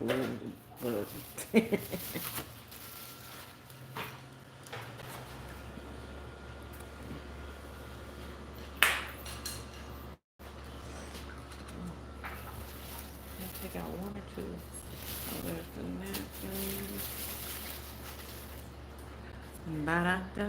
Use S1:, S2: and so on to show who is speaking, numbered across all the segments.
S1: but let's take out one or two. Oh, there's the napkins. Ba-da-da-da.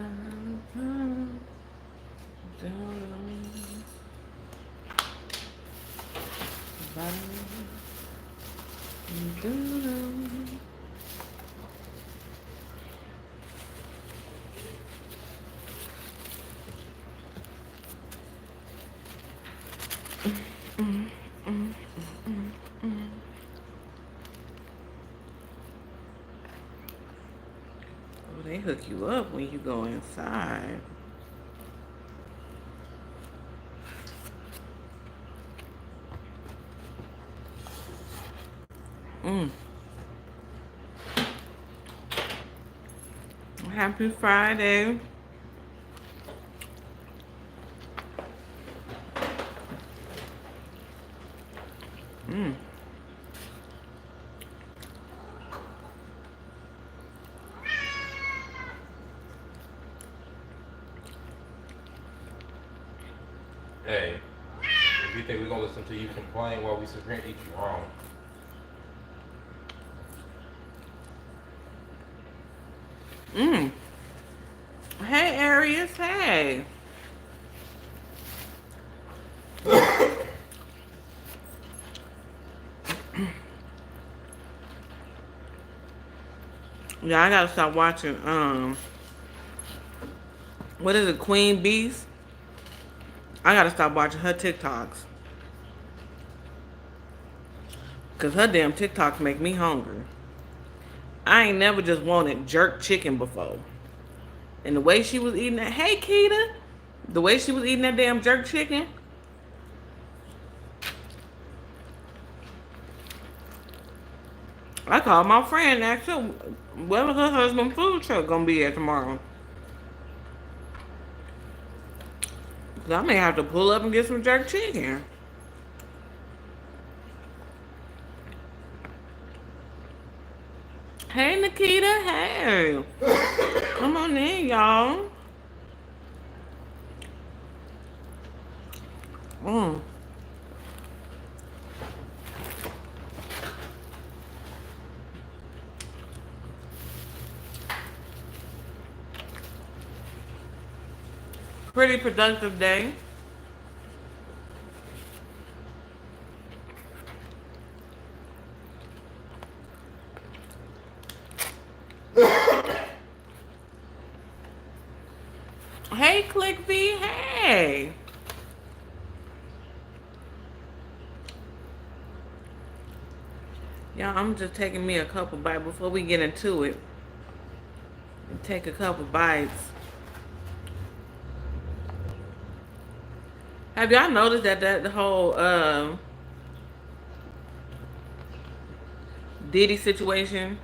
S1: Oh, they hook you up when you go inside. Happy Friday.
S2: Hey, if you think we're gonna listen to you complain while we sit here and eat, you wrong.
S1: Hey, Arius. Hey. Yeah, I gotta stop watching. What is it, Queen Beast? I gotta stop watching her TikToks. Cause her damn TikToks make me hungry. I ain't never just wanted jerk chicken before. And the way she was eating that, hey Keita, the way she was eating that damn jerk chicken, I called my friend and asked her where was her husband's food truck gonna be at tomorrow. Cause I may have to pull up and get some jerk chicken. Hey Nikita, hey. Come on in, y'all. Mm. Pretty productive day. Hey Click V, hey. Y'all, I'm just taking me a couple bites before we get into it. Take a couple bites. Have y'all noticed that the whole Diddy situation,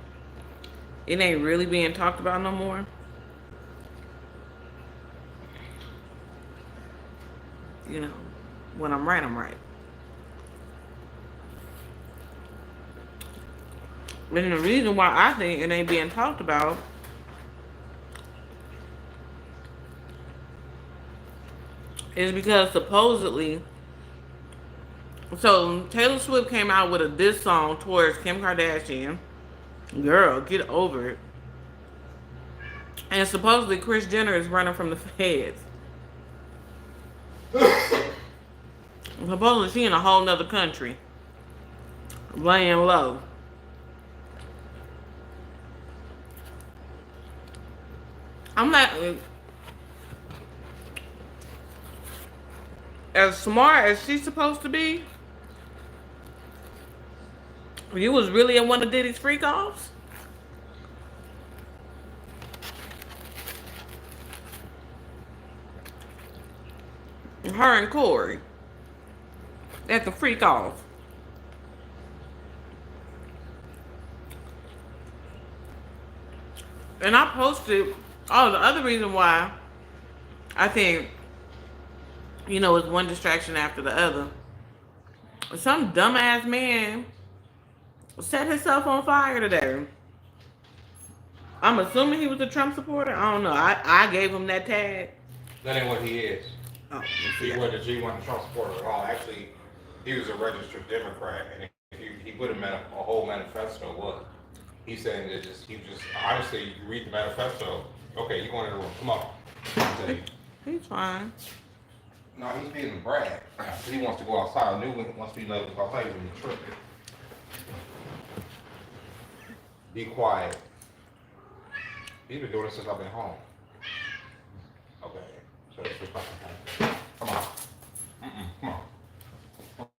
S1: it ain't really being talked about no more? You know, when I'm right, I'm right. And the reason why I think it ain't being talked about is because supposedly, so Taylor Swift came out with a diss song towards Kim Kardashian. Girl, get over it. And supposedly Kris Jenner is running from the feds. Supposedly she in a whole nother country, laying low. I'm not as smart as she's supposed to be. You was really in one of Diddy's freak offs? Her and Corey at the freak off. And I posted, oh, the other reason why I think, you know, it's one distraction after the other. Some dumbass man set himself on fire today. I'm assuming he was a Trump supporter. I don't know. I gave him that tag.
S2: That ain't what he is.
S1: Oh, let's
S2: He
S1: see.
S2: wasn't a Trump supporter at all. Actually, he was a registered Democrat, and if he put a whole manifesto. What he's saying is just honestly, you read the manifesto. Okay, you go in the room. Come on. I'll tell you.
S1: He's fine.
S2: No, he's being a brat. He wants to go outside. I knew once we know to go outside, he's gonna be tripping. Be quiet. He's been doing this since I've been home. Okay, so that's what's happening. Come on. Come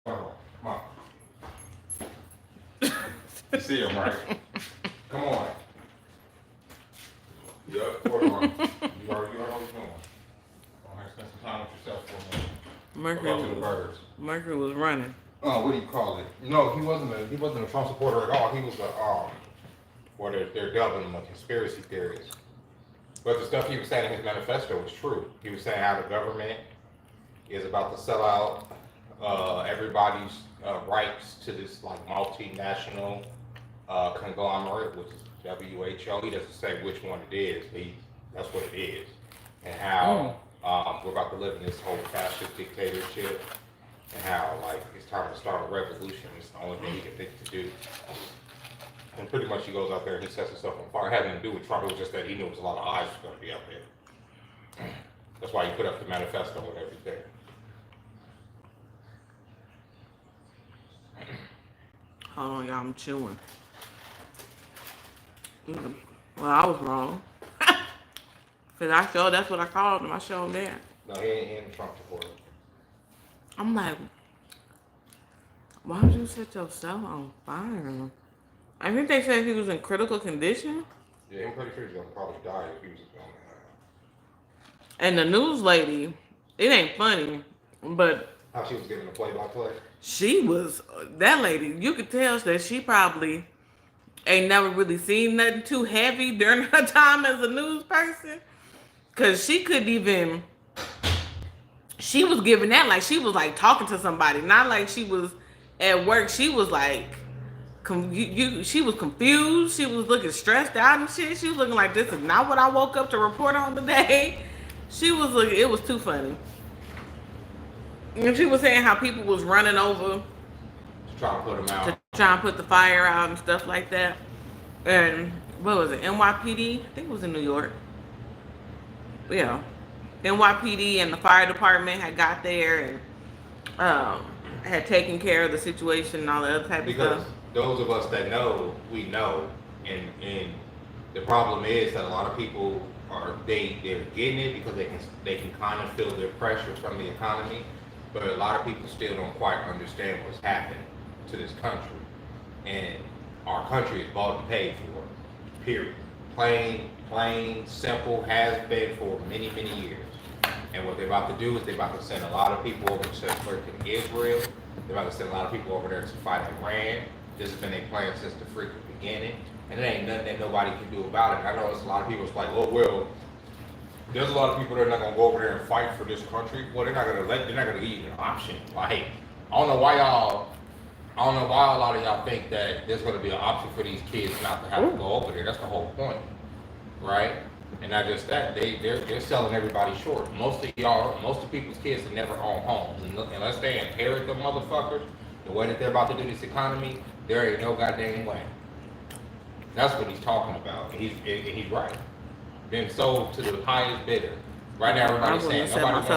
S2: on. Come on. You see him, right? Come on. Yup, hold on. You already know what you're doing. Spend some time with yourself for a moment. Go to the birds.
S1: Mercury was running.
S2: Oh, what do you call it? No, he wasn't a Trump supporter at all. He was what they're dubbing him a conspiracy theorist. But the stuff he was saying in his manifesto was true. He was saying how the government is about to sell out everybody's rights to this like multinational conglomerate, which is WHO. He doesn't say which one it is. That's what it is, and how we're about to live in this whole fascist dictatorship, and how like it's time to start a revolution. It's the only thing he can think to do. And pretty much he goes out there and he sets himself on fire. It had nothing to do with Trump. It was just that he knew it was a lot of eyes was going to be out there. That's why he put up the manifesto and everything.
S1: Hold on, y'all. I'm chewing. Well, I was wrong. Because that's what I called him. I showed him that.
S2: No, he ain't a Trump supporter.
S1: I'm like, why would you set yourself on fire? I think they said he was in critical condition.
S2: Yeah, I'm pretty sure he's going to probably die if he was going to.
S1: And the news lady, it ain't funny, but
S2: How she was giving the play-by-play?
S1: she was, that lady, you could tell that she probably ain't never really seen nothing too heavy during her time as a news person. Because she couldn't even, she was giving that like she was like talking to somebody, not like she was at work. She was like, she was confused. She was looking stressed out and shit. She was looking like this is not what I woke up to report on today. She was looking, it was too funny. And she was saying how people was running over
S2: To try to put him out.
S1: to try and put the fire out and stuff like that. And what was it? NYPD? I think it was in New York. Yeah. NYPD and the fire department had got there and had taken care of the situation and all the other type of
S2: Because
S1: stuff.
S2: those of us that know, we know. And the problem is that a lot of people they're getting it because they can kind of feel the pressure from the economy, but a lot of people still don't quite understand what's happened to this country, and our country is bought and paid for. Period. Plain, simple, has been for many, many years. And what they're about to do is they're about to send a lot of people over to freaking Israel. They're about to send a lot of people over there to fight Iran. This has been their plan since the freaking beginning. And there ain't nothing that nobody can do about it. I know there's a lot of people that's like, oh, well, there's a lot of people that are not going to go over there and fight for this country. Well, they're not going to give you an option. Like, I don't know why a lot of y'all think that there's going to be an option for these kids not to have to go over there. That's the whole point, right? And not just that, they're selling everybody short. Most of people's kids have never owned homes. Unless they inherit them motherfuckers, the way that they're about to do this economy, there ain't no goddamn way. That's what he's talking about. And he's right. Been sold to the highest bidder. Right now, everybody's saying nobody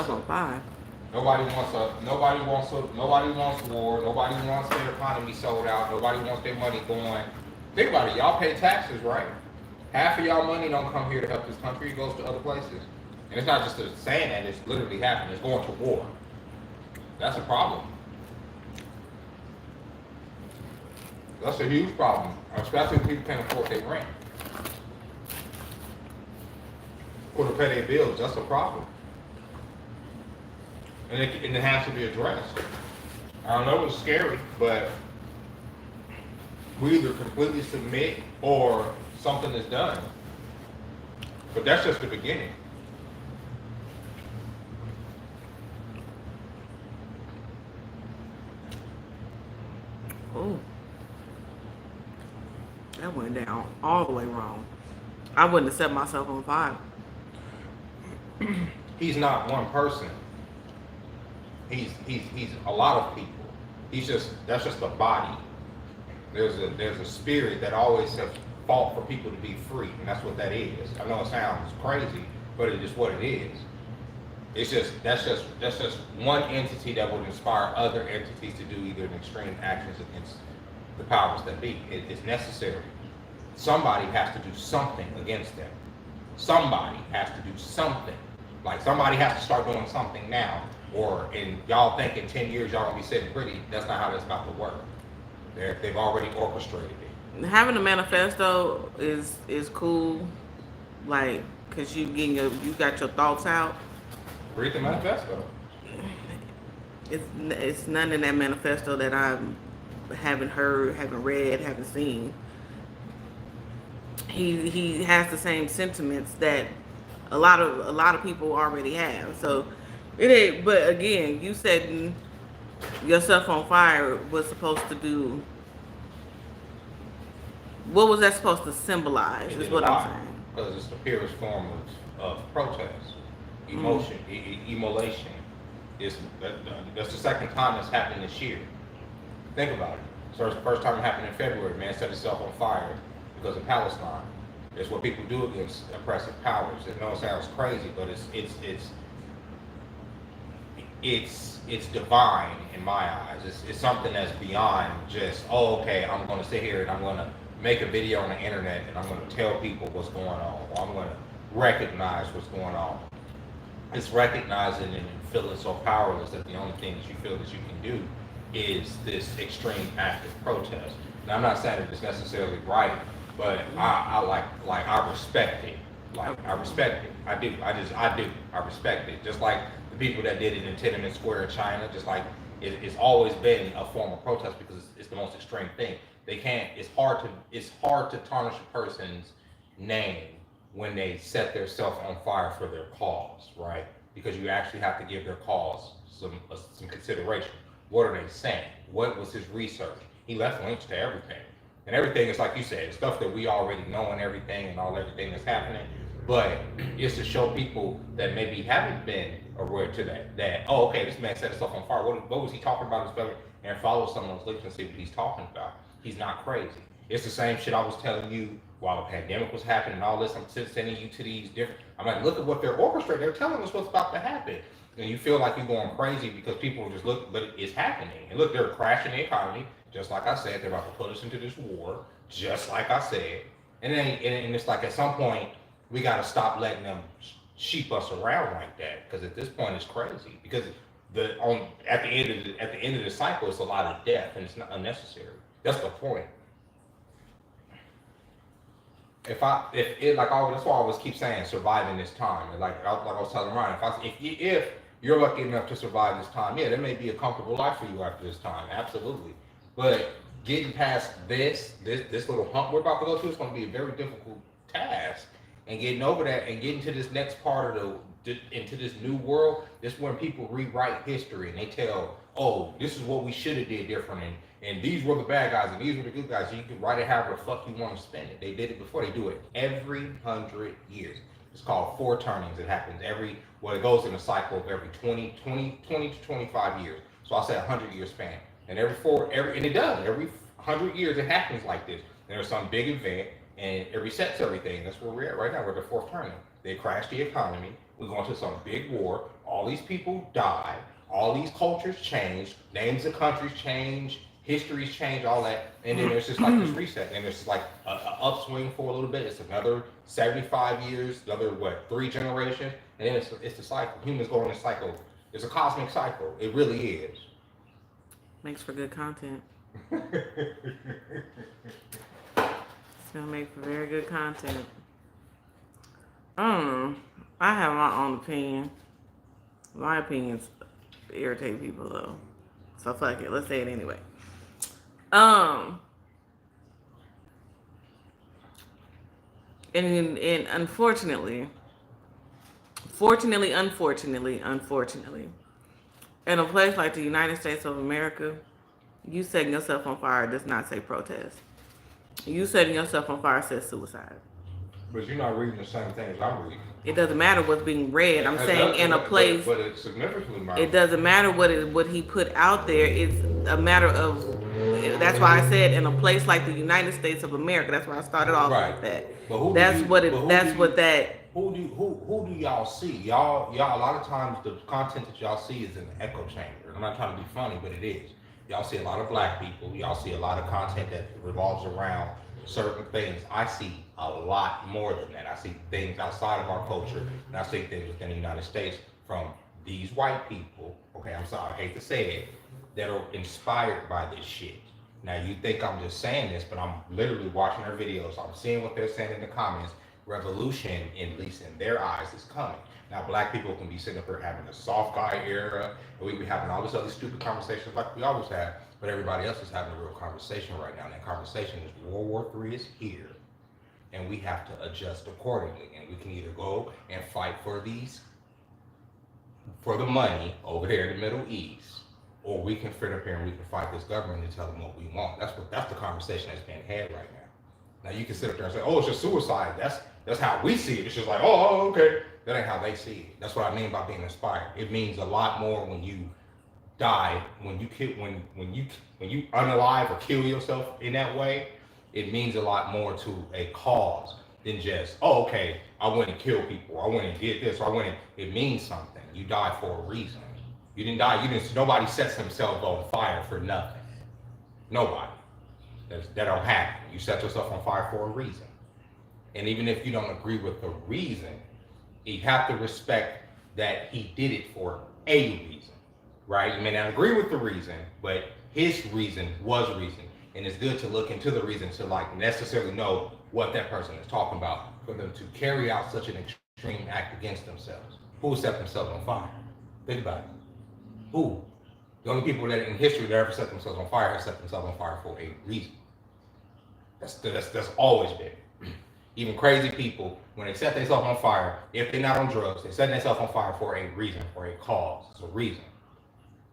S2: wants war. Nobody wants their economy sold out. Nobody wants their money going. Think about it. Y'all pay taxes, right? Half of y'all money don't come here to help this country. It goes to other places. And it's not just saying that. It's literally happening. It's going to war. That's a problem. That's a huge problem. Especially when people can't afford their rent. Or to pay their bills. That's a problem. And it has to be addressed. I don't know, it's scary, but we either completely submit or something is done. But that's just the beginning.
S1: Oh. That went down all the way wrong. I wouldn't have set myself on fire.
S2: He's not one person. He's a lot of people. That's just a body. There's a spirit that always has fought for people to be free, and that's what that is. I know it sounds crazy, but it is what it is. That's just one entity that would inspire other entities to do either extreme actions against the powers that be. It's necessary. Somebody has to do something against them. Somebody has to do something. Like somebody has to start doing something now. Or y'all think in 10 years y'all gonna be sitting pretty. That's not how that's about to work. They've already orchestrated it.
S1: Having a manifesto is cool, like, cause you got your thoughts out.
S2: Read the manifesto.
S1: It's none in that manifesto that I haven't heard, haven't read, haven't seen. He has the same sentiments that a lot of people already have. So it ain't. But again, you setting yourself on fire was supposed to do. What was that supposed to symbolize? Is what I'm saying.
S2: Because it's the purest form of protest, emotion, immolation. That's the second time that's happened this year. Think about it. So it's the first time it happened in February. Man set himself on fire because of Palestine. It's what people do against oppressive powers. I know it sounds crazy, but it's divine in my eyes. It's something that's beyond just, oh, okay, I'm going to sit here and I'm going to make a video on the internet and I'm going to tell people what's going on, or I'm going to recognize what's going on. It's recognizing and feeling so powerless that the only thing that you feel that you can do is this extreme act of protest. Now, I'm not saying that it's necessarily right, but I respect it. Like, I respect it. I do. I respect it. Just like the people that did it in Tiananmen Square in China, just like it's always been a form of protest because it's the most extreme thing. They can't, it's hard to tarnish a person's name when they set themselves on fire for their cause, right? Because you actually have to give their cause some consideration. What are they saying? What was his research? He left links to everything. And everything is, like you said, stuff that we already know and everything everything that's happening. But it's to show people that maybe haven't been aware to that, oh, okay, this man set himself on fire. What was he talking about his brother? And follow some of those links and see what he's talking about. He's not crazy. It's the same shit I was telling you while the pandemic was happening and all this. I'm sending you to these different, I'm like, look at what they're orchestrating. They're telling us what's about to happen. And you feel like you're going crazy because people just look, but it's happening. And look, they're crashing the economy. Just like I said, they're about to put us into this war, just like I said. And then, and it's like at some point, we got to stop letting them sheep us around like that. Because at this point, it's crazy. Because at the end of the cycle, it's a lot of death, and it's not unnecessary. That's the point. That's why I always keep saying surviving this time. And like I was telling Ryan, if you're lucky enough to survive this time, yeah, there may be a comfortable life for you after this time, absolutely. But getting past this little hump we're about to go through is going to be a very difficult task. And getting over that and getting to this next part of into this new world, this is when people rewrite history and they tell, oh, this is what we should have did different, and these were the bad guys and these were the good guys. So you can write it however the fuck you want to spend it. They did it before. They do it every 100 years. It's called four turnings. It happens it goes in a cycle of every 20 to 25 years. So I'll say 100-year span. And every 100 years it happens like this. There's some big event and it resets everything. That's where we're at right now. We're at the fourth turning. They crash the economy. We're going to some big war. All these people die. All these cultures change. Names of countries change. Histories change, all that. And then there's just like this reset. And there's just like an upswing for a little bit. It's another 75 years, another, 3 generations. And then it's the cycle. Humans go on this cycle. It's a cosmic cycle. It really is.
S1: Makes for good content. It's gonna make for very good content. I don't know. I have my own opinion. My opinions irritate people though. So fuck it. Let's say it anyway. And unfortunately, unfortunately, in a place like the United States of America, you setting yourself on fire does not say protest. You setting yourself on fire says suicide.
S2: But you're not reading the same thing as I'm reading.
S1: It doesn't matter what's being read. I'm
S2: It
S1: saying
S2: does,
S1: in a place.
S2: but it significantly
S1: It
S2: matters.
S1: doesn't matter what he put out there. It's a matter of. That's why I said in a place like the United States of America. That's why I started off
S2: Right.
S1: with that.
S2: But who do
S1: That's
S2: you?
S1: what
S2: But
S1: it.
S2: who
S1: That's
S2: do
S1: what
S2: you?
S1: that.
S2: Who do y'all see? Y'all. A lot of times the content that y'all see is an echo chamber. I'm not trying to be funny, but it is. Y'all see a lot of black people. Y'all see a lot of content that revolves around certain things. I see a lot more than that. I see things outside of our culture, and I see things within the United States from these white people. Okay, I'm sorry, I hate to say it, that are inspired by this shit. Now you think I'm just saying this, but I'm literally watching their videos. I'm seeing what they're saying in the comments. Revolution, at least in their eyes, is coming. Now black people can be sitting up here having a soft guy era, and we be having all this other stupid conversations like we always have, but everybody else is having a real conversation right now. And that conversation is World War III is here, and we have to adjust accordingly. And we can either go and fight for the money over there in the Middle East, or we can fit up here and we can fight this government and tell them what we want. That's the conversation that's being had right now. Now you can sit up there and say, "Oh, it's just suicide." That's how we see it. It's just like, "Oh, okay." That ain't how they see it. That's what I mean by being inspired. It means a lot more when you die, when you kill, when you unalive or kill yourself in that way. It means a lot more to a cause than just, "Oh, okay, I went and killed people. I went and did this. Or I went and," it means something. You die for a reason. You didn't die. You didn't. Nobody sets himself on fire for nothing. Nobody. That don't happen. You set yourself on fire for a reason. And even if you don't agree with the reason, you have to respect that he did it for a reason, right? You may not agree with the reason, but his reason was reason. And it's good to look into the reason to like necessarily know what that person is talking about for them to carry out such an extreme act against themselves. Who set themselves on fire? Think about it. Who? The only people that in history that ever set themselves on fire have set themselves on fire for a reason. That's always been. Even crazy people, when they set themselves on fire, if they're not on drugs, they set themselves on fire for a reason, for a cause. It's a reason.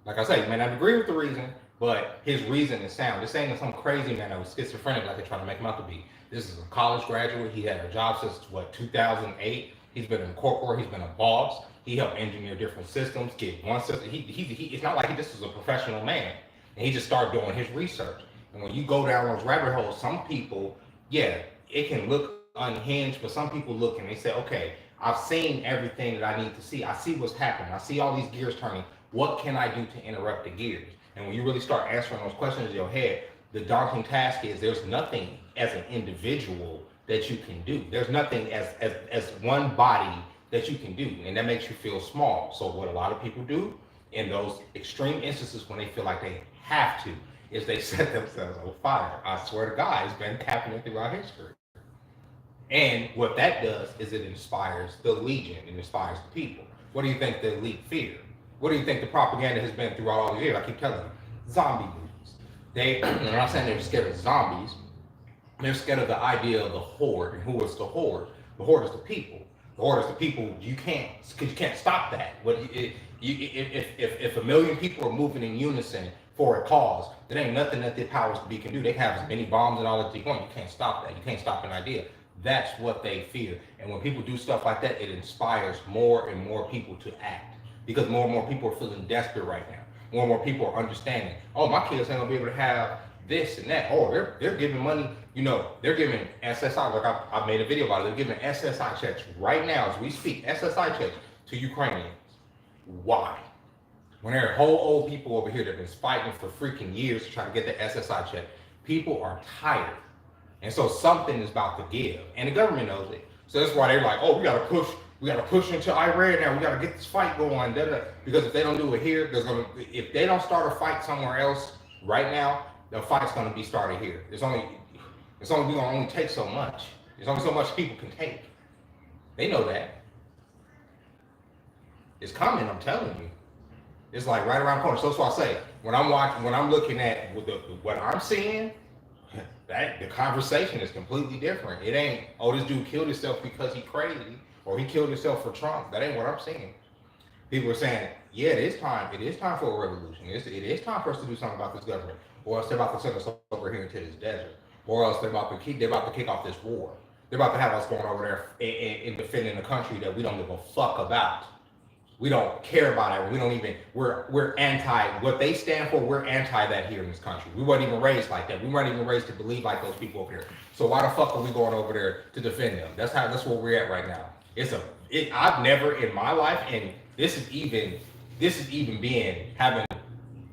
S2: Like I say, you may not agree with the reason, but his reason is sound. This ain't some crazy man that was schizophrenic like they're trying to make him out to be. This is a college graduate. He had a job since, 2008. He's been in corporate. He's been a boss. He helped engineer different systems, get one system. It's not like he just was a professional man. And he just started doing his research. And when you go down those rabbit holes, some people, yeah, it can look unhinged, but some people look and they say, okay, I've seen everything that I need to see. I see what's happening. I see all these gears turning. What can I do to interrupt the gears? And when you really start answering those questions in your head, the daunting task is there's nothing as an individual that you can do. There's nothing as one body that you can do. And that makes you feel small. So what a lot of people do in those extreme instances when they feel like they have to is they set themselves on fire. I swear to God, it's been happening throughout history. And what that does is it inspires the legion, it inspires the people. What do you think the elite fear? What do you think the propaganda has been throughout all the years? I keep telling you, zombie movies. I'm not saying they're scared of zombies, they're scared of the idea of the horde. And who is the horde? The horde is the people. The horde is the people. You can't stop that. If a million people are moving in unison for a cause, there ain't nothing that the powers to be can do. They can have as many bombs and all that they want. You can't stop that. You can't stop an idea. That's what they fear. And when people do stuff like that, it inspires more and more people to act. Because more and more people are feeling desperate right now. More and more people are understanding, oh, my kids ain't gonna be able to have this and that. Oh, they're giving money, they're giving SSI, like I made a video about it, they're giving SSI checks right now as we speak, SSI checks to Ukrainians. Why? When there are whole old people over here that have been fighting for freaking years to try to get the SSI check, people are tired. And so something is about to give. And the government knows it. So that's why they're like, oh, we gotta push into Iran now. We gotta get this fight going. Because if they don't do it here, if they don't start a fight somewhere else right now, the fight's gonna be started here. It's only gonna only take so much. There's only so much people can take. They know that. It's coming, I'm telling you. It's like right around the corner. So that's why I say, when I'm looking at what I'm seeing, the conversation is completely different. It ain't, oh, this dude killed himself because he crazy, or he killed himself for Trump. That ain't what I'm seeing. People are saying, yeah, it is time for a revolution. It is time for us to do something about this government, or it's about to send us over here into this desert. or else they're about to kick off this war. They're about to have us going over there and defending a country that we don't give a fuck about. We don't care about it. We don't even, we're anti, what they stand for, we're anti that here in this country. We weren't even raised like that. We weren't even raised to believe like those people over here. So why the fuck are we going over there to defend them? That's where we're at right now. I've never in my life, and this is even being, having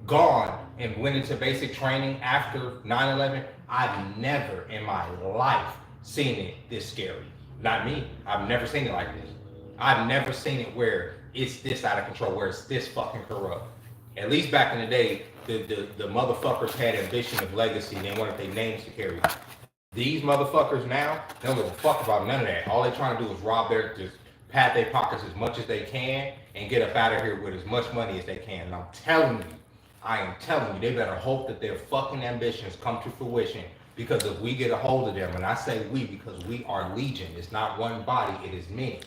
S2: gone and went into basic training after 9/11, I've never in my life seen it this scary. Not me. I've never seen it like this. I've never seen it where it's this out of control, where it's this fucking corrupt. At least back in the day, the motherfuckers had ambition of legacy. They wanted their names to carry. These motherfuckers now, they don't give a fuck about none of that. All they trying to do is just pad their pockets as much as they can and get up out of here with as much money as they can. And I am telling you, they better hope that their fucking ambitions come to fruition, because if we get a hold of them, and I say we because we are legion, it's not one body, it is many.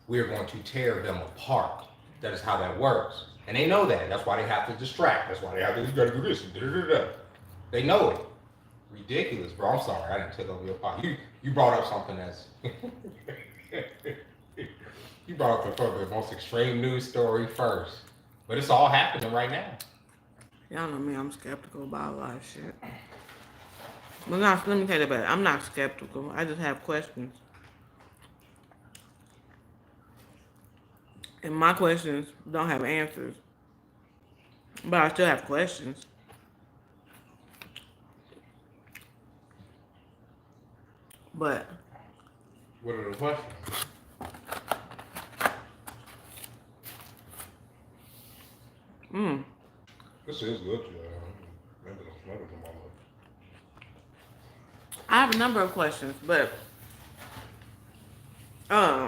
S2: We're going to tear them apart. That is how that works. And they know that. That's why they have to distract. That's why they have to, you gotta do this. They know it. Ridiculous, bro. I'm sorry, I didn't take over your part. You brought up something that's you brought up the most extreme news story first. But it's all happening right now.
S1: Y'all know me, I'm skeptical about a lot of shit. But let me tell you about it. I'm not skeptical. I just have questions. And my questions don't have answers. But I still have questions. But
S2: what are the questions? This is good.
S1: I have a number of questions, but I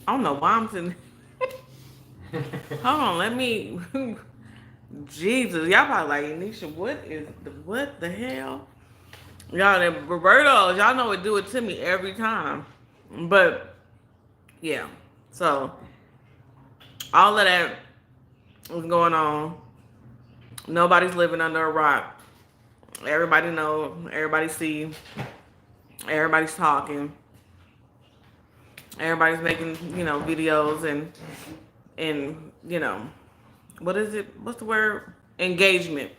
S1: don't know why I'm sitting. Hold on, let me. Jesus, y'all probably like, Anisha, what the hell? Y'all, the Roberto, y'all know it do it to me every time. But yeah, so all of that was going on. Nobody's living under a rock. Everybody know, everybody see, everybody's talking. Everybody's making, videos and what is it? What's the word? Engagement.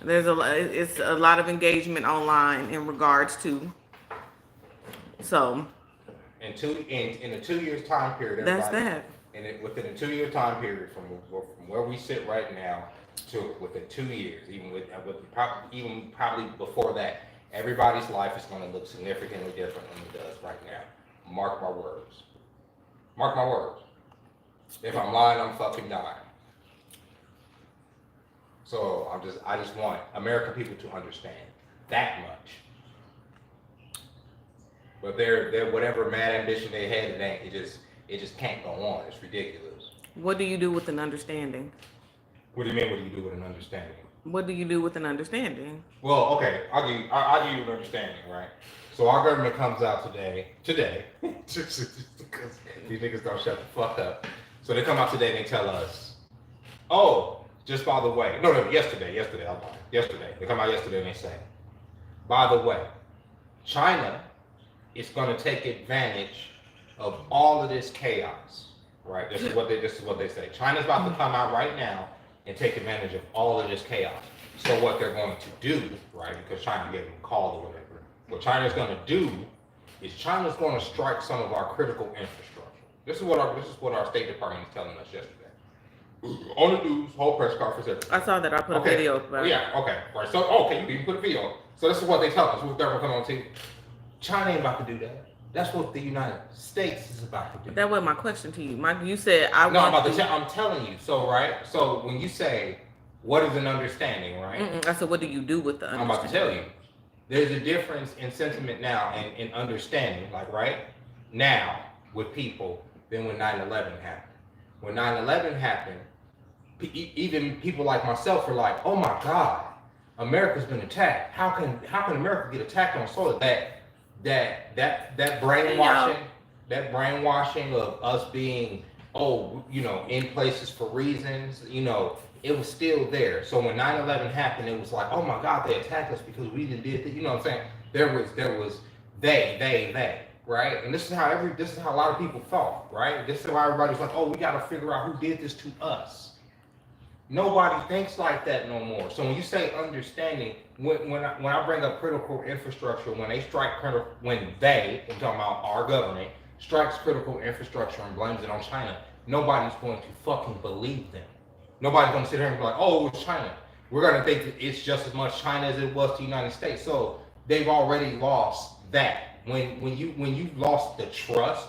S1: It's a lot of engagement online in regards to. So.
S2: In a 2 years time period.
S1: That's that.
S2: And within a 2 year time period, from where we sit right now to within 2 years, even probably before that, everybody's life is going to look significantly different than it does right now. Mark my words. Mark my words. If I'm lying, I'm fucking dying. So I just want American people to understand that much. But they're whatever mad ambition they had, it just can't go on. It's ridiculous.
S1: What do you do with an understanding?
S2: What do you mean? What do you do with an understanding?
S1: What do you do with an understanding?
S2: Well, okay, I'll give you an understanding, right? So our government comes out today, just because these niggas don't shut the fuck up. So they come out today and they tell us, oh, just by the way, yesterday, they come out yesterday and they say, by the way, China is going to take advantage of all of this chaos, right? This is what they say. China's about to come out right now and take advantage of all of this chaos. So what they're going to do, right? Because China gave them a call or whatever. What China's going to do is China's going to strike some of our critical infrastructure. This is what our State Department is telling us yesterday. On the news, whole press conference. Everything.
S1: I saw that. I put a video about it.
S2: Yeah. Okay. Right. So you didn't put a video. So this is what they tell us. What they're coming on TV. China ain't about to do that. That's what the United States is about to do.
S1: That was my question to you. You said
S2: I'm telling you. So right. So when you say what is an understanding, right?
S1: I said, what do you do with the understanding?
S2: I'm about to tell you. There's a difference in sentiment now and in understanding, like right now with people than when 9/11 happened. When 9/11 happened, even people like myself were like, "Oh my God, America's been attacked. How can America get attacked on soil?" That that brainwashing, of us being, in places for reasons, it was still there. So when 9/11 happened, it was like, oh my God, they attacked us because we didn't did that. You know what I'm saying? There was they, right? And this is how a lot of people thought, right? This is why everybody's like, oh, we got to figure out who did this to us. Nobody thinks like that no more. So when you say understanding, when I bring up critical infrastructure, when they I'm talking about our government, strikes critical infrastructure and blames it on China, nobody's going to fucking believe them. Nobody's going to sit here and be like, oh, it's China. We're going to think that it's just as much China as it was to the United States. So they've already lost that. When you lost the trust,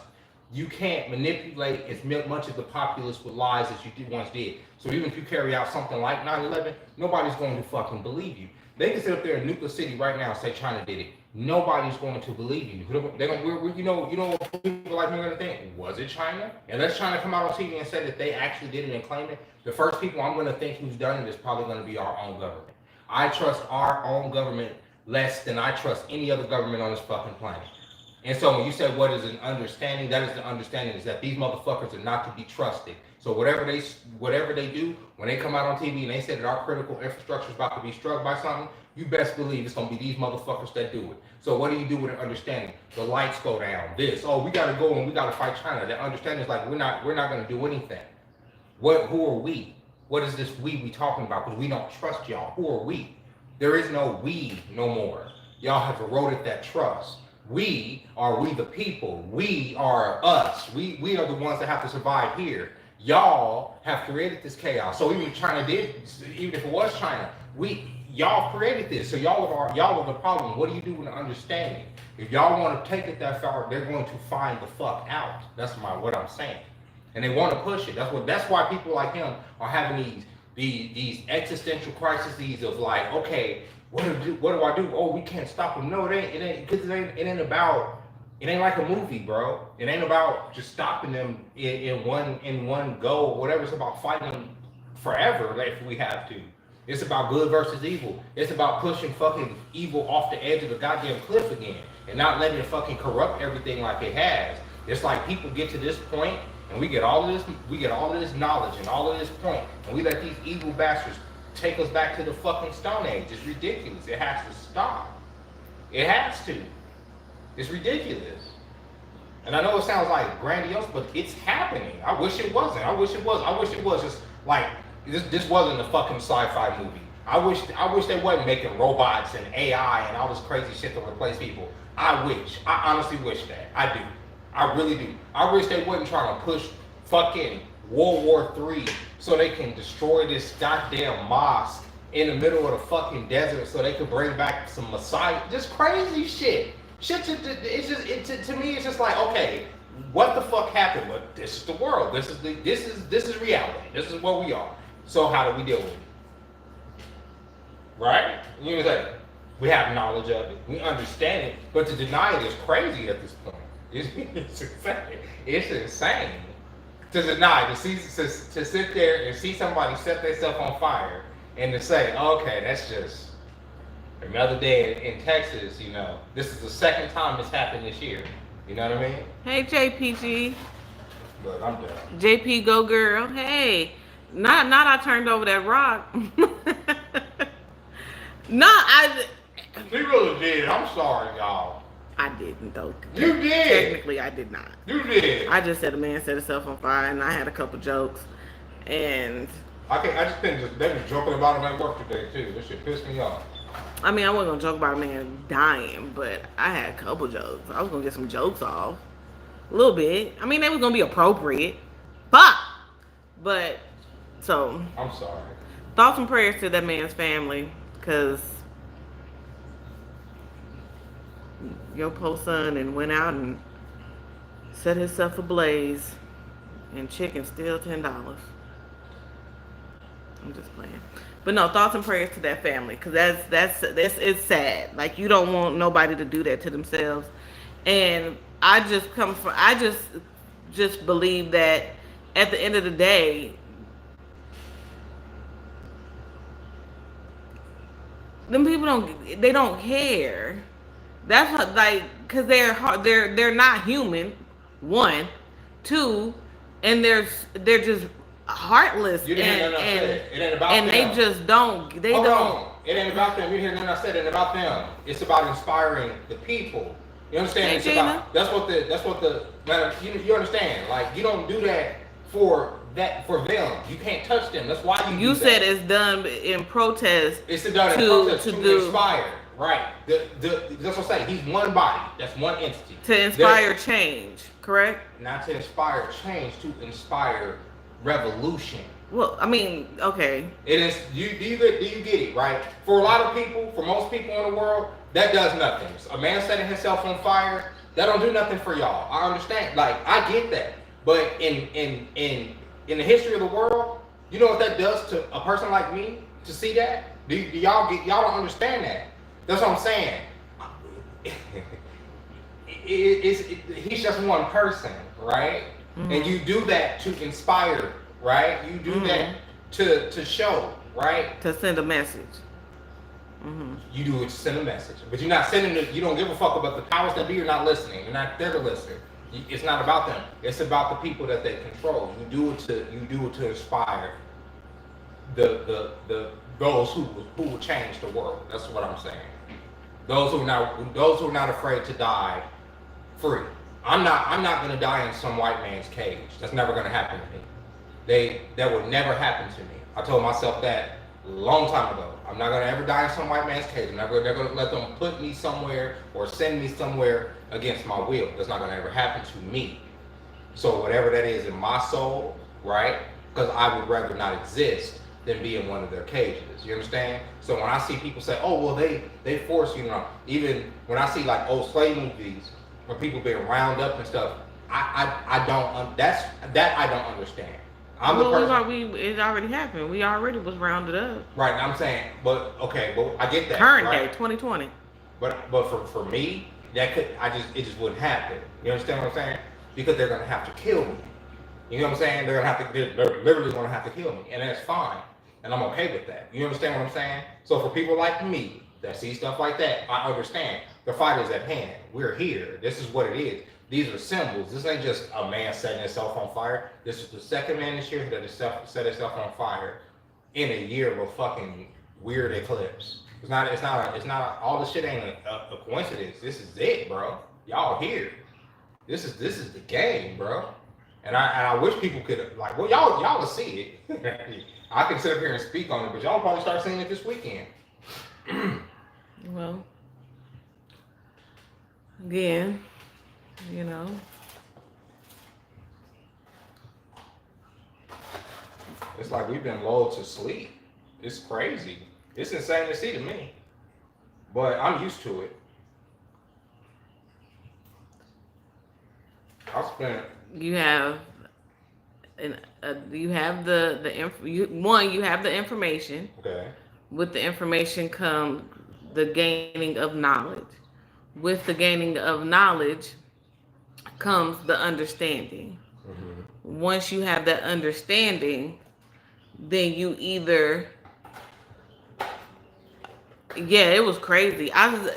S2: you can't manipulate as much of the populace with lies as you once did. So even if you carry out something like 9/11, nobody's going to fucking believe you. They can sit up there in Nuclear City right now and say China did it. Nobody's going to believe you. They're going, you know what people like me are going to think? Was it China? Unless China come out on TV and say that they actually did it and claim it, the first people I'm going to think who's done it is probably going to be our own government. I trust our own government less than I trust any other government on this fucking planet. And so when you say what is an understanding, that is the understanding is that these motherfuckers are not to be trusted. So whatever they do, when they come out on TV and they say that our critical infrastructure is about to be struck by something, you best believe it's gonna be these motherfuckers that do it. So what do you do with an understanding? The lights go down. We gotta go and we gotta fight China. That understanding is like we're not gonna do anything. Who are we? What is this we talking about? Because we don't trust y'all. Who are we? There is no we no more. Y'all have eroded that trust. We the people. We are us. We are the ones that have to survive here. Y'all have created this chaos. So even if China did, even if it was China, y'all created this. So y'all are the problem. What do you do with an understanding? If y'all want to take it that far, they're going to find the fuck out. That's what I'm saying. And they want to push it. That's why people like him are having these existential crises of like, okay, what do I do? Oh, we can't stop them. No, it ain't like a movie, bro. It ain't about just stopping them in one go or whatever. It's about fighting them forever, like if we have to. It's about good versus evil. It's about pushing fucking evil off the edge of the goddamn cliff again and not letting it fucking corrupt everything like it has. It's like people get to this point and we get all of this knowledge and all of this point, and we let these evil bastards take us back to the fucking Stone Age. It's ridiculous. It has to stop. It has to. It's ridiculous. And I know it sounds like grandiose, but it's happening. I wish it wasn't. I wish it was just like this wasn't a fucking sci-fi movie. I wish they wasn't making robots and AI and all this crazy shit to replace people. I honestly wish that. I do. I really do. I wish they wasn't trying to push fucking World War III so they can destroy this goddamn mosque in the middle of the fucking desert so they could bring back some Messiah. Just crazy shit. To me, it's just like, okay, what the fuck happened? But this is the world. This is reality. This is what we are. So how do we deal with it? Right? You know what I'm saying? We have knowledge of it. We understand it. But to deny it is crazy at this point. It's insane. It's insane to deny, to sit there and see somebody set themselves on fire and to say, okay, that's just another day in Texas, This is the second time this happened this year. You know what I mean?
S1: Hey, JPG.
S2: But I'm done.
S1: JP, go girl. Hey, not I turned over that rock.
S2: He really did. I'm sorry, y'all.
S1: I didn't, though.
S2: You did.
S1: Technically, I did not.
S2: You did.
S1: I just said a man set himself on fire, and I had a couple jokes, and
S2: I just think they were joking about him at work today too. This shit pissed me off.
S1: I mean, I wasn't gonna joke about a man dying, but I had a couple jokes. I was gonna get some jokes off, a little bit. I mean, they was gonna be appropriate, but so.
S2: I'm sorry.
S1: Thoughts and prayers to that man's family, cause your poor son and went out and set himself ablaze, and chicken still $10. I'm just playing, but no, thoughts and prayers to that family, cause that's it's sad. Like, you don't want nobody to do that to themselves, and I just believe that at the end of the day, them people don't care. That's what, like, because they're not human. One, two, and they're just heartless
S2: You didn't hear nothing I said. It ain't about
S1: and
S2: them.
S1: they just don't. They
S2: Hold
S1: don't.
S2: on. It ain't about them. You didn't hear nothing I said. It ain't about them. It's about inspiring the people. You understand?
S1: Hey,
S2: It's
S1: Gina.
S2: about that's what the man, you understand. Like you don't do that for them. You can't touch them. That's why you
S1: You
S2: do
S1: said
S2: that.
S1: it's done in protest.
S2: It's done in protest to inspire. Right. That's what I'm saying. He's one body. That's one entity.
S1: To inspire change, correct?
S2: Not to inspire change, to inspire revolution.
S1: Well, I mean, okay.
S2: It is. Do you get it right? For a lot of people, for most people in the world, that does nothing. A man setting himself on fire, that don't do nothing for y'all. I understand. Like I get that, but in the history of the world, you know what that does to a person like me to see that? Do y'all get? Y'all don't understand that. That's what I'm saying. He's just one person, right? Mm-hmm. And you do that to inspire, right? You do that to show, right?
S1: To send a message. Mm-hmm.
S2: You do it to send a message, but you're not sending it. You don't give a fuck about the powers that be. You're not listening. You're not there to listen. It's not about them. It's about the people that they control. You do it to inspire the those who will change the world. That's what I'm saying. Those who are not afraid to die free. I'm not gonna die in some white man's cage. That's never gonna happen to me. That would never happen to me. I told myself that a long time ago. I'm not gonna ever die in some white man's cage. I'm never gonna let them put me somewhere or send me somewhere against my will. That's not gonna ever happen to me. So whatever that is in my soul, right? Because I would rather not exist than be in one of their cages. You understand? So when I see people say, "Oh, well, they force you know," even when I see like old slave movies where people being round up and stuff, I don't I don't understand.
S1: It already happened. We already was rounded up.
S2: Right, I'm saying, but I get that.
S1: Current
S2: right?
S1: day, 2020.
S2: But for me, it just wouldn't happen. You understand what I'm saying? Because they're gonna have to kill me. You know what I'm saying? They're literally gonna have to kill me, and that's fine, and I'm okay with that. You understand what I'm saying? So for people like me that see stuff like that, I understand. The fight is at hand. We're here. This is what it is. These are symbols. This ain't just a man setting himself on fire. This is the second man this year that has set himself on fire in a year of a fucking weird eclipse. It's not all the shit ain't a coincidence. This is it, bro. Y'all here. This is the game, bro. And I wish people could well y'all will see it. I can sit up here and speak on it, but y'all probably start seeing it this weekend.
S1: Well, again, you know.
S2: It's like we've been lulled to sleep. It's crazy. It's insane to see to me. But I'm used to it.
S1: You have you have you have the information.
S2: Okay.
S1: With the information comes the gaining of knowledge. With the gaining of knowledge comes the understanding. Mm-hmm. Once you have that understanding, then you either it was crazy. I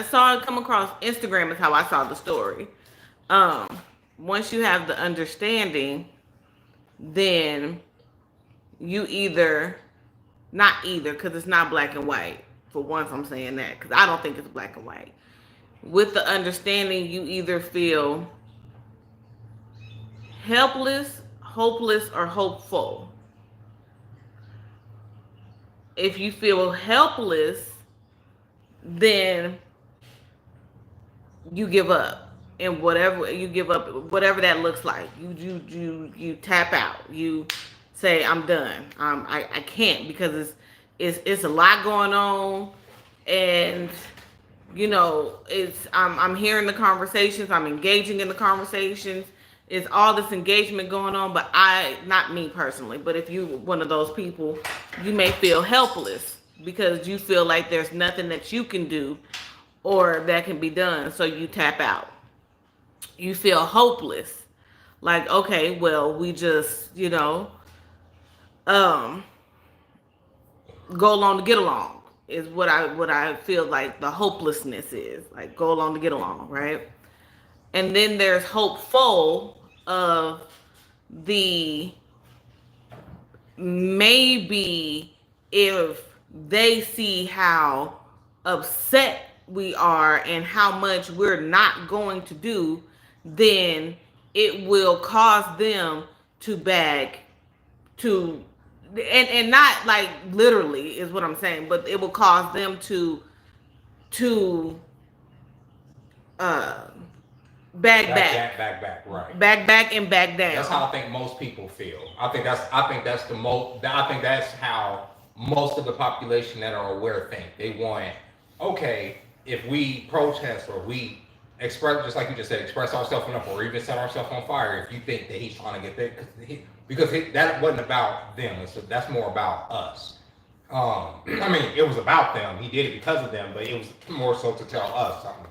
S1: saw it come across Instagram is how I saw the story. Once you have the understanding, then you not either, because it's not black and white. For once, I'm saying that because I don't think it's black and white. With the understanding, you either feel helpless, hopeless, or hopeful. If you feel helpless, then you give up. And whatever that looks like, you tap out. You say, I'm done. I can't, because it's a lot going on, and I'm hearing the conversations, I'm engaging in the conversations. It's all this engagement going on, but not me personally, but if you one of those people, you may feel helpless because you feel like there's nothing that you can do or that can be done, so you tap out. You feel hopeless, like, okay, well, we just go along to get along. is what I feel like the hopelessness is. Like go along to get along, right? And then there's hopeful of the maybe if they see how upset we are and how much we're not going to do, then it will cause them to bag to and not like literally is what I'm saying, but it will cause them to uh
S2: Right.
S1: back and back
S2: That's
S1: down.
S2: how I think most people feel. I think that's how most of the population that are aware think. They want, okay, if we protest or we express, just like you just said, express ourselves enough, or even set ourselves on fire. If you think that he's trying to get there, that wasn't about them. That's more about us. I mean, it was about them. He did it because of them, but it was more so to tell us something.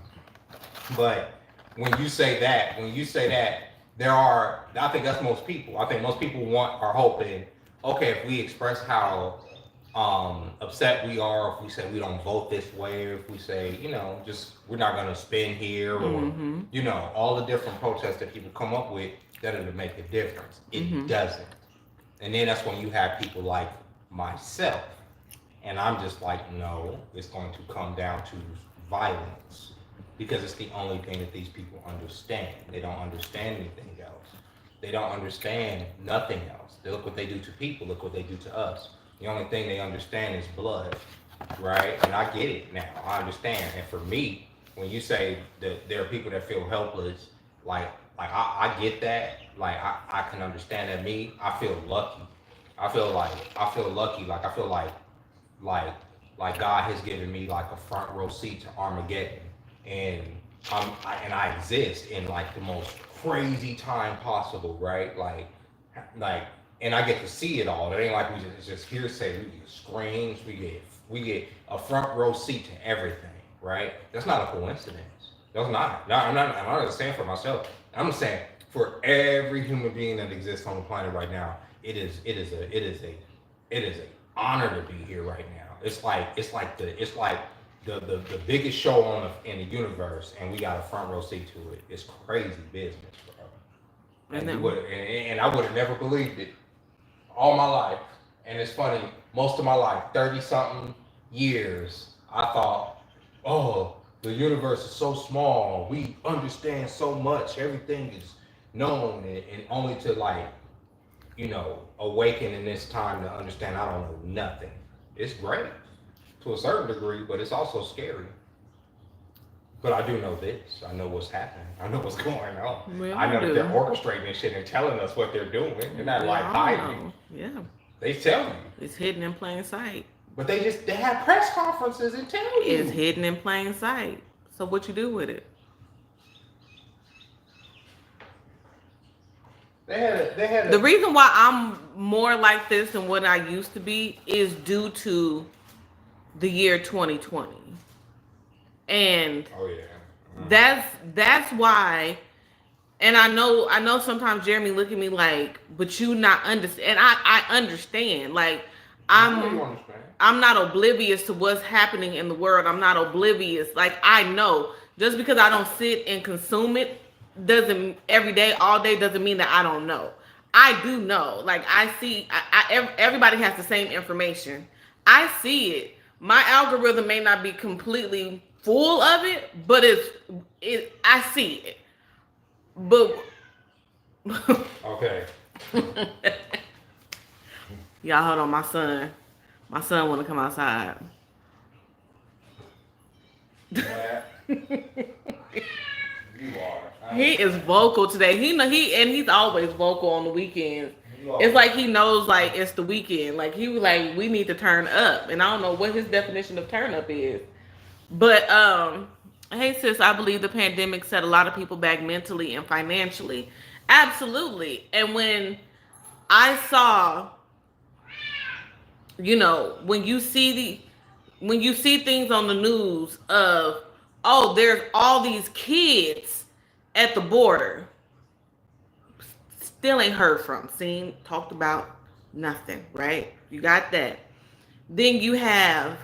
S2: But when you say that, I think that's most people. I think most people are hoping, okay, if we express how upset we are, if we say we don't vote this way, or if we say, just we're not going to spend here, or, all the different protests that people come up with, that it'll make a difference. It doesn't. And then that's when you have people like myself. And I'm just like, no, it's going to come down to violence. Because it's the only thing that these people understand. They don't understand anything else. They don't understand nothing else. They look what they do to people, look what they do to us. The only thing they understand is blood, right? And I get it now. I understand. And for me, when you say that there are people that feel helpless, I get that. Like I can understand that. Me, I feel lucky. I feel lucky. Like I feel like God has given me like a front row seat to Armageddon. And I exist in like the most crazy time possible, right? Like, and I get to see it all. It ain't like it's just hearsay. We get screams. We get a front row seat to everything, right? That's not a coincidence. That's not. I'm not just saying for myself. I'm saying for every human being that exists on the planet right now. It is a honor to be here right now. It's like the biggest show in the universe, and we got a front row seat to it. It's crazy business, bro. And I would have never believed it all my life. And it's funny, most of my life, 30-something years, I thought, oh, the universe is so small. We understand so much. Everything is known, and only to awaken in this time to understand I don't know nothing. It's great to a certain degree, but it's also scary. But I do know this. I know what's happening. I know what's going on.
S1: Well,
S2: I know that they're orchestrating this shit and telling us what they're doing. They're not hiding.
S1: Yeah.
S2: They tell you.
S1: It's hidden in plain sight.
S2: But they have press conferences and tell you.
S1: It's hidden in plain sight. So what you do with it? The reason why I'm more like this than what I used to be is due to the year 2020. And that's why. And I know sometimes Jeremy look at me like, but you not understand. And I understand. Like I'm not oblivious to what's happening in the world. I'm not oblivious. Like I know just because I don't sit and consume it doesn't every day, all day doesn't mean that I don't know. I do know. Like I see. Everybody has the same information. I see it. My algorithm may not be completely full of it, but I see it. But
S2: okay.
S1: Y'all hold on, my son want to come outside.
S2: Yeah. You are.
S1: He is vocal today. He's always vocal on the weekends. It's like he knows like it's the weekend. Like he was like, we need to turn up. And I don't know what his definition of turn up is. But hey sis, I believe the pandemic set a lot of people back mentally and financially. Absolutely. And when I saw, when you see things on the news of, oh, there's all these kids at the border, still ain't heard from, seen, talked about, nothing, right? You got that. Then you have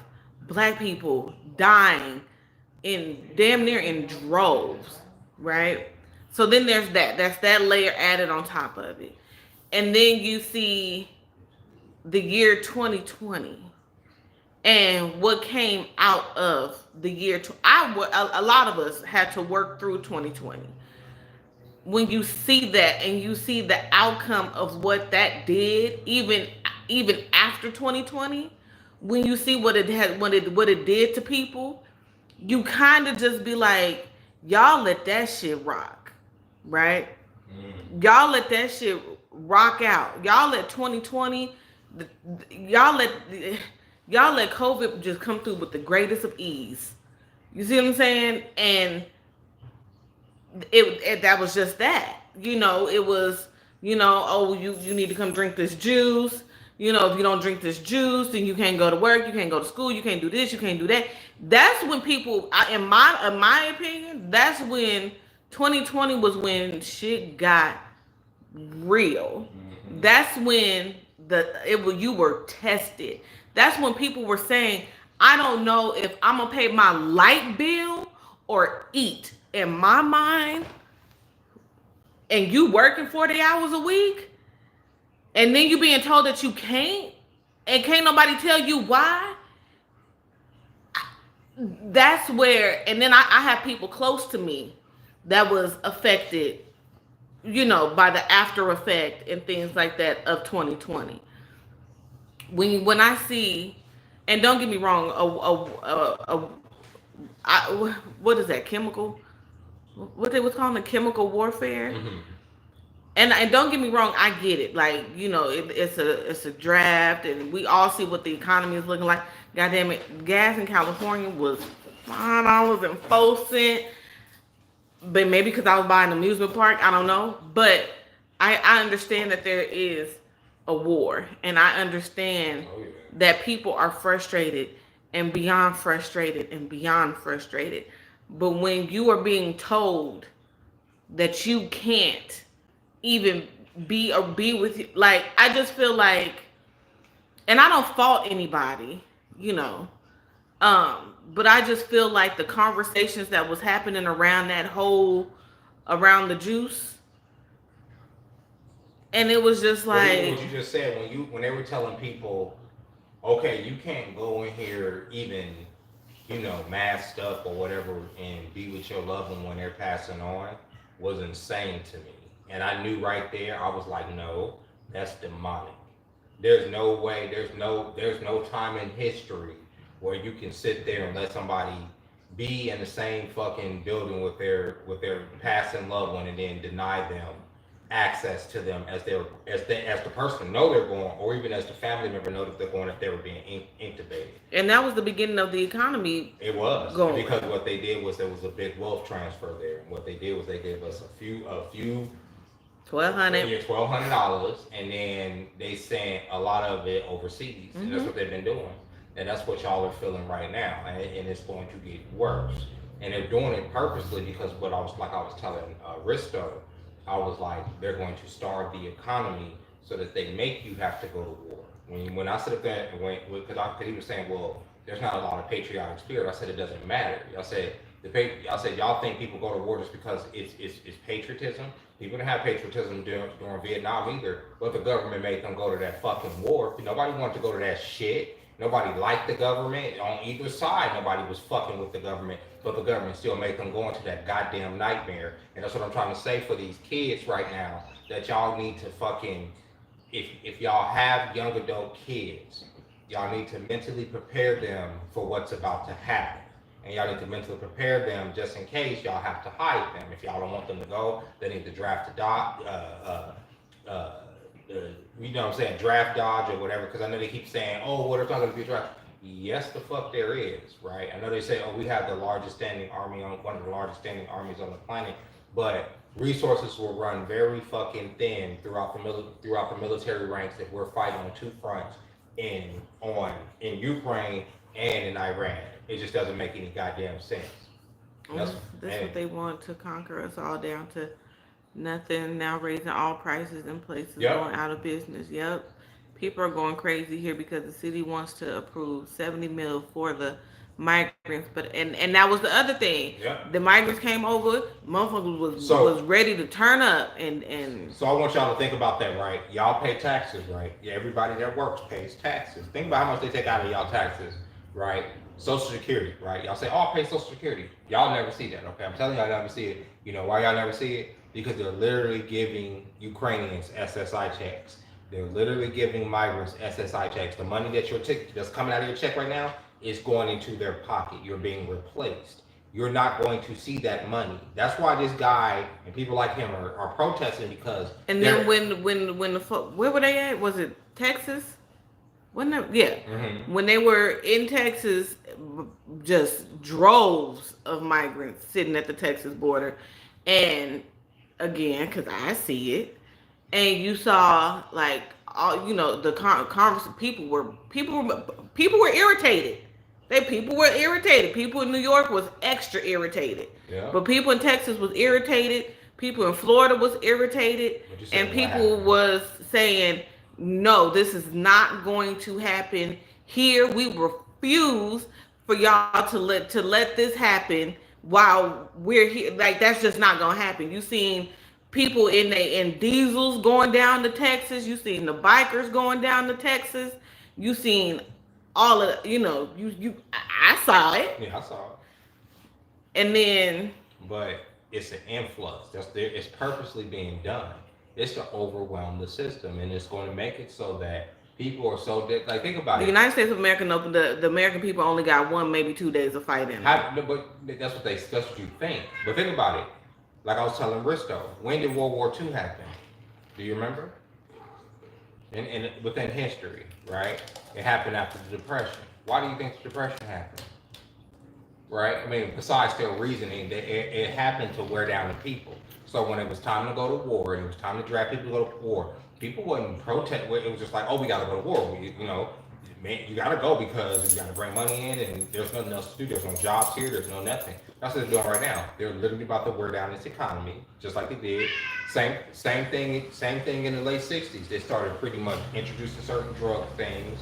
S1: black people dying in damn near in droves, right? So then there's that. That's that layer added on top of it. And then you see the year 2020 and what came out of the year. A lot of us had to work through 2020. When you see that and you see the outcome of what that did, even after 2020, when you see what it had, what it did to people, you kind of just be like, y'all let that shit rock, right? Y'all let that shit rock out. Y'all let 2020, y'all let y'all let COVID just come through with the greatest of ease. You see what I'm saying? And it that was just that. It was, oh, you need to come drink this juice. If you don't drink this juice, then you can't go to work, you can't go to school, you can't do this, you can't do that. That's when people, in my opinion, that's when 2020 was when shit got real. That's when you were tested. That's when people were saying, I don't know if I'm gonna pay my light bill or eat. In my mind, and you working 40 hours a week, and then you being told that you can't, and can't nobody tell you why. That's where, and then I have people close to me that was affected, by the after effect and things like that of 2020. When I see, and don't get me wrong, what is that, chemical? What they was calling the chemical warfare?
S2: Mm-hmm.
S1: And don't get me wrong, I get it. Like, it's a draft, and we all see what the economy is looking like. Goddamn it, gas in California was $5.04. But maybe because I was buying an amusement park, I don't know. But I understand that there is a war, and I understand that people are frustrated and beyond frustrated and beyond frustrated. But when you are being told that you can't even be with you, like, I just feel like, and I don't fault anybody, but I just feel like the conversations that was happening around around the juice, and it was just
S2: But even
S1: like,
S2: what you just said, when they were telling people, okay, you can't go in here even, masked up or whatever and be with your loved one when they're passing on, was insane to me. And I knew right there, I was like, no, that's demonic. There's no way, there's no time in history where you can sit there and let somebody be in the same fucking building with their passing loved one and then deny them access to them as the person know they're going, or even as the family member know that they're going if they were being intubated.
S1: and that was the beginning of the economy.
S2: It was
S1: going
S2: because what they did was there was a big wealth transfer there, and what they did was they gave us a few $1,200, and then they sent a lot of it overseas, and that's what they've been doing, and that's what y'all are feeling right now, and it's going to get worse, and they're doing it purposely because what I was telling Risto, I was like, they're going to starve the economy so that they make you have to go to war. When I sit up there, because he was saying, well, there's not a lot of patriotic spirit. I said it doesn't matter. I said y'all think people go to war just because it's patriotism. People didn't have patriotism during Vietnam either, but the government made them go to that fucking war. Nobody wanted to go to that shit. Nobody liked the government on either side. Nobody was fucking with the government, but the government still made them go into that goddamn nightmare. And that's what I'm trying to say for these kids right now, that y'all need to fucking, if y'all have young adult kids, y'all need to mentally prepare them for what's about to happen. And y'all need to mentally prepare them just in case y'all have to hide them. If y'all don't want them to go, they need to draft a you know what I'm saying, draft dodge or whatever, because I know they keep saying, oh, what if not going to be a draft? Yes, the fuck there is, right? I know they say, oh, we have the largest standing army one of the largest standing armies on the planet, but resources will run very fucking thin throughout the military ranks if we're fighting on two fronts in Ukraine and in Iran. It just doesn't make any goddamn sense.
S1: That's what they want, to conquer us all down to nothing. Now raising all prices and places going out of business. Yep. People are going crazy here because the city wants to approve 70 mil for the migrants, but and that was the other thing.
S2: Yeah.
S1: The migrants came over, motherfuckers was
S2: So
S1: was ready to turn up, and
S2: So I want y'all to think about that, right? Y'all pay taxes, right? Yeah, everybody that works pays taxes. Think about how much they take out of y'all taxes, right? Social Security, right? Y'all say, oh, I pay Social Security. Y'all never see that, okay? I'm telling y'all never see it. You know why y'all never see it? Because they're literally giving Ukrainians SSI checks. They're literally giving migrants SSI checks. The money that's coming out of your check right now is going into their pocket. You're being replaced. You're not going to see that money. That's why this guy and people like him are protesting because.
S1: and then when the where were they at? Was it Texas? Wasn't it? Yeah.
S2: Mm-hmm.
S1: When they were in Texas, just droves of migrants sitting at the Texas border, and again, because I see it, and you saw like all the converse people were irritated. People were irritated. People in New York was extra irritated.
S2: Yeah.
S1: But people in Texas was irritated. People in Florida was irritated, and people was saying, "No, this is not going to happen here. We refuse for y'all to let this happen while we're here. Like that's just not gonna happen." You seen people in diesels going down to Texas. You seen the bikers going down to Texas. You seen all of I saw it.
S2: Yeah, I saw it.
S1: And then,
S2: but it's an influx. It's purposely being done. It's to overwhelm the system, and it's going to make it so that people are so like think about
S1: the
S2: it.
S1: United States of America, the American people only got 1, maybe 2 days of fighting.
S2: But that's what you think. But think about it. Like I was telling Risto, when did World War II happen? Do you remember? And within history, right? It happened after the Depression. Why do you think the Depression happened? Right? I mean, besides their reasoning, it happened to wear down the people. So when it was time to go to war, and it was time to draft people to go to war, people wouldn't protest. It was just like, oh, we got to go to war. Man, you got to go because you got to bring money in, and there's nothing else to do. There's no jobs here. There's no nothing. That's what they're doing right now. They're literally about to wear down this economy, just like they did. Same thing in the late '60s. They started pretty much introducing certain drug things,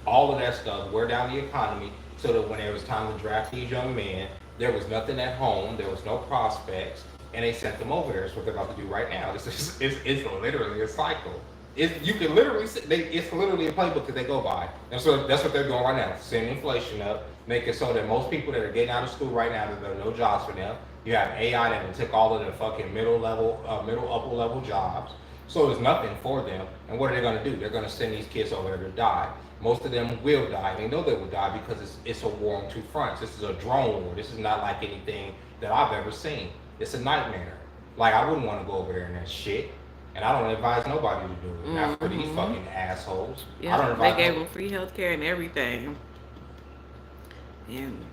S2: all of that stuff, wear down the economy, so that when it was time to draft these young men, there was nothing at home. There was no prospects, and they sent them over there. That's what they're about to do right now. It's literally a cycle. You can literally it's literally a playbook that they go by, and so that's what they're doing right now. Send inflation up, make it so that most people that are getting out of school right now, there are no jobs for them. You have AI that will take all of the fucking middle upper level jobs. So there's nothing for them. And what are they going to do? They're going to send these kids over there to die. Most of them will die. They know they will die because it's a war on two fronts. This is a drone war. This is not like anything that I've ever seen. It's a nightmare. Like I wouldn't want to go over there in that shit. And I don't advise nobody to do it. Not for these fucking assholes.
S1: Yeah,
S2: I don't advise
S1: they gave them free healthcare and everything. And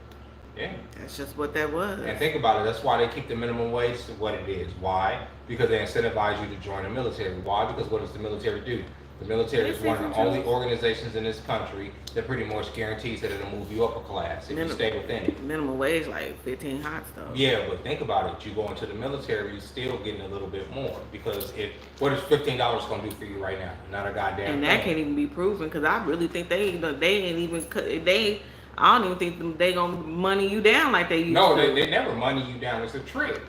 S2: yeah,
S1: that's just what that was.
S2: And think about it. That's why they keep the minimum wage to what it is. Why? Because they incentivize you to join the military. Why? Because what does the military do? The military is one of the only organizations in this country that pretty much guarantees that it'll move you up a class if you stay within it.
S1: Minimum wage like 15 hot stuff.
S2: Yeah, but think about it. You go into the military, you're still getting a little bit more because what is $15 going to do for you right now? Not a goddamn
S1: And
S2: thing.
S1: that can't even be proven because I really think they ain't even I don't even think they gonna money you down like they used to.
S2: No, they never money you down. It's a trick.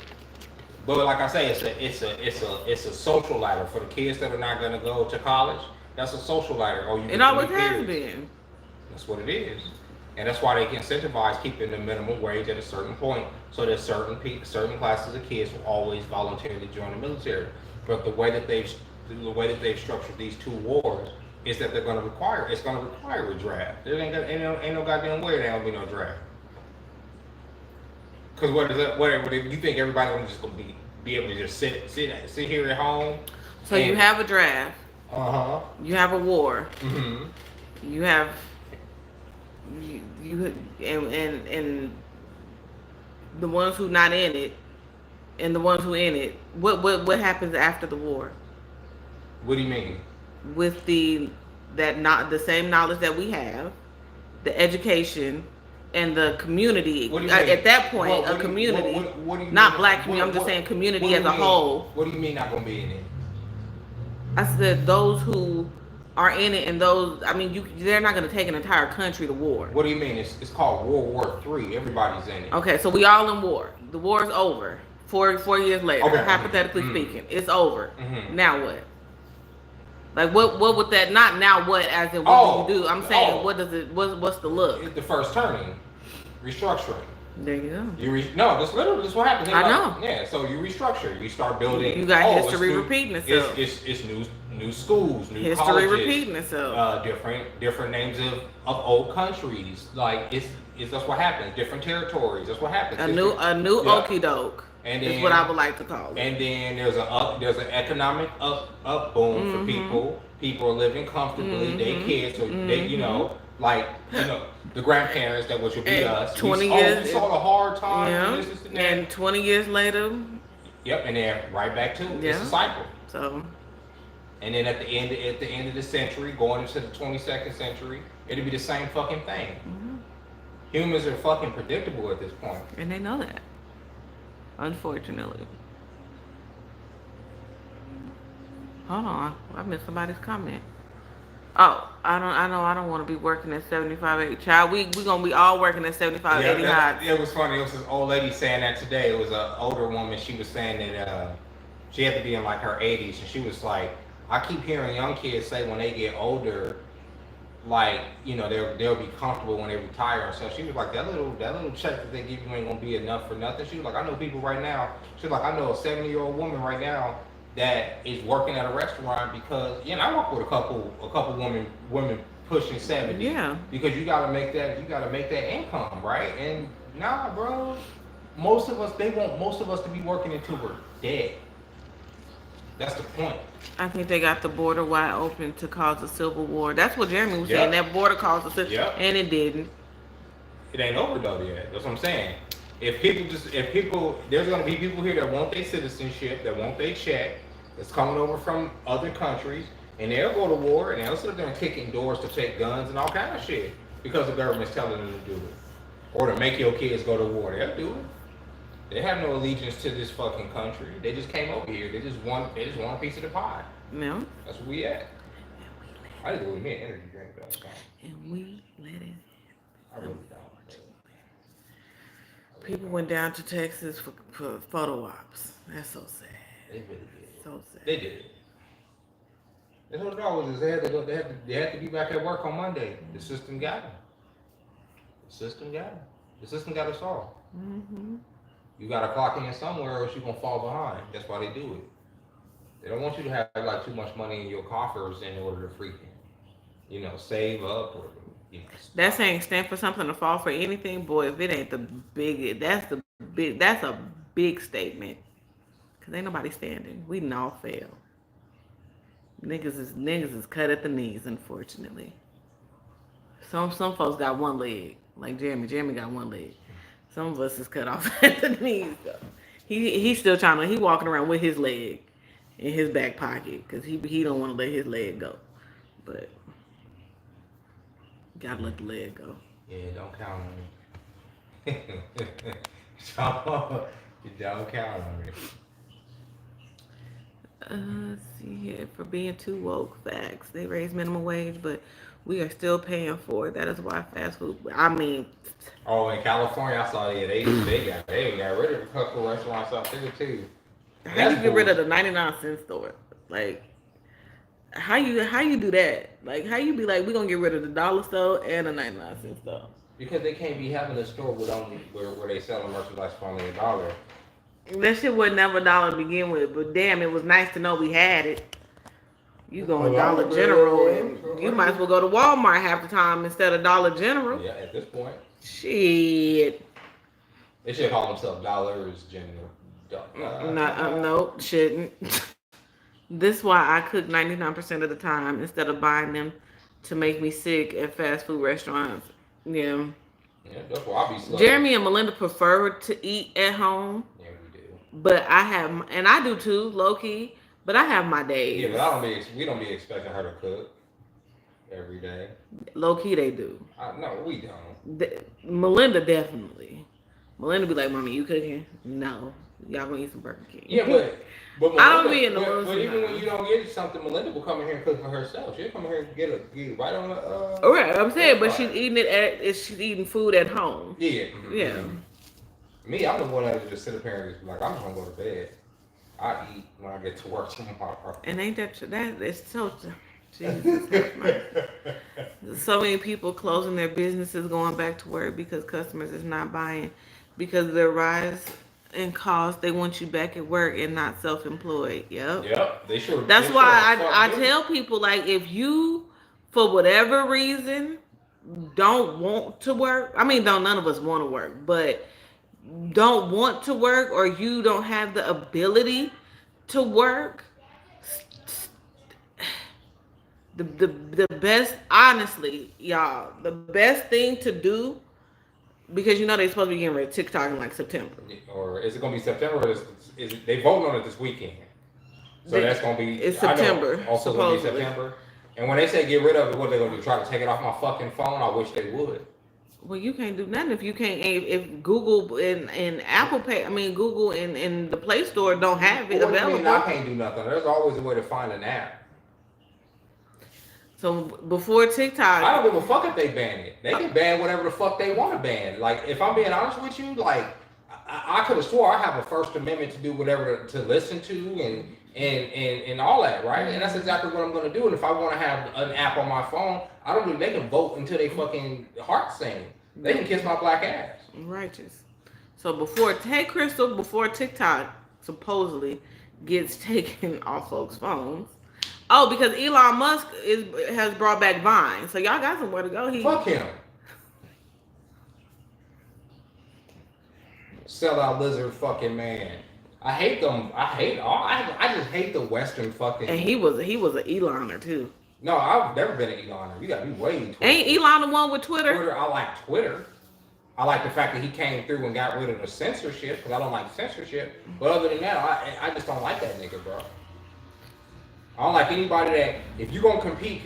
S2: But like I say, it's a social ladder for the kids that are not gonna go to college. That's a social ladder.
S1: It always has been.
S2: That's what it is, and that's why they can incentivize keeping the minimum wage at a certain point, so that certain classes of kids will always voluntarily join the military. But the way that they've structured these two wars is that it's going to require a draft. There ain't no goddamn way there ain't gonna be no draft. Because what you think everybody's just gonna be able to just sit here at home?
S1: So you have a draft. You have a war.
S2: Mm-hmm.
S1: You have you and the ones who not in it, and the ones who in it. What happens after the war?
S2: What do you mean?
S1: With the same knowledge that we have, the education and the community. At that point, a community, what do you not mean? Black community. I'm just saying community as a whole.
S2: What do you mean not gonna be in it?
S1: I said those who are in it, and those, I mean, they're not going to take an entire country to war.
S2: What do you mean? It's called World War III. Everybody's in it.
S1: Okay, so we all in war. The war is over. 4 years later,
S2: Okay.
S1: hypothetically speaking, it's over.
S2: Mm-hmm.
S1: Now what? Like what would that, not now what as in what do you do? I'm saying what does it, what's the look?
S2: The first turning, restructuring.
S1: There you go.
S2: No, this literally this what happens.
S1: I know.
S2: Yeah, so you restructure. You start building.
S1: You got history repeating itself.
S2: It's new schools, new
S1: history
S2: colleges,
S1: repeating itself.
S2: Different names of old countries. Like it's that's what happens. Different territories. That's what happens.
S1: A new okie doke. And then, is what I would like to call it.
S2: And then there's an economic up boom for people. People are living comfortably. They kids, so they the grandparents that which will be us.
S1: 20 years.
S2: We saw the hard times.
S1: Yeah. And 20 years later.
S2: Yep, and then right back to it's a cycle.
S1: So.
S2: And then at the end of the century, going into the 22nd century, it'll be the same fucking thing. Mm-hmm. Humans are fucking predictable at this point,
S1: and they know that. Unfortunately. Hold on, I missed somebody's comment. Oh, I don't want to be working at 75, 80. Child, we gonna be all working at 75, 80 high.
S2: It was funny. It was this old lady saying that today. It was an older woman. She was saying that she had to be in like her 80s, and she was like, I keep hearing young kids say when they get older, like, they'll be comfortable when they retire and stuff. She was like, that little check that they give you ain't gonna be enough for nothing. She was like, I know people right now. She was like, I know a 70-year-old woman right now that is working at a restaurant because I work with a couple women pushing 70.
S1: Yeah.
S2: Because you gotta make that income, right? And nah, bro, they want most of us to be working until we're dead. That's the point.
S1: I think they got the border wide open to cause a civil war. That's what Jeremy was saying. That border caused a civil war, and it didn't.
S2: It ain't over though yet. That's what I'm saying. There's gonna be people here that want their citizenship, that want their check, that's coming over from other countries, and they'll go to war and they'll sit there and kicking doors to take guns and all kind of shit because the government's telling them to do it, or to make your kids go to war. They'll do it. They have no allegiance to this fucking country. They just came over here. They just want a piece of the pie.
S1: No.
S2: That's where we at. I just really mean energy drink though.
S1: And we let it.
S2: I really don't.
S1: People went down to Texas for photo ops. That's so sad.
S2: They really did.
S1: So sad.
S2: They did. That's what it always is. They had to be back at work on Monday. The system got them. The system got us all.
S1: Mm-hmm.
S2: You got to clock in somewhere or else you're going to fall behind. That's why they do it. They don't want you to have like too much money in your coffers in order to freaking, save up or,
S1: That saying stand for something to fall for anything, boy, if it ain't the big, that's a big statement. Cause ain't nobody standing. We done all fail. Niggas is cut at the knees, unfortunately. Some folks got one leg. Like Jeremy. Jeremy got one leg. Some of us is cut off at the knees though. He's still he walking around with his leg in his back pocket because he don't want to let his leg go. But gotta let the leg go.
S2: Yeah, don't count on me. Don't count on me.
S1: Let's see here. For being too woke, facts. They raise minimum wage, but we are still paying for it. That is why fast food. I mean.
S2: Oh, in California, I saw they got rid of a couple restaurants out there too.
S1: How you get rid of the 99-cent store? Like, how you do that? Like, how you be like, we gonna get rid of the dollar store and the 99-cent store?
S2: Because they can't be having a store with only where they selling merchandise for only $1.
S1: That shit wasn't never $1 to begin with, but damn, it was nice to know we had it. You go to Dollar General, and you might as well go to Walmart half the time instead of Dollar General.
S2: Yeah, at this point.
S1: Shit.
S2: They should call themselves Dollars General.
S1: Nope, shouldn't. This is why I cook 99% of the time instead of buying them to make me sick at fast food restaurants. Yeah.
S2: Yeah, that's why I be slow.
S1: Jeremy and Melinda prefer to eat at home.
S2: Yeah, we do.
S1: But I do too, low key. But I have my days.
S2: Yeah, but we don't be expecting her to cook every day.
S1: Low key, they do.
S2: No, we don't.
S1: Melinda definitely. Melinda be like, "Mommy, you cooking?" No. Y'all gonna eat some Burger King.
S2: Yeah, but Melinda,
S1: I don't be in the mood.
S2: But even when you don't get something, Melinda will come in here and cook for herself. She'll come in here and get right on the.
S1: All right, I'm saying, but she's eating she's eating food at home.
S2: Yeah.
S1: Yeah.
S2: Me, I'm the one that just sit up here and just be like, I'm just gonna go to bed. I eat when I get to work tomorrow.
S1: And ain't that is so. Jesus, so many people closing their businesses, going back to work because customers is not buying, because of their rise in cost. They want you back at work and not self-employed.
S2: Yep, they sure.
S1: That's why I tell people, like, if you, for whatever reason, don't want to work. I mean, none of us want to work, but don't want to work, or you don't have the ability to work. The best, honestly, y'all, the best thing to do, because you know they're supposed to be getting rid of TikTok in like September.
S2: Or is it going to be September? Or is they voting on it this weekend? So that's going to be.
S1: It's September.
S2: Also going to be September. And when they say get rid of it, what they going to do? Try to take it off my fucking phone? I wish they would.
S1: Well, you can't do nothing if you can't. If Google and Apple Pay, I mean Google and the Play Store don't have it available.
S2: What do you mean I can't do nothing? There's always a way to find an app.
S1: So before TikTok,
S2: I don't give a fuck if they ban it. They can ban whatever the fuck they want to ban. Like, if I'm being honest with you, like, I could have swore I have a First Amendment to do whatever to listen to and all that, right? And that's exactly what I'm going to do. And if I want to have an app on my phone, I don't think they can vote until they fucking heart sing. They can kiss my black ass.
S1: Righteous. So before TikTok supposedly gets taken off folks' phones. Oh, because Elon Musk has brought back Vine, so y'all got somewhere to go.
S2: Fuck him. Sellout lizard fucking man. I hate them. I just hate the Western fucking.
S1: And he was an Eloner too.
S2: No, I've never been an Eloner. You gotta be way too.
S1: Ain't Elon the one with Twitter?
S2: I like Twitter. I like the fact that he came through and got rid of the censorship, because I don't like censorship. But other than that, I just don't like that nigga, bro. I don't like anybody that, if you're gonna compete.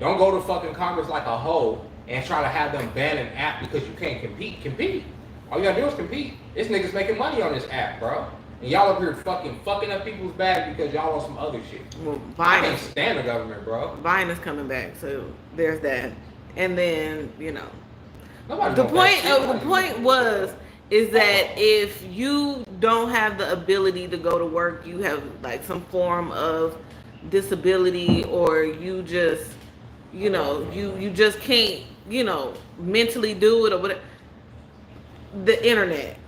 S2: Don't go to fucking Congress like a hoe and try to have them ban an app because you can't compete. All you gotta do is compete. This nigga's making money on this app, bro. And y'all up here fucking up people's bags because y'all want some other shit. Well, I can't stand the government, bro.
S1: Vine is coming back, so there's that. And then, the point is that if you don't have the ability to go to work, you have like some form of disability, or you just you just can't mentally do it, or whatever, the internet,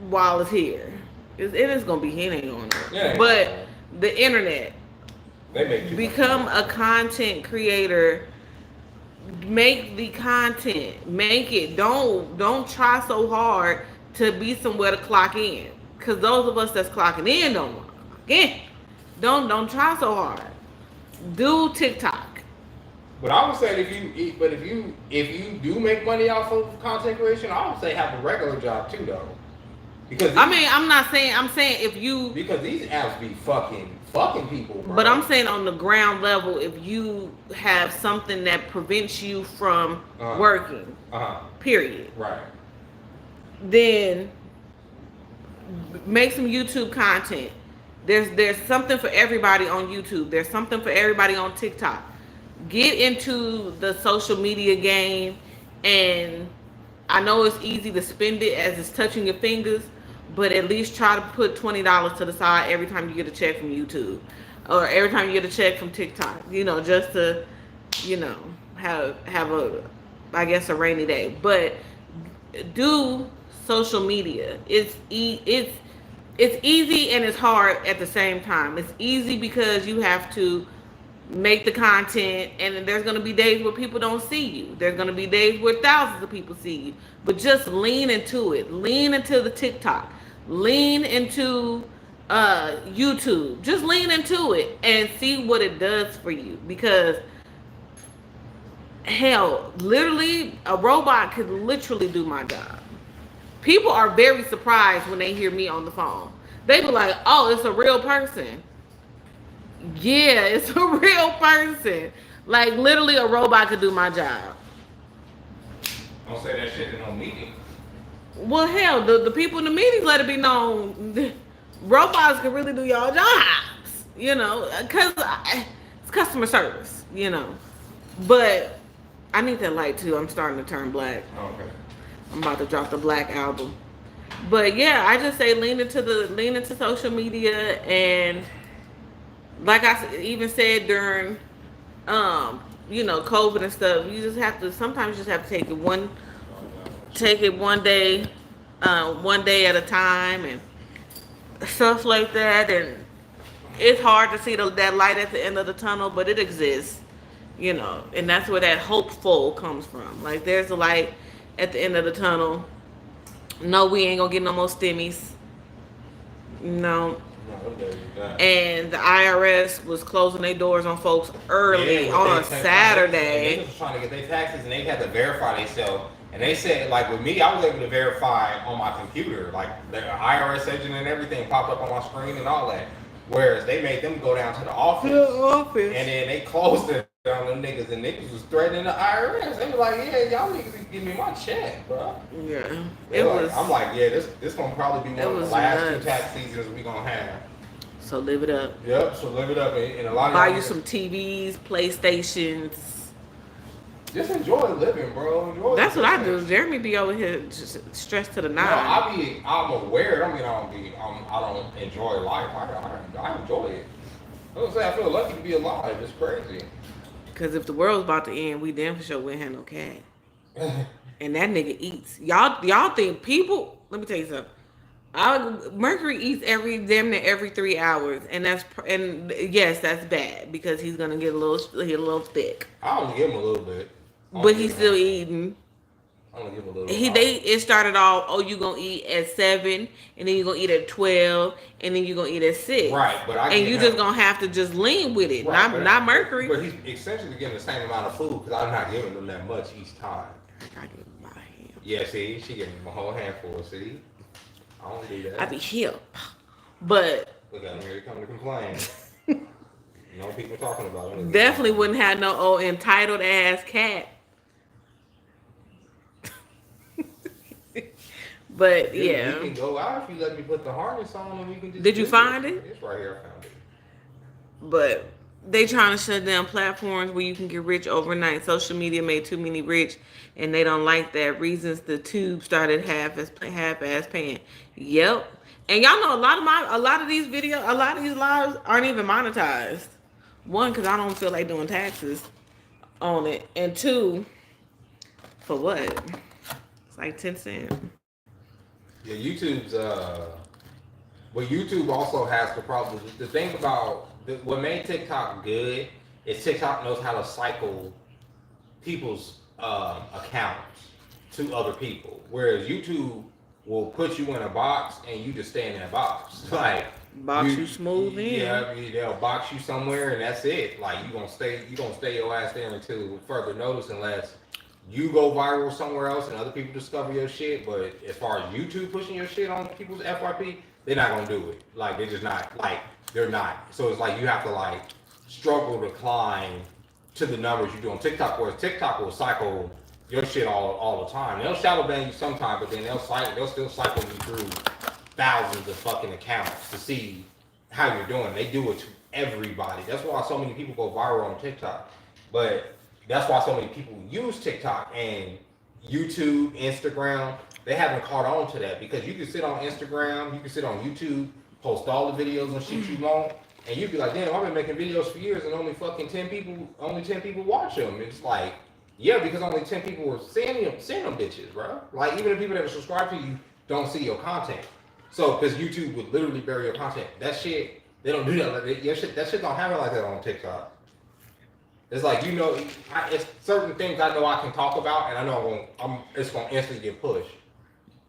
S1: while it's here, it is gonna be here, ain't going on. Yeah, but the internet, become a content creator. Make the content, make it. Don't try so hard to be somewhere to clock in, because those of us that's clocking in don't want to clock in. Don't try so hard. Do TikTok.
S2: But I would say if you do make money off of content creation, I would say have a regular job too, though. Because I'm saying if you, because these apps be fucking people, bro.
S1: But I'm saying on the ground level, if you have something that prevents you from working, period.
S2: Right.
S1: Then make some YouTube content. There's something for everybody on YouTube. There's something for everybody on TikTok. Get into the social media game, and I know it's easy to spend it as it's touching your fingers, but at least try to put $20 to the side every time you get a check from YouTube, or every time you get a check from TikTok. Just to, have a rainy day. But do social media. It's easy and it's hard at the same time. It's easy because you have to make the content, and there's going to be days where people don't see you. There's going to be days where thousands of people see you. But just lean into it. Lean into the TikTok. Lean into YouTube. Just lean into it and see what it does for you. Because, hell, literally, a robot could literally do my job. People are very surprised when they hear me on the phone. They be like, oh, it's a real person. Yeah, it's a real person. Like, literally, a robot could do my job.
S2: Don't say that shit in no meeting.
S1: Well, hell, the people in the meetings let it be known. robots can really do y'all jobs, you know, because it's customer service, you know. But I need that light too. I'm starting to turn black.
S2: Okay.
S1: I'm about to drop the Black album. But yeah, I just say lean into social media, and like even said during you know, COVID and stuff, you just have to sometimes you just have to take it one day at a time and stuff like that. And it's hard to see that light at the end of the tunnel, but it exists, you know, and that's where that hopeful comes from. Like there's a light at the end of the tunnel. No, we ain't gonna get no more stimmies. No.
S2: No, there you go.
S1: And the IRS was closing their doors on folks early
S2: Yeah,
S1: on a
S2: they
S1: Saturday.
S2: was trying to get their taxes, and they had to verify themselves. And they said, like with me, I was able to verify on my computer, like the IRS agent and everything popped up on my screen and all that. Whereas they made them go down to the office, and then they closed it on them niggas, and niggas was threatening the IRS. They were like, "Yeah, y'all niggas give me my check, bro."
S1: Yeah,
S2: it was. I'm like, yeah, this gonna probably be one of the last
S1: nuts.
S2: 2 tax seasons we gonna have.
S1: So live it up.
S2: Yep. So live it up, and a lot of
S1: buy you some TVs, PlayStations.
S2: Just enjoy living, bro. Enjoy.
S1: That's what I do. Jeremy be over here just stressed to the nine.
S2: No, I'm aware. I mean, I don't enjoy life. I enjoy it. I was say I feel lucky to be alive. It's crazy.
S1: Because if the world's about to end, we damn for sure wouldn't have no cash. And that nigga eats. Y'all think people? Let me tell you something. Mercury eats damn near every 3 hours, and yes, that's bad because he's gonna get a little thick.
S2: I only give him a little bit.
S1: But he's still eating.
S2: I'm gonna give him a little.
S1: It started off. Oh, you gonna eat at 7, and then you gonna eat at 12, and then you gonna eat at 6.
S2: Right, but
S1: you just gonna have to just lean with it. Right, not Mercury.
S2: But he's essentially getting the same amount of food because I'm not giving them that much each time.
S1: I give him my hand.
S2: Yeah, see, she giving him a whole handful. See, I don't do that.
S1: I be hip, but
S2: look at him here. He coming to complain. You know people talking about him.
S1: Definitely wouldn't have no entitled ass cat. But yeah,
S2: we can go out if you let me put the harness on, and we can just.
S1: Did you find it?
S2: It's right here. I found it.
S1: But they trying to shut down platforms where you can get rich overnight. Social media made too many rich, and they don't like that. Reasons the tube started half-ass paying. Yep. And y'all know a lot of these lives aren't even monetized. One, because I don't feel like doing taxes on it, and two, for what? It's like 10 cents.
S2: Yeah, YouTube's well, YouTube also has the problem. The thing about what made TikTok good is TikTok knows how to cycle people's accounts to other people, whereas YouTube will put you in a box and you just stay in that box. Like
S1: box you smooth in.
S2: Yeah, they'll box you somewhere and that's it. Like you gonna stay your ass there until further notice, unless you go viral somewhere else and other people discover your shit. But as far as YouTube pushing your shit on people's FYP, they're not gonna do it. Like they're just not. Like they're not. So it's like you have to like struggle to climb to the numbers you do on TikTok. Whereas TikTok will cycle your shit all the time. They'll shadow ban you sometime, but then they'll still cycle you through thousands of fucking accounts to see how you're doing. They do it to everybody. That's why so many people go viral on TikTok. But that's why so many people use TikTok and YouTube, Instagram. They haven't caught on to that because you can sit on Instagram, you can sit on YouTube, post all the videos and shit you want, and you'd be like, damn, I've been making videos for years and only 10 people watch them. It's like, yeah, because only 10 people were seeing them bitches, bro. Like even the people that are subscribed to you don't see your content. So, because YouTube would literally bury your content. That shit, they don't do that. Like, that shit don't happen like that on TikTok. It's like, you know, it's certain things I know I can talk about, and I know it's gonna instantly get pushed.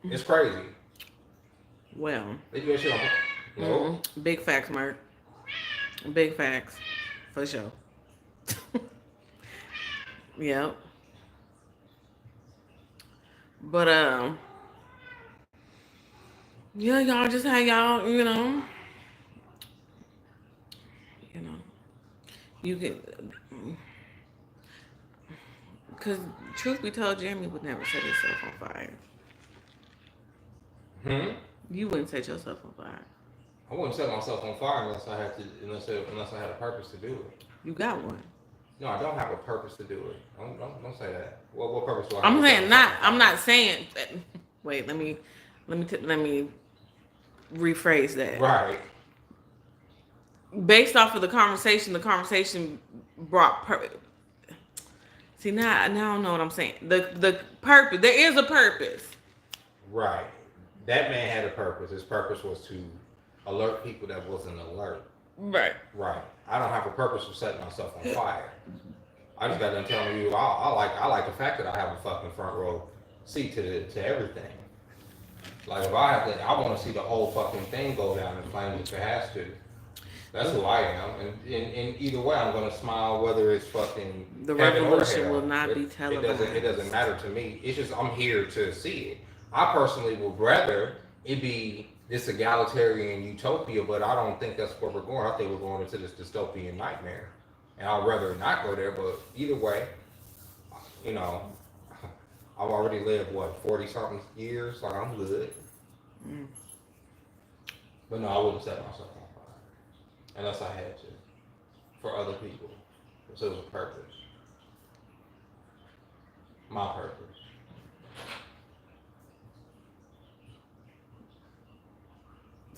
S2: It's crazy.
S1: Well,
S2: they do that shit on. No.
S1: Big facts, Mark. Big facts, for sure. Yep. But yeah, y'all just how y'all, you know, you can, because truth be told, Jeremy would never set himself on fire. You wouldn't set yourself on fire.
S2: I wouldn't set myself on fire unless I had to, unless I had a purpose to do it.
S1: You got one.
S2: No, I don't have a purpose to do it. Don't say that. What purpose do I have?
S1: I'm
S2: to set
S1: saying
S2: myself
S1: not.
S2: on
S1: I'm
S2: fire?
S1: not saying. Wait. Let me rephrase that.
S2: Right.
S1: Based off of the conversation brought. See now I don't know what I'm saying. The purpose. There is a purpose.
S2: Right. That man had a purpose. His purpose was to alert people that wasn't alert.
S1: Right.
S2: Right. I don't have a purpose for setting myself on fire. I just got done telling you I like the fact that I have a fucking front row seat to everything. Like if I have to, I want to see the whole fucking thing go down in flames if it has to. That's who I am, and either way, I'm gonna smile whether it's fucking
S1: The
S2: heaven or
S1: revolution
S2: hell.
S1: will not be televised.
S2: It doesn't matter to me. It's just I'm here to see it. I personally would rather it be this egalitarian utopia, but I don't think that's where we're going. I think we're going into this dystopian nightmare, and I'd rather not go there. But either way, you know, I've already lived 40 something years, like I'm good.
S1: Mm.
S2: But no, I wouldn't set myself on fire unless I had to for other people. So it was a purpose, my purpose.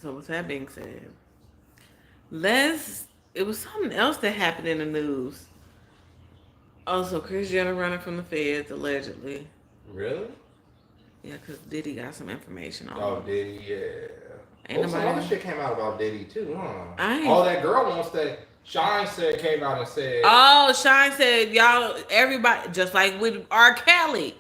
S1: So with that being said, it was something else that happened in the news. Also, Kris Jenner running from the feds allegedly.
S2: Really?
S1: Yeah, because Diddy got some information on
S2: Oh,
S1: him.
S2: Diddy, yeah.
S1: Ain't
S2: Some
S1: nobody-
S2: other shit came out about Diddy too, huh?
S1: I ain't-
S2: Oh, that girl wants that. Shine said came out and said.
S1: Oh, Shine said, y'all, everybody, just like with R. Kelly.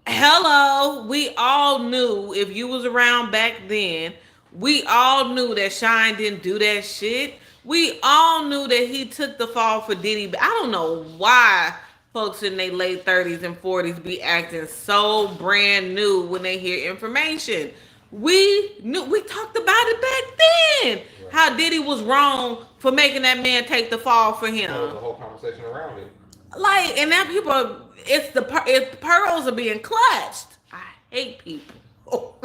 S1: Hello, we all knew if you was around back then, we all knew that Shine didn't do that shit. We all knew that he took the fall for Diddy. But I don't know why folks in their late 30s and 40s be acting so brand new when they hear information. We talked about it back then.
S2: Right.
S1: How Diddy was wrong for making that man take the fall for him.
S2: There was a whole conversation around it.
S1: Like, and now people, it's the pearls are being clutched. I hate people.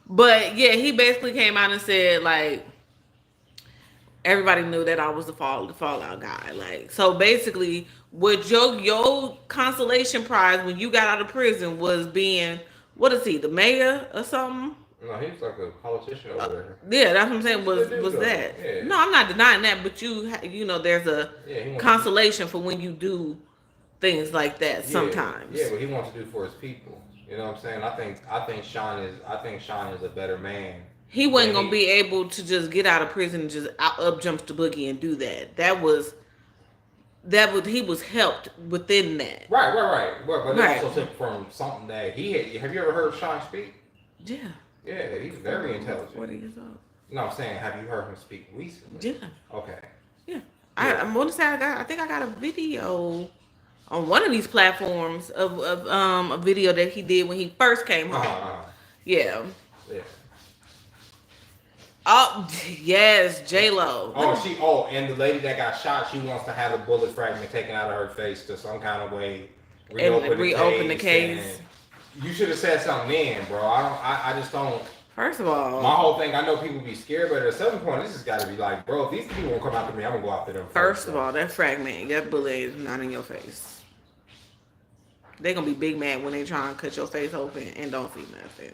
S1: But yeah, he basically came out and said, like, everybody knew that I was the fallout guy. Like, so basically, what your consolation prize when you got out of prison was being, what is he, the mayor or something?
S2: No, he's like a politician over
S1: Yeah, that's what I'm saying. Was
S2: Good dude,
S1: that?
S2: though. Yeah.
S1: No, I'm not denying that, but you know, there's a
S2: Yeah, he wants
S1: consolation for when you do things like that
S2: there.
S1: sometimes.
S2: Yeah, what he wants to do for his people. You know what I'm saying? I think Shine is a better man.
S1: He wasn't
S2: Yeah,
S1: gonna be able to just get out of prison and just up jumps the boogie and do that. He was helped within that.
S2: Right. But
S1: Right.
S2: it also took from something that he had. Have you ever heard Shine speak?
S1: Yeah.
S2: Yeah, he's very intelligent.
S1: 40 years old.
S2: No, I'm saying, have you heard him speak recently?
S1: Yeah.
S2: Okay.
S1: Yeah.
S2: Yeah.
S1: I'm gonna say I think I got a video on one of these platforms of a video that he did when he first came home. Yeah.
S2: Yeah.
S1: Oh yes, J-Lo.
S2: And the lady that got shot, she wants to have a bullet fragment taken out of her face to some kind of way
S1: reopen the case.
S2: And you should have said something then, bro. I just don't.
S1: First of all,
S2: My whole thing, I know people be scared, but at a certain point, this has got to be like, bro, if these people won't come after me, I'm gonna go after them.
S1: First of all, that fragment, that bullet is not in your face. They're gonna be big mad when they try and cut your face open and don't see nothing.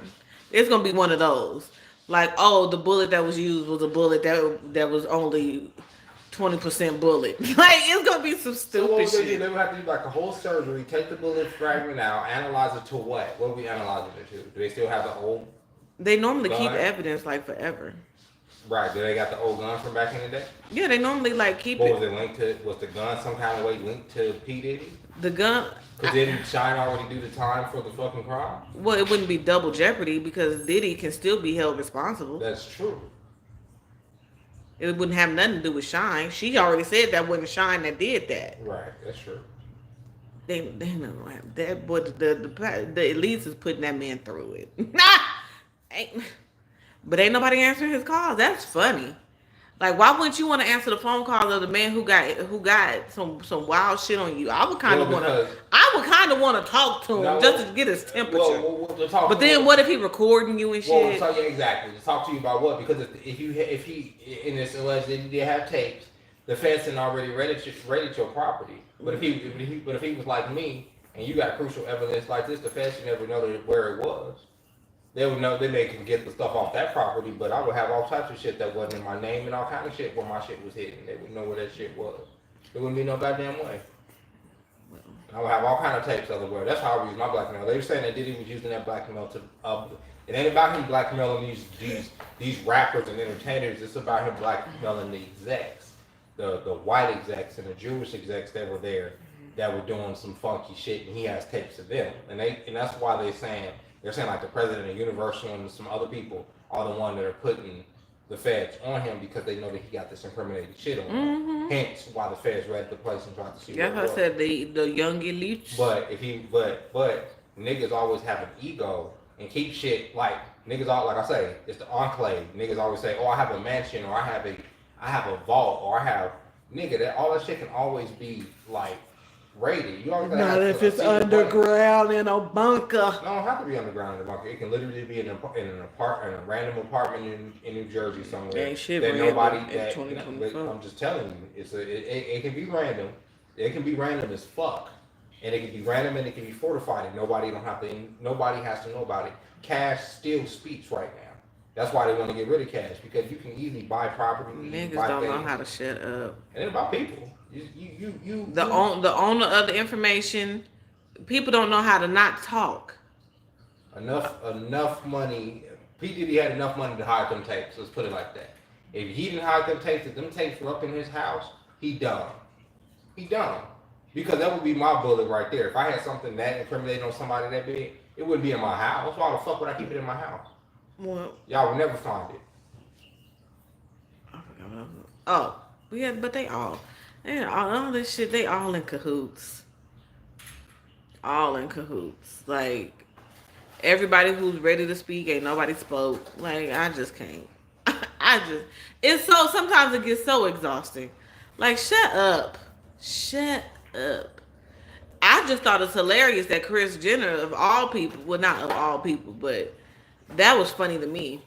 S1: It's gonna be one of those. Like, oh, the bullet that was used was a bullet that was only 20% bullet. Like, it's gonna be some
S2: So what would
S1: stupid
S2: they do?
S1: shit.
S2: They would have to do like a whole surgery, take the bullet fragment out, analyze it to what? What are we analyzing it to? Do they still have the old?
S1: They normally keep
S2: Gun?
S1: evidence like forever.
S2: Right. Do they got the old gun from back in the day?
S1: Yeah, they normally like keep
S2: What was
S1: it.
S2: it linked to? Was the gun some kind of way linked to P. Diddy?
S1: The gun.
S2: Because didn't Shine already do the time for the fucking crime?
S1: Well, it wouldn't be double jeopardy because Diddy can still be held responsible.
S2: That's true.
S1: It wouldn't have nothing to do with Shine. She already said that wasn't Shine that did that.
S2: Right. That's true.
S1: They don't have that. But the elites is putting that man through it. But ain't nobody answering his calls. That's funny. Like, why wouldn't you want to answer the phone call of the man who got some wild shit on you?
S2: Well, because
S1: I would kind of want to talk to him just to
S2: no,
S1: get his temperature.
S2: we'll talk
S1: But
S2: to
S1: then
S2: him.
S1: what if he recording you and
S2: Well,
S1: shit?
S2: so yeah, exactly. To talk to you about what? Because if he in this alleged that he did have tapes, the feds had already raided your property. But if he was like me and you got crucial evidence like this, the feds should never know where it was. They would know. Then they can get the stuff off that property. But I would have all types of shit that wasn't in my name and all kind of shit where my shit was hidden. They would know where that shit was. It wouldn't be no goddamn way. I would have all kind of tapes otherwhere. That's how I would use my blackmail. They were saying that Diddy was using that blackmail to. It ain't about him blackmailing these rappers and entertainers. It's about him blackmailing the execs, the white execs and the Jewish execs that were there, that were doing some funky shit, and he has tapes of them. And that's why they're saying like the president of Universal and some other people are the one that are putting the feds on him because they know that he got this incriminating shit on him. Hence why the feds raided the place and tried to see.
S1: That's what I said. The young elites.
S2: But niggas always have an ego and keep shit like niggas all like I say, it's the enclave. Niggas always say, oh, I have a mansion or I have a vault or I have nigga that all that shit can always be like raided. You always
S1: not if it's underground in a bunker.
S2: No, it don't have to be underground in a bunker. It can literally be in a random apartment in New Jersey somewhere.
S1: Ain't shit
S2: that nobody that I'm just telling you, it can be random. It can be random as fuck. And it can be random and it can be fortified and nobody has to know about it. Cash still speaks right now. That's why they want to get rid of cash because you can easily buy property.
S1: Niggas don't know how to shut up.
S2: And it's about people.
S1: The owner of the information. People don't know how to not talk.
S2: Enough money. P Diddy had enough money to hide them tapes. Let's put it like that. If he didn't hide them tapes, if them tapes were up in his house, he done. He done. Because that would be my bullet right there. If I had something that incriminating on somebody that big, it wouldn't be in my house. Why the fuck would I keep it in my house? Well, y'all would never find it.
S1: I forgot what I was. Oh, yeah, but they all this shit. They all in cahoots. All in cahoots. Like everybody who's ready to speak, ain't nobody spoke. Like I just can't. It's so sometimes it gets so exhausting. Like shut up. I just thought it's hilarious that Kris Jenner, of all people, well, not of all people, but that was funny to me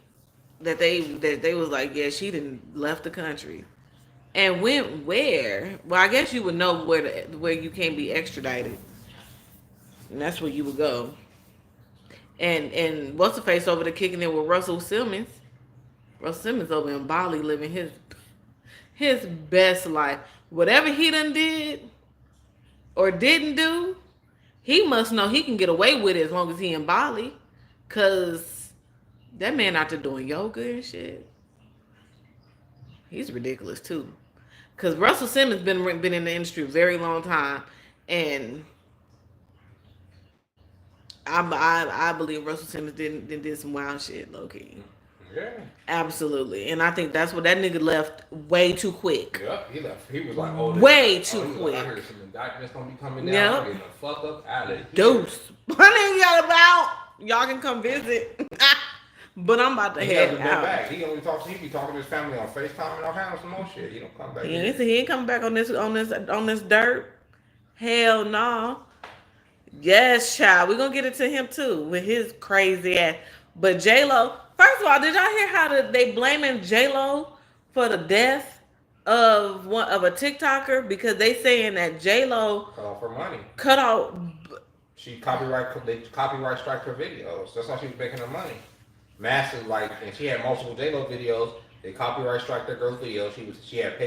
S1: that they was like, yeah, she didn't left the country and went where? Well, I guess you would know where you can't be extradited, and that's where you would go. And what's the face over there kicking it with Russell Simmons? Russell Simmons over in Bali living his best life. Whatever he done did or didn't do, he must know he can get away with it as long as he in Bali. Cause that man out there doing yoga and shit. He's ridiculous too. Cause Russell Simmons been in the industry a very long time, and I believe Russell Simmons did some wild shit, low key. Yeah. Absolutely. And I think that's what that nigga left way too quick.
S2: Yep, he left. He was like, oh,
S1: way too quick.
S2: I heard some indictments gonna be coming down. Yep. I'm getting the fuck up out of here.
S1: Deuce. What ain't y'all about? Y'all can come visit. But I'm about to head out.
S2: Back. He be talking to his family on FaceTime and all kinds of some more shit. He don't come back.
S1: He ain't coming back on this dirt. Hell no. Yes, child. We're gonna get it to him too with his crazy ass. But J-Lo, first of all, did y'all hear how they blaming J-Lo for the death of a TikToker because they saying that J-Lo
S2: cut off her money.
S1: They
S2: copyright strike her videos. That's how she was making her money. Massive, and she had multiple J-Lo videos. They copyright strike that girl's videos. She had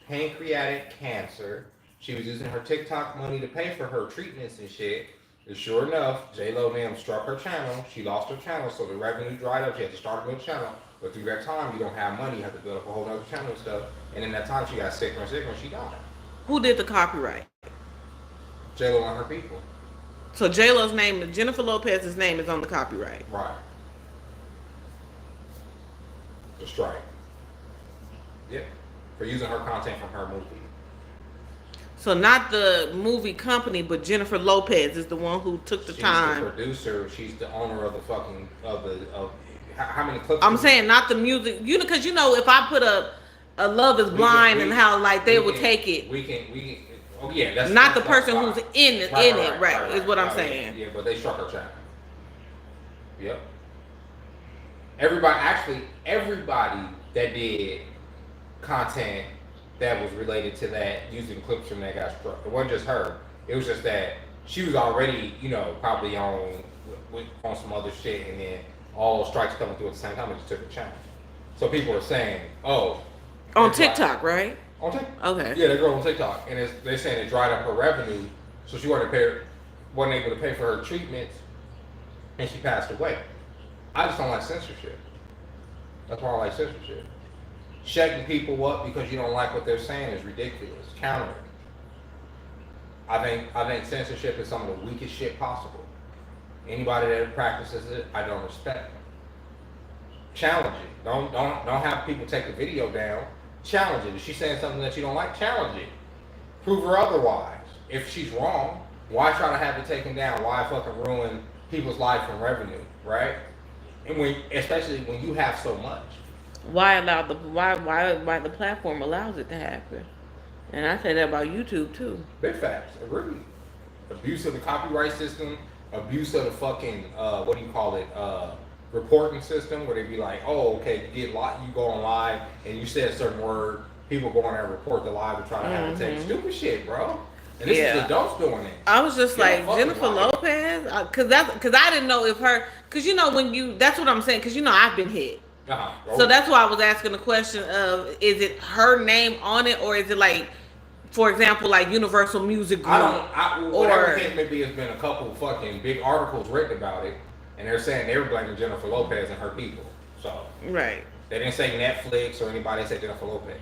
S2: pancreatic cancer. She was using her TikTok money to pay for her treatments and shit. And sure enough, J-Lo struck her channel. She lost her channel, so the revenue dried up. She had to start a new channel. But through that time, you don't have money. You have to build up a whole other channel and stuff. And in that time, she got sicker and sicker, and she died.
S1: Who did the copyright?
S2: J-Lo and her people.
S1: So J-Lo's name, Jennifer Lopez's name, is on the copyright.
S2: Right. The strike. Yep. For using her content from her movie. So
S1: not the movie company, but Jennifer Lopez is the one who took the time.
S2: She's the producer. She's the owner of the fucking how many clips?
S1: I'm saying not the music. You know, because if I put a Love Is Blind and how like they would take it.
S2: We can. Oh yeah, that's
S1: not the
S2: that's
S1: person who's in it, is what I'm saying.
S2: Yeah, but they struck her channel. Yep. Everybody that did content that was related to that using clips from that got struck. It wasn't just her. It was just that she was already, probably on some other shit, and then all those strikes coming through at the same time, and just took a challenge. So people are saying, "Oh,
S1: on TikTok, right?"
S2: On TikTok.
S1: Okay.
S2: Yeah, that girl on TikTok, and they're saying it dried up her revenue, so she wasn't able to pay for her treatments, and she passed away. I just don't like censorship. That's why I like censorship. Shutting people up because you don't like what they're saying is ridiculous. Counter it. I think censorship is some of the weakest shit possible. Anybody that practices it, I don't respect them. Challenge it. Don't have people take the video down. Challenge it. If she's saying something that you don't like, challenge it. Prove her otherwise. If she's wrong, why try to have it taken down? Why fucking ruin people's life and revenue, right? And especially when you have so much.
S1: Why the platform allows it to happen? And I say that about YouTube too.
S2: Big facts. Agree. Abuse of the copyright system, abuse of the fucking reporting system, where they be like, oh, okay, you go on live and you say a certain word, people go on there and report the live and try to have it take stupid shit, bro. And this is adults doing it.
S1: I was just like, Jennifer Lopez, because I didn't know if her, because that's what I'm saying, because I've been hit. So that's why I was asking the question of, is it her name on it, or is it like, for example, like Universal Music Group?
S2: Whatever the case may be, has been a couple fucking big articles written about it, and they're saying they were blaming Jennifer Lopez and her people. So
S1: right,
S2: they didn't say Netflix or anybody. They said Jennifer Lopez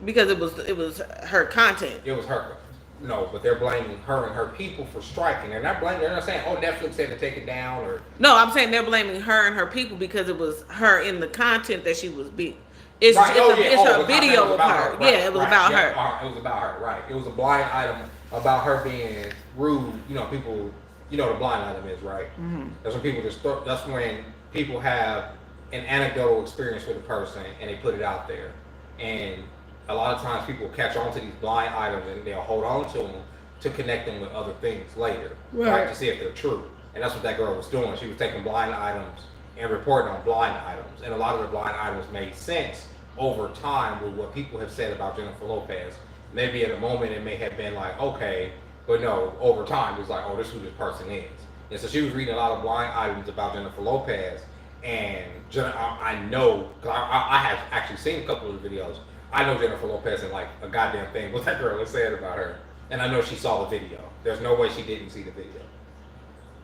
S1: because it was her content.
S2: It was her. No, but they're blaming her and her people for striking. They're not saying, oh, Netflix said to take it down, or
S1: no. I'm saying they're blaming her and her people because it was her in the content that she was being. It's a video of her.
S2: Right,
S1: it was about her.
S2: It was about her, right. It was a blind item about her being rude. People, the blind item is, right? Mm-hmm. That's when people that's when people have an anecdotal experience with a person and they put it out there. And a lot of times people catch on to these blind items and they'll hold on to them to connect them with other things later, right? To see if they're true. And that's what that girl was doing. She was taking blind items and reporting on blind items. And a lot of the blind items made sense over time with what people have said about Jennifer Lopez. Maybe at a moment it may have been like, okay, but no, over time it's like, oh, this is who this person is. And so she was reading a lot of blind items about Jennifer Lopez, and I know, because I have actually seen a couple of the videos, I know Jennifer Lopez and like a goddamn thing what that girl was saying about her. And I know she saw the video. There's no way she didn't see the video.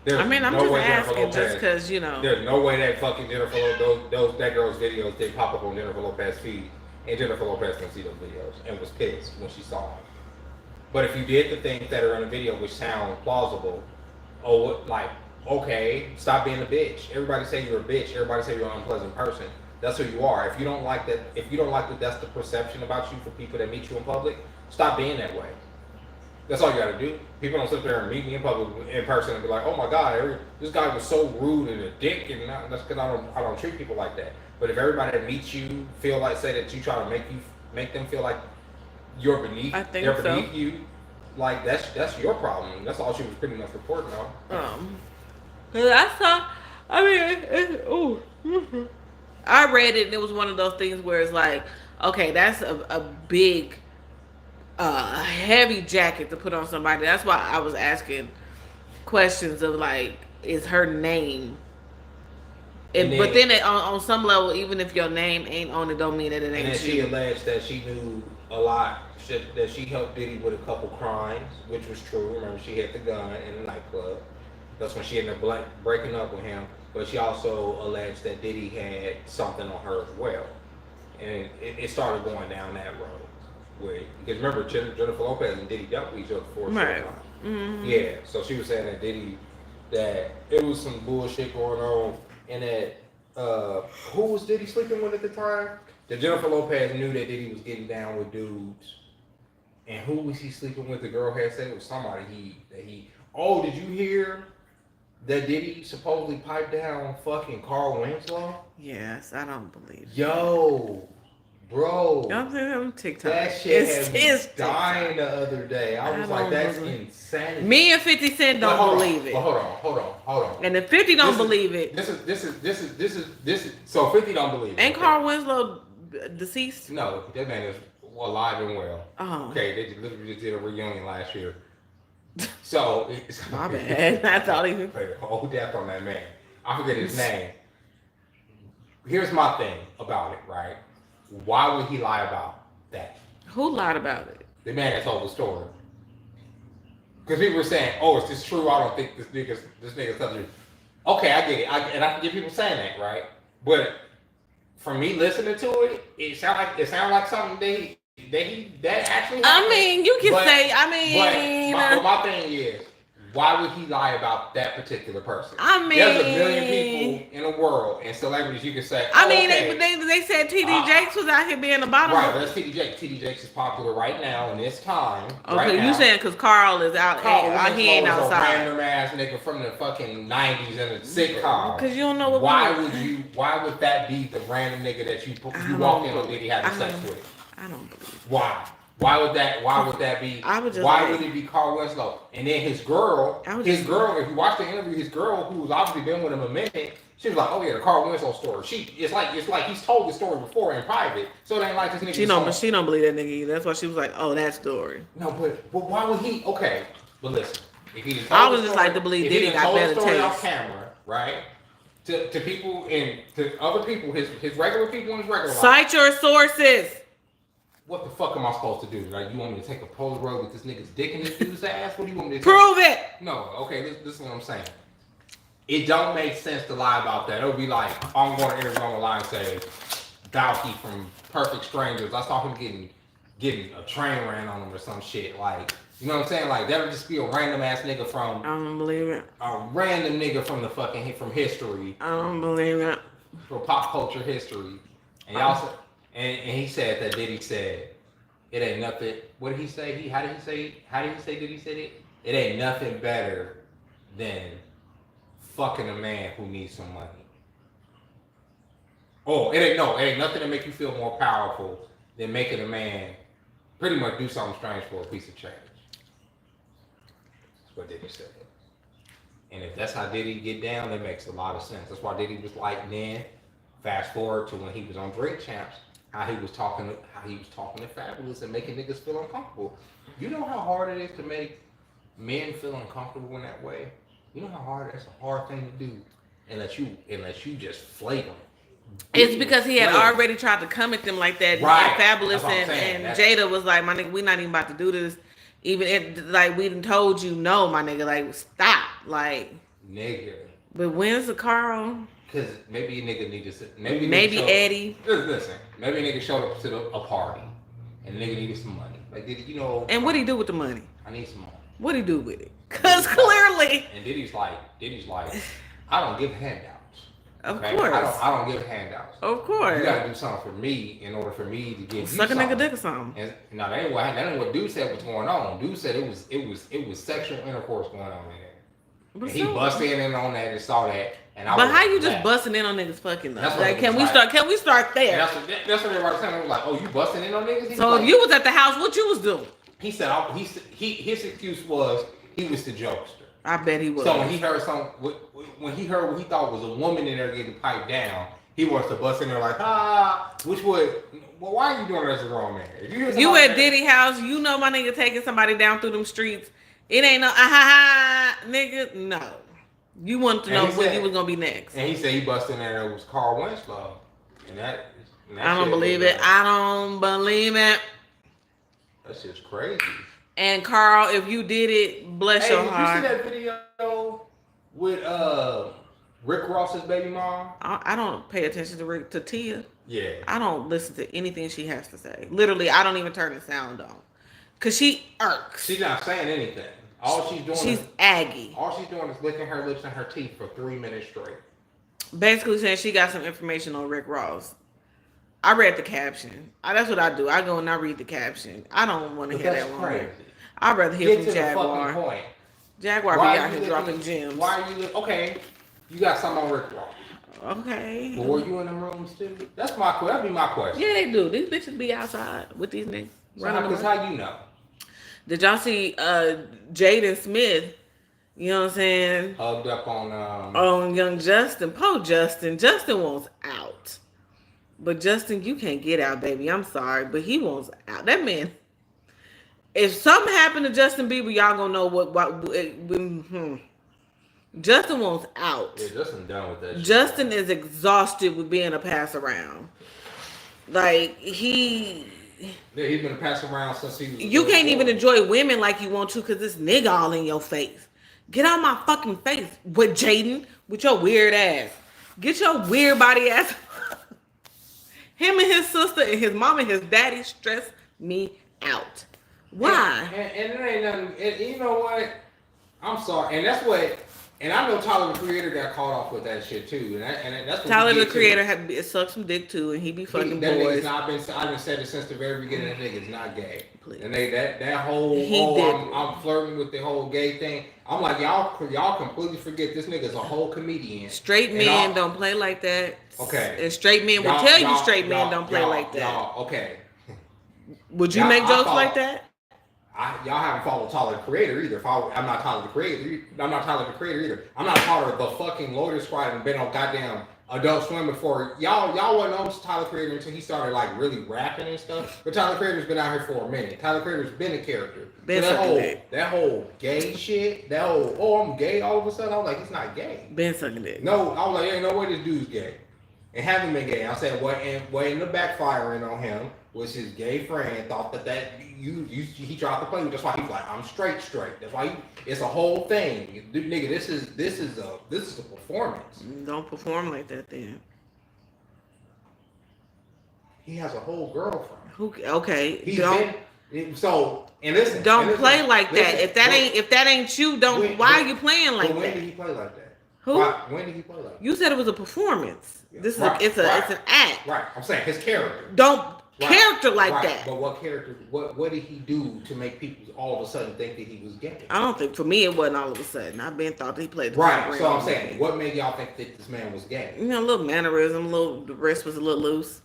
S1: I'm just asking just because,
S2: There's no way that fucking Jennifer Lopez, that girl's videos didn't pop up on Jennifer Lopez's feed, and Jennifer Lopez didn't see those videos and was pissed when she saw them. But if you did the things that are in the video which sound plausible, okay, stop being a bitch. Everybody say you're a bitch. Everybody say you're an unpleasant person. That's who you are. If you don't like that, that's the perception about you for people that meet you in public, stop being that way. That's all you gotta do. People don't sit there and meet me in public, in person, and be like, "Oh my God, this guy was so rude and a dick," and that's because I don't treat people like that. But if everybody that meets you say that you try to make them feel like you're beneath, beneath you, like that's your problem. That's all she was pretty much reporting on.
S1: I read it and it was one of those things where it's like, okay, that's a big, heavy jacket to put on somebody. That's why I was asking questions of like, is her name? But then on some level, even if your name ain't on it, don't mean that it ain't.
S2: And then she alleged that she knew a lot, that she helped Diddy with a couple crimes, which was true. Remember, she had the gun in the nightclub. That's when she ended up breaking up with him. But she also alleged that Diddy had something on her as well. And it started going down that road. Because remember, Jennifer Lopez and Diddy dealt with each other for a short time. Mm-hmm. Yeah, so she was saying that that it was some bullshit going on, and that, who was Diddy sleeping with at the time? That Jennifer Lopez knew that Diddy was getting down with dudes. And who was he sleeping with? The girl had said it was somebody did you hear that Diddy supposedly piped down fucking Carl Winslow?
S1: Yes, I don't believe it.
S2: Yo, bro.
S1: Y'all think I'm TikTok.
S2: That shit
S1: It's
S2: had me dying the other day. I was like, that's insanity.
S1: Me and 50 Cent don't believe it.
S2: But hold on.
S1: And if 50 don't believe it.
S2: This is so 50 don't believe it.
S1: Ain't Carl Winslow deceased?
S2: No, that man is alive and well.
S1: Oh.
S2: Okay, they literally just did a reunion last year. So
S1: my bad. I thought he was
S2: played a whole death on that man. I forget his name. Here's my thing about it, right? Why would he lie about that?
S1: Who lied about it?
S2: The man that told the story. Because people were saying, "Oh, is this true? I don't think this nigga's telling you." Okay, I get it, and I can get people saying that, right? But from me listening to it, it sounded like something that actually happened.
S1: I mean, you can say. I mean,
S2: but my thing is, why would he lie about that particular person?
S1: I mean,
S2: there's a million people in the world and celebrities you can say.
S1: I mean, they said TD Jakes was out here being the bottom.
S2: Right, that's TD Jakes. TD Jakes is popular right now in this time.
S1: Okay,
S2: right
S1: you saying because Carl is out, he ain't outside.
S2: A random ass nigga from the fucking 90s in a sitcom.
S1: Because you don't know what.
S2: Why would that be the random nigga that you walk in on Diddy having sex with?
S1: I don't believe it.
S2: Why? Why would that be? Why would it be Carl Winslow? And then his girl, if you watch the interview, his girl, who's obviously been with him a minute, she was like, "Oh yeah, the Carl Winslow story." It's like he's told the story before in private, so it ain't like this nigga.
S1: She don't believe that nigga either. That's why she was like, "Oh, that story."
S2: No, but why would he? Okay, but listen, if he
S1: I was just like to believe Diddy got better taste
S2: off camera, right? To people and to other people, his regular people in his regular life.
S1: Cite your sources.
S2: What the fuck am I supposed to do? Like, you want me to take a Polaroid with this nigga's dick in this dude's ass? What do you want me to do?
S1: Prove it!
S2: No, okay, this is what I'm saying. It don't make sense to lie about that. It'll be like, I'm going to interview on the line and say, Balky from Perfect Strangers, I saw him getting a train ran on him or some shit. Like, you know what I'm saying? Like, that'll just be a random ass nigga from...
S1: I don't believe it.
S2: A random nigga from the fucking... From history.
S1: I don't believe it.
S2: From pop culture history. And y'all said... And he said that Diddy said, it ain't nothing. What did he say? How did he say Diddy said it? It ain't nothing better than fucking a man who needs some money. Oh, it ain't nothing to make you feel more powerful than making a man pretty much do something strange for a piece of change. That's what Diddy said. And if that's how Diddy get down, that makes a lot of sense. That's why Diddy was like then. Fast forward to when he was on Drink Champs. How he was talking to Fabulous and making niggas feel uncomfortable. You know how hard it is to make men feel uncomfortable in that way? You know how hard that's a hard thing to do unless you just flake them.
S1: It's because he had already tried to come at them like that.
S2: Right.
S1: And Fabulous and Jada was like, my nigga, we not even about to do this. Even if, like, we done told you no, my nigga, like, stop. Like,
S2: nigga.
S1: But when's the Carl?
S2: Because maybe a nigga needed to...
S1: Maybe Eddie.
S2: Listen, maybe a nigga showed up to a party and a nigga needed some money. Like, you know...
S1: And what'd he do with the money?
S2: I need some money.
S1: What'd he do with it? Because clearly...
S2: And Diddy's like, I don't give handouts.
S1: Of course.
S2: I don't give handouts.
S1: Of course.
S2: You gotta do something for me in order for me to give you
S1: Suck
S2: something.
S1: a nigga dick or something.
S2: And, no, that ain't what dude said was going on. Dude said it was sexual intercourse going on in there. And he busted in on that and saw that. And
S1: but how you just busting in on niggas fucking though? Like, can we start there?
S2: That's what everybody saying. I was like, oh, you busting in on niggas?
S1: So if you was at the house, what you was doing?
S2: He said his excuse was he was the jokester.
S1: I bet he was.
S2: So when he heard what he thought was a woman in there getting piped down, he wants to bust in there like, well, why are you doing that as a grown man? If
S1: you at Diddy house, you know my nigga taking somebody down through them streets. It ain't no nigga, no. You wanted to know when you was gonna be next.
S2: And he said he busted in there. It was Carl Winslow, and that
S1: I don't believe it. I don't believe it.
S2: That's just crazy.
S1: And Carl, if you did it, bless your heart.
S2: Did you see that video with Rick Ross's baby mom?
S1: I don't pay attention to Tia.
S2: Yeah.
S1: I don't listen to anything she has to say. Literally, I don't even turn the sound on. Cause she irks.
S2: She's not saying anything. All she's doing
S1: is aggy.
S2: All she's doing is licking her lips and her teeth for 3 minutes straight. Basically
S1: saying she got some information on Rick Ross. I read the caption. That's what I do. I go and I read the caption. I don't want to hear that one. I'd rather hear from Jaguar. Jaguar be out here dropping gems.
S2: Why are you okay? You got something on Rick Ross.
S1: Okay.
S2: But were you in them rooms too? That'd be my question.
S1: Yeah, they do. These bitches be outside with these niggas.
S2: Because how you know?
S1: Did y'all see Jaden Smith? You know what I'm saying?
S2: Hugged up on
S1: young Justin. Poor Justin. Justin wants out. But Justin, you can't get out, baby. I'm sorry, but he wants out. That man. If something happened to Justin Bieber, y'all gonna know what. Justin wants out.
S2: Yeah, Justin done with that shit.
S1: Justin is exhausted with being a pass around. Like
S2: he's been a pass around since he was.
S1: You can't even enjoy women like you want to because this nigga all in your face. Get out my fucking face with Jaden with your weird ass. Get your weird body ass. Him and his sister and his mom and his daddy stress me out. Why?
S2: And it ain't nothing. And you know what? I'm sorry. And that's what. And I know Tyler the Creator got caught off with that shit too. And that's what
S1: Tyler the Creator had sucked some dick too, and he be fucking boys.
S2: I've been said it since the very beginning. That nigga's not gay.
S1: Please.
S2: And that whole I'm flirting with the whole gay thing. I'm like y'all completely forget this nigga's a whole comedian.
S1: Straight men don't play like that.
S2: Okay.
S1: And straight men will tell you straight men don't play like that.
S2: Okay.
S1: Would you make jokes like that?
S2: Y'all haven't followed Tyler the Creator either. I'm not Tyler the Creator. I'm not Tyler the Creator either. I'm not part of the fucking Loiter Squad and been on goddamn Adult Swim before. Y'all wasn't on Tyler the Creator until he started like really rapping and stuff. But Tyler the Creator's been out here for a minute. Tyler the Creator's been a character. That whole gay shit, that whole I'm gay all of a sudden. I was like, he's not gay.
S1: Been sucking dick.
S2: No, I was like, ain't no way this dude's gay. And haven't been gay. I said what ended up backfiring on him was his gay friend thought that he tried to play with. That's why he's like, I'm straight. That's why it's a whole thing. Nigga, this is a performance.
S1: Don't perform like that then.
S2: He has a whole girlfriend.
S1: Okay.
S2: Listen.
S1: Don't play like that. If that ain't you, why are you playing like that?
S2: When did he play like that?
S1: Who?
S2: When did he play like that?
S1: You said it was a performance.
S2: Yeah.
S1: This is it's an act.
S2: Right. I'm saying his character.
S1: Character like that.
S2: But what character? What did he do to make people all of a sudden think that he was gay?
S1: I don't think for me it wasn't all of a sudden. I've been thought that he played the
S2: right. So I'm saying, what made y'all think that this man was gay?
S1: You know, a little mannerism, the wrist was a little loose.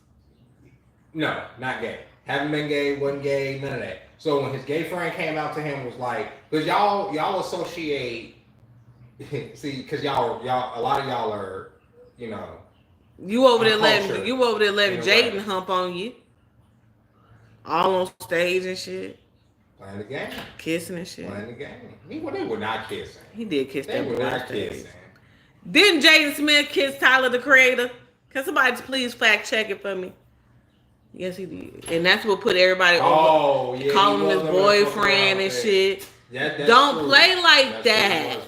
S2: No, not gay. Haven't been gay, wasn't gay, none of that. So when his gay friend came out to him, was like, because y'all associate. See, because y'all, a lot of y'all are, you know.
S1: You over there letting Jaden hump on you. All on stage and shit.
S2: Playing the game.
S1: Kissing and shit.
S2: Playing the game. They were not kissing.
S1: He did kiss
S2: that boy. They were not
S1: kissing. Didn't Jaden Smith kiss Tyler the Creator? Can somebody please fact check it for me? Yes, he did. And that's what put everybody over. Yeah, calling him his boyfriend and shit. Don't play like that.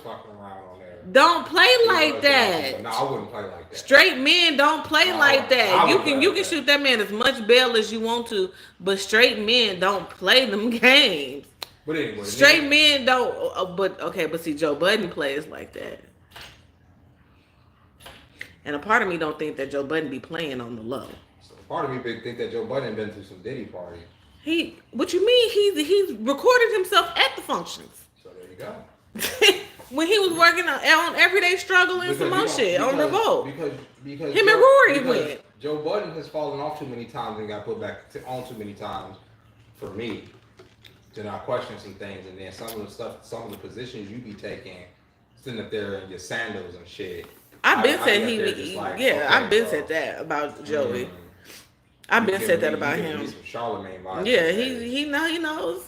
S1: Don't play like that.
S2: No, I wouldn't play like that.
S1: Straight men don't play like that. You can shoot that man as much bail as you want to, but straight men don't play them games.
S2: But anyway,
S1: straight men don't. But see, Joe Budden plays like that. And a part of me don't think that Joe Budden be playing on the low.
S2: So part of me think that Joe Budden been through some Diddy parties.
S1: What you mean? He's recorded himself at the functions.
S2: So there you go.
S1: When he was working on Everyday Struggle and some more shit on Revolt.
S2: Because
S1: him and Rory went.
S2: Joe Budden has fallen off too many times and got put back on too many times for me to not question some things. And then some of the positions you be taking, sitting up there in your sandals and shit.
S1: I've been said that about Joey. I've been said that about him. Yeah, he knows.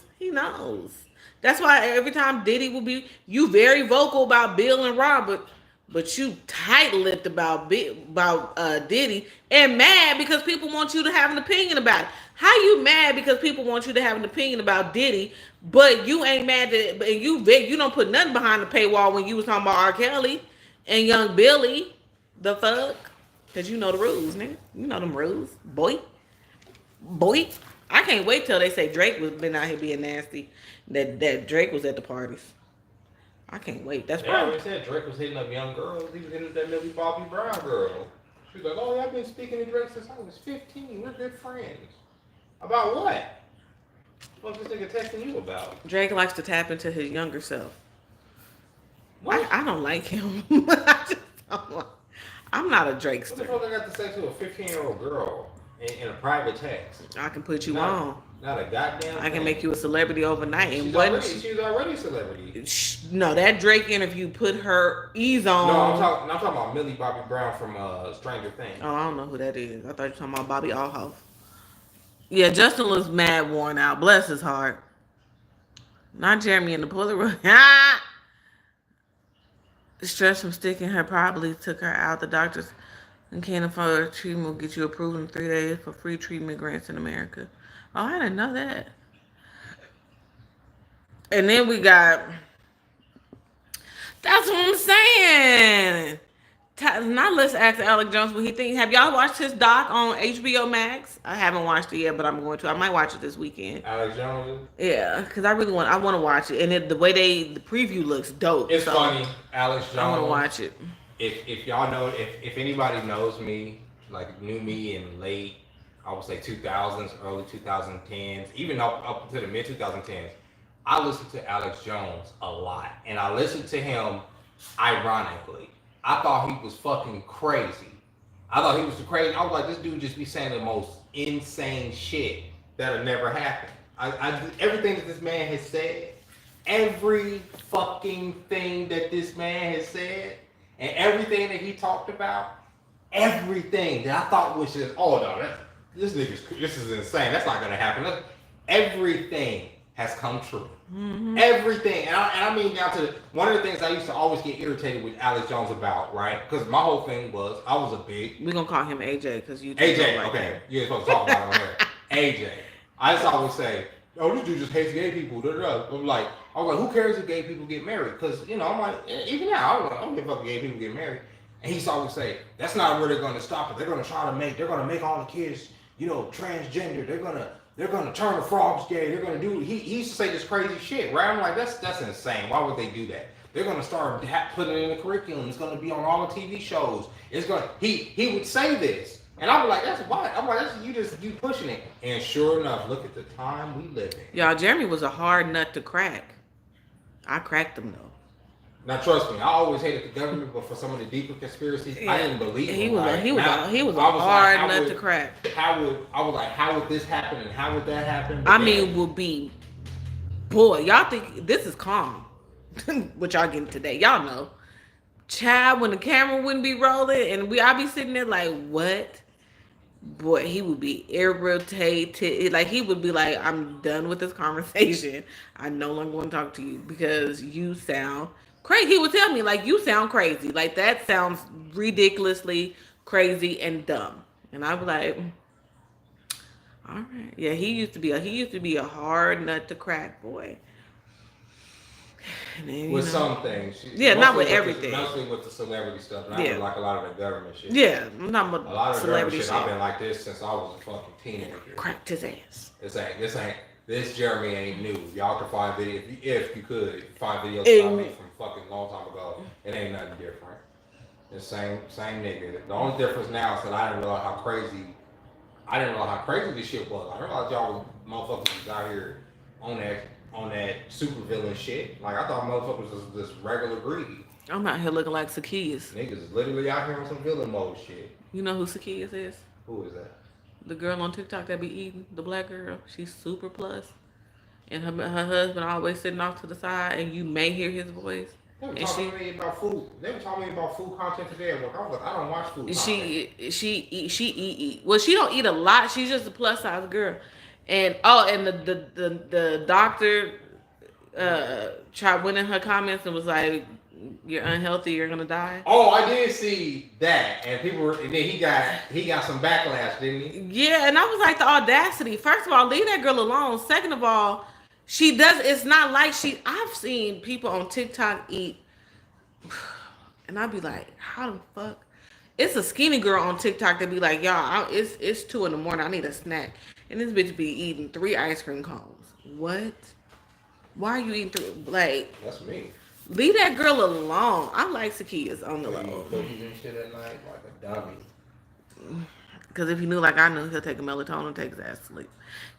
S1: That's why every time Diddy will be, you very vocal about Bill and Robert, but you tight-lipped about Diddy and mad because people want you to have an opinion about it. How you mad because people want you to have an opinion about Diddy, but you ain't mad that you don't put nothing behind the paywall when you was talking about R. Kelly and Young Billy, the fuck? Because you know the rules, nigga. You know them rules, boy. I can't wait till they say Drake was been out here being nasty. That Drake was at the parties. I can't wait. That's
S2: probably. Already said Drake was hitting up young girls. He was hitting up that Millie Bobby Brown girl. She was like, "Oh, I've been speaking to Drake since I was 15. We're good friends." About what? What's this nigga texting you about?
S1: Drake likes to tap into his younger self.
S2: What?
S1: I don't like him. I just don't like, I'm not a
S2: What the
S1: Drakester.
S2: fuck I got to say to a 15-year-old girl in a private text?
S1: I can put you
S2: Not,
S1: on.
S2: not a goddamn
S1: I can
S2: thing.
S1: make you a celebrity overnight. And
S2: She's already a celebrity.
S1: no, that Drake interview put her ease
S2: No,
S1: on.
S2: I'm talking about Millie Bobby Brown from Stranger Things.
S1: Oh, I don't know who that is. I thought you were talking about Bobby Allhouse. Yeah, Justin looks mad worn out. Bless his heart. Not Jeremy in the Polaroid. The stress from sticking her probably took her out. The doctors and can't afford treatment will get you approved in 3 days for free treatment grants in America. Oh, I didn't know that. And then we got. That's what I'm saying. Now let's ask Alex Jones what he thinks. Have y'all watched his doc on HBO Max? I haven't watched it yet, but I'm going to. I might watch it this weekend.
S2: Alex Jones.
S1: Yeah, because I want to watch it, and the way the preview looks dope.
S2: It's funny, Alex Jones.
S1: I want to watch it.
S2: If y'all know, if anybody knows me, like knew me in late, I would say 2000s, early 2010s, even up to the mid 2010s, I listened to Alex Jones a lot, and I listened to him ironically. I thought he was fucking crazy. I thought he was crazy. I was like, this dude just be saying the most insane shit that'll never happen. Everything that this man has said, every fucking thing that this man has said, and everything that he talked about, everything that I thought was just, oh no, this is insane. That's not gonna happen. Everything has come true. Mm-hmm. Everything, and I mean down to one of the things I used to always get irritated with Alex Jones about, right? Because my whole thing was I was a big.
S1: We're gonna call him AJ because you.
S2: AJ, like okay, you're supposed to talk about him on here. AJ, I just always say, oh, this dude just hates gay people. I'm like, who cares if gay people get married? Because I'm like, even now, I don't give a fuck if gay people get married. And he used to always say, that's not where they're gonna stop it. They're gonna make all the kids, transgender. They're gonna turn the frogs gay. They're gonna do. He used to say this crazy shit, right? I'm like, that's insane. Why would they do that? They're gonna start putting it in the curriculum. It's gonna be on all the TV shows. It's gonna. He would say this, and I was like, that's why. I'm like, you pushing it. And sure enough, look at the time we live in.
S1: Y'all, Jeremy was a hard nut to crack. I cracked him though.
S2: Now trust me, I always hated the government, but for some of the deeper conspiracies, I didn't believe
S1: he
S2: him.
S1: He was a hard nut to crack.
S2: How would this happen and how would that happen?
S1: But boy, y'all think this is calm. What y'all getting today? Y'all know. Child, when the camera wouldn't be rolling and I'd be sitting there like, what? Boy, he would be irritated. Like he would be like, I'm done with this conversation. I no longer want to talk to you because you sound crazy. He would tell me like, you sound crazy. Like that sounds ridiculously crazy and dumb. And I was like, all right. Yeah, he used to be a hard nut to crack, boy. Then,
S2: with some things.
S1: Not with everything.
S2: Mostly with the celebrity stuff. And I don't like a lot of the government shit.
S1: Yeah, I'm not about
S2: a lot of
S1: celebrity
S2: shit.
S1: shit.
S2: I've been like this since I was a fucking teenager.
S1: Cracked his ass.
S2: This Jeremy ain't new. Y'all can find videos, if you could, find videos about me from fucking long time ago. It ain't nothing different. The same nigga. The only difference now is that I didn't realize how crazy this shit was. I realized y'all motherfuckers was out here on that super villain shit. Like I thought motherfuckers was just regular greedy.
S1: I'm out here looking like Zacchaeus.
S2: Niggas is literally out here on some villain mode shit.
S1: You know who Zacchaeus is?
S2: Who is that?
S1: The girl on TikTok that be eating, the black girl. She's super plus. And her husband always sitting off to the side and you may hear his voice.
S2: They were talking to me about food. They were talking to me about food content today. I was like, I don't watch food content.
S1: She eat. Well, she don't eat a lot. She's just a plus size girl. And the doctor went in her comments and was like, "You're unhealthy. You're gonna die."
S2: Oh, I did see that, and then he got some backlash, didn't he?
S1: Yeah, and I was like, the audacity. First of all, leave that girl alone. Second of all, she does. It's not like I've seen people on TikTok eat, and I'd be like, how the fuck? It's a skinny girl on TikTok that be like, y'all, it's 2 a.m. I need a snack. And this bitch be eating 3 ice cream cones. What? Why are you eating 3? Like,
S2: that's me.
S1: Leave that girl alone. I like Zacchaeus on the low.
S2: Cookies and shit at night like a dummy.
S1: Because if he knew like I knew, he'll take a melatonin and take his ass to sleep.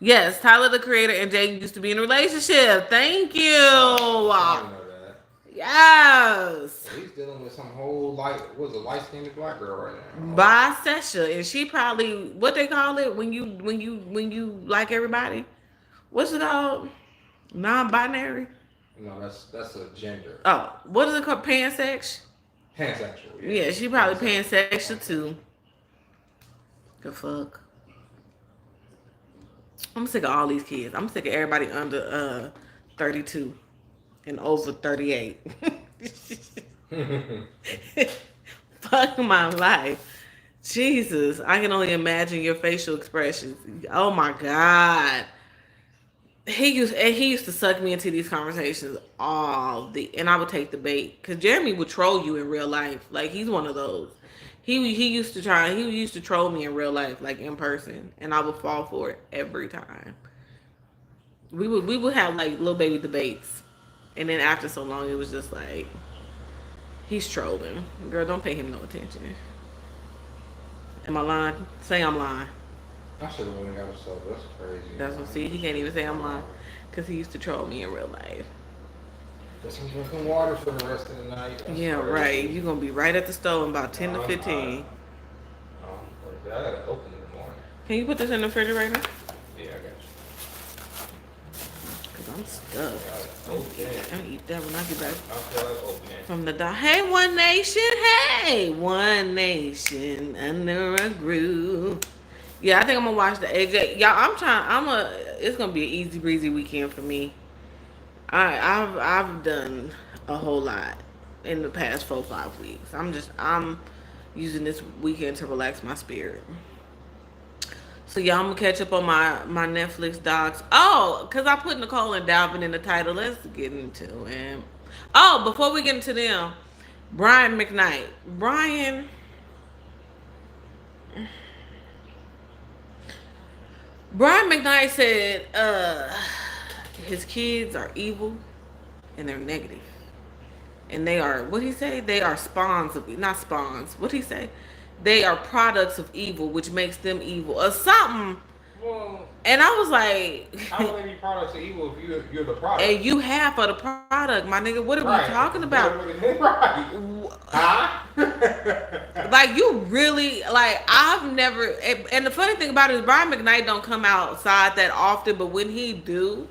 S1: Yes, Tyler the Creator and Jay used to be in a relationship. Thank you.
S2: I didn't know that.
S1: Yes.
S2: He's dealing with some whole light-skinned black girl right now.
S1: Bisexual, and she probably what they call it when you like everybody. What's it called? Non-binary.
S2: No, that's a gender.
S1: Oh, what is it called? Pansexual.
S2: Pansexual.
S1: Yeah, she probably pansexual too. The fuck. I'm sick of all these kids. I'm sick of everybody under 32 and over 38. Fuck my life. Jesus, I can only imagine your facial expressions. Oh my God. He used to suck me into these conversations and I would take the bait because Jeremy would troll you in real life. Like he's one of those. He used to troll me in real life, like in person, and I would fall for it every time. We would have like little baby debates, and then after so long, it was just like he's trolling. Girl, don't pay him no attention. Am I lying? Say I'm lying.
S2: I should have went and got a soda. That's crazy.
S1: That's what. See, he can't even say I'm lying because he used to troll me in real life.
S2: Get some drinking water for the rest of the night. That's
S1: Yeah,
S2: crazy.
S1: right. You're gonna be right at the stove in about 10 to 15.
S2: I gotta open in the morning.
S1: Can you put this in the refrigerator?
S2: Yeah, I got you.
S1: Cause I'm stuck.
S2: Okay.
S1: I'm gonna eat that when I get back
S2: I feel like opening.
S1: from the dock. Hey, One Nation. Hey, One Nation under a groove. Yeah, I think I'm gonna watch the AJ. Y'all, it's gonna be an easy breezy weekend for me. I've done a whole lot in the past 4-5 weeks. I'm using this weekend to relax my spirit. So y'all, I'm gonna catch up on my Netflix docs. Oh, cause I put Nicole and Dalvin in the title. Let's get into it. Oh, before we get into them, Brian McKnight. Brian McKnight said his kids are evil and they're negative. And they are, what he say? They are spawns of, not spawns. What he say? They are products of evil, which makes them evil or something.
S2: Well,
S1: and I was like,
S2: how would they be products of evil if you're the product?
S1: And you half of the product, my nigga. What are we talking about?
S2: Right. Huh?
S1: Like you really like I've never. And the funny thing about it is Brian McKnight don't come outside that often, but when he do,